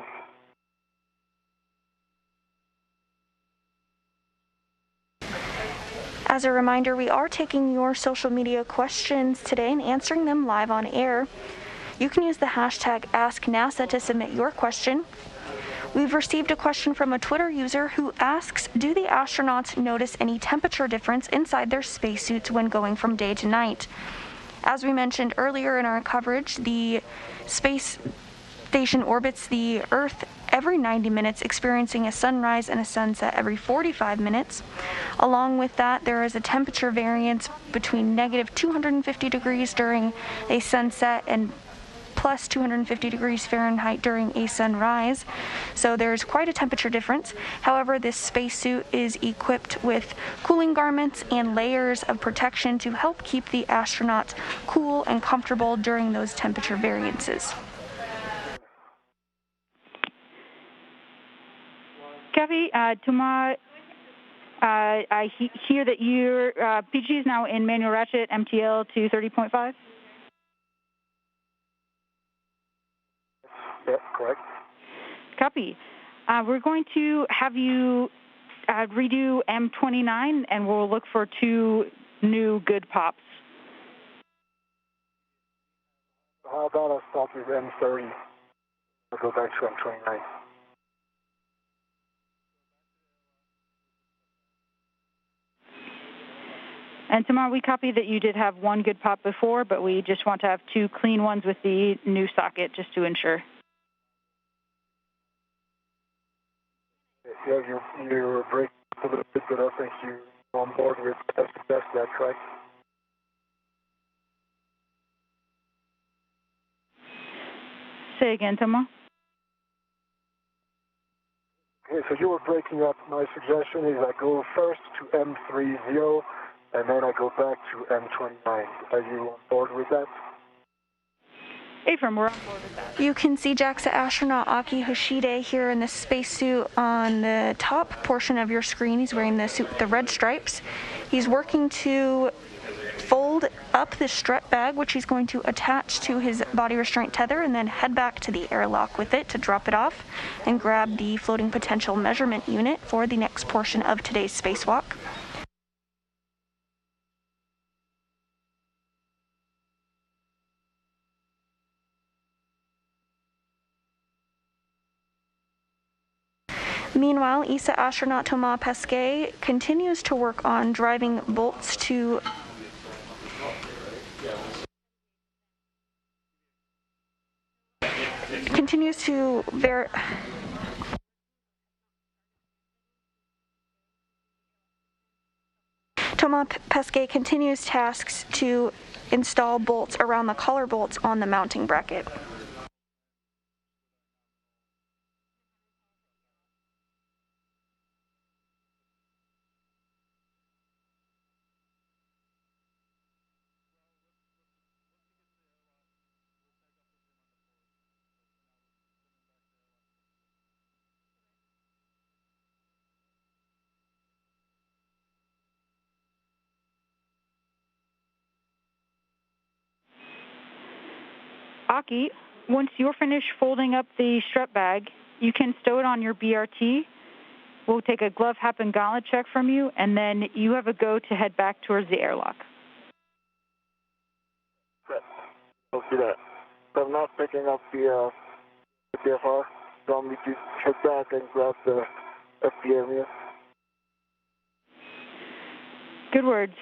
As a reminder, we are taking your social media questions today and answering them live on air. You can use the hashtag AskNASA to submit your question. We've received a question from a Twitter user who asks, do the astronauts notice any temperature difference inside their spacesuits when going from day to night? As we mentioned earlier in our coverage, the space station orbits the Earth every 90 minutes, experiencing a sunrise and a sunset every 45 minutes. Along with that, there is a temperature variance between negative 250 degrees during a sunset and plus 250 degrees Fahrenheit during a sunrise. So there's quite a temperature difference. However, this spacesuit is equipped with cooling garments and layers of protection to help keep the astronauts cool and comfortable during those temperature variances. Copy. Toma, I hear that your PG is now in manual ratchet MTL to 30.5. Yeah, correct. Copy. We're going to have you redo M29, and we'll look for 2 new good pops. How about I start with M30 and go back to M29? And tomorrow we copy that you did have 1 good pop before, but we just want to have 2 clean ones with the new socket just to ensure. Yeah, you're breaking a little bit, but I think you're on board with that's that, correct? Say again, Toma. Okay, so you were breaking up. My suggestion is I go first to M30, and then I go back to M29. Are you on board with that? Affirm, we're on board with that. You can see JAXA astronaut Aki Hoshide here in the spacesuit on the top portion of your screen. He's wearing the suit with the red stripes. He's working to fold up the strut bag, which he's going to attach to his body restraint tether, and then head back to the airlock with it to drop it off and grab the floating potential measurement unit for the next portion of today's spacewalk. Meanwhile, ESA astronaut Thomas Pesquet continues to work on driving bolts to Thomas Pesquet continues tasks to install bolts around the collar bolts on the mounting bracket. Aki, once you're finished folding up the strut bag, you can stow it on your BRT. We'll take a glove, hat, and gauntlet check from you, and then you have a go to head back towards the airlock. I'll see that. So I'm not picking up the PFR. You want me to head back and grab the FPMU? Good words,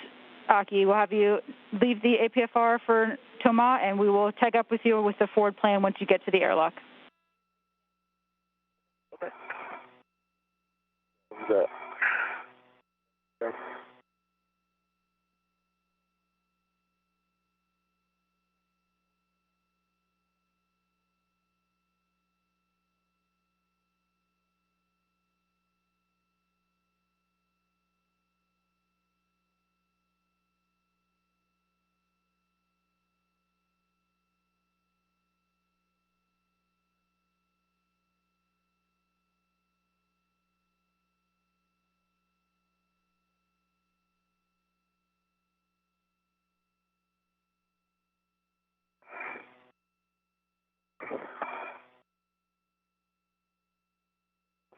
Aki. We'll have you leave the APFR for Thomas, and we will tag up with you with the forward plan once you get to the airlock. Okay. Do that. Okay.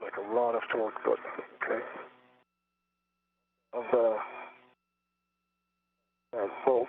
Like a lot of torque, but okay. Of the bolt.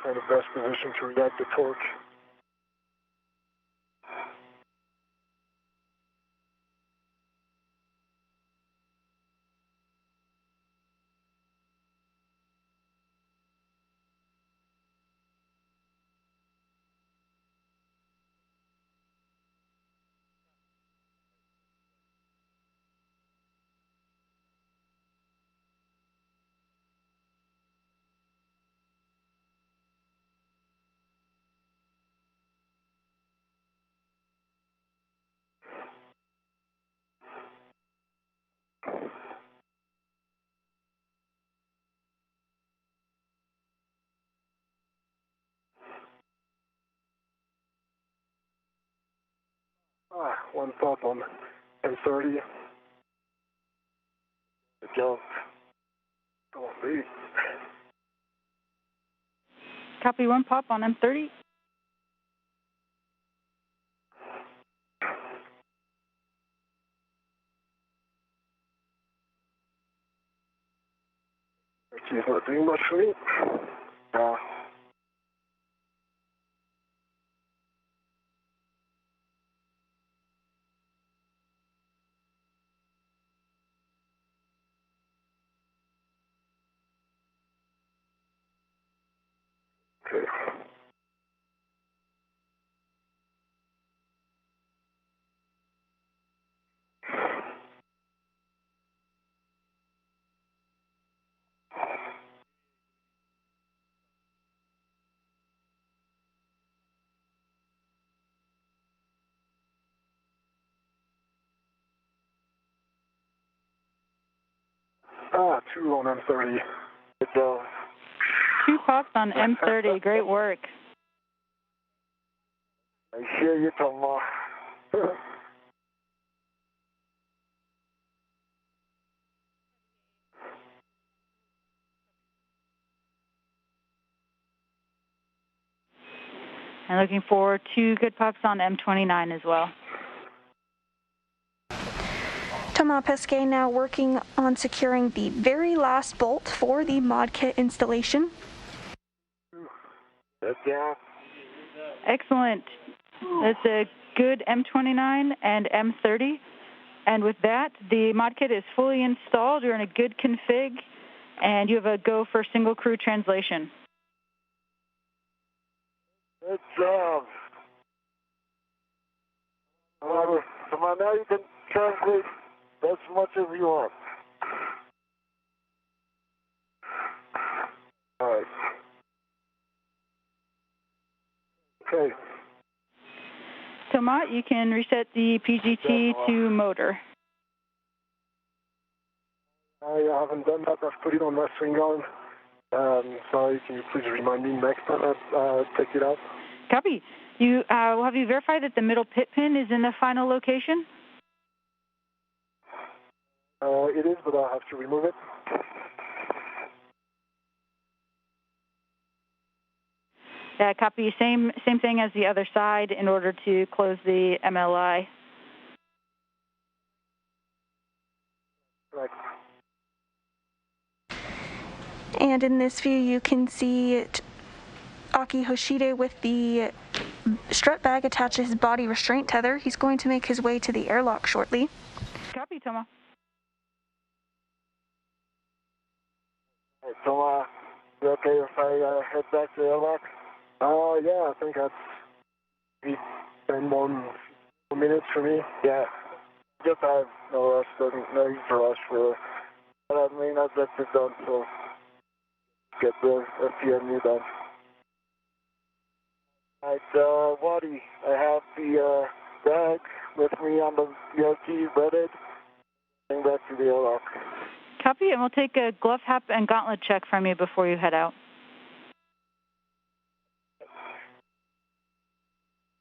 Find the best position to react to torque. One pop on M30. Good job. Go on, baby. Copy, one pop on M30. He's not doing much for me. Yeah. Okay. Two on M30. Good job. 2 pops on M30. Great work. I hear you, Thomas. And looking for 2 good pops on M29 as well. Thomas Pesquet now working on securing the very last bolt for the mod kit installation. Good job. Excellent. That's a good M29 and M30. And with that, the mod kit is fully installed. You're in a good config, and you have a go for single crew translation. Good job. Come on, now you can translate as much as you want. All right. Okay. Tomat, you can reset the PGT to motor. I haven't done that. I've put it on my swing arm. Sorry, can you please remind me next time I take it out? Copy. Have you verified that the middle pit pin is in the final location? It is, but I'll have to remove it. Yeah, copy. Same thing as the other side in order to close the MLI. Right. And in this view, you can see Aki Hoshide with the strut bag attached to his body restraint tether. He's going to make his way to the airlock shortly. Copy, Toma. Hey, Toma, you okay if I head back to the airlock? Yeah, I think that's maybe 10 more minutes for me. Yeah. Just have no rush, no need to rush for it. But I mean, that's it done, so get the FPMU done. Alright, Waddy, I have the bag with me on the ERT redded. Going back to the airlock. Copy, and we'll take a glove, hat, and gauntlet check from you before you head out.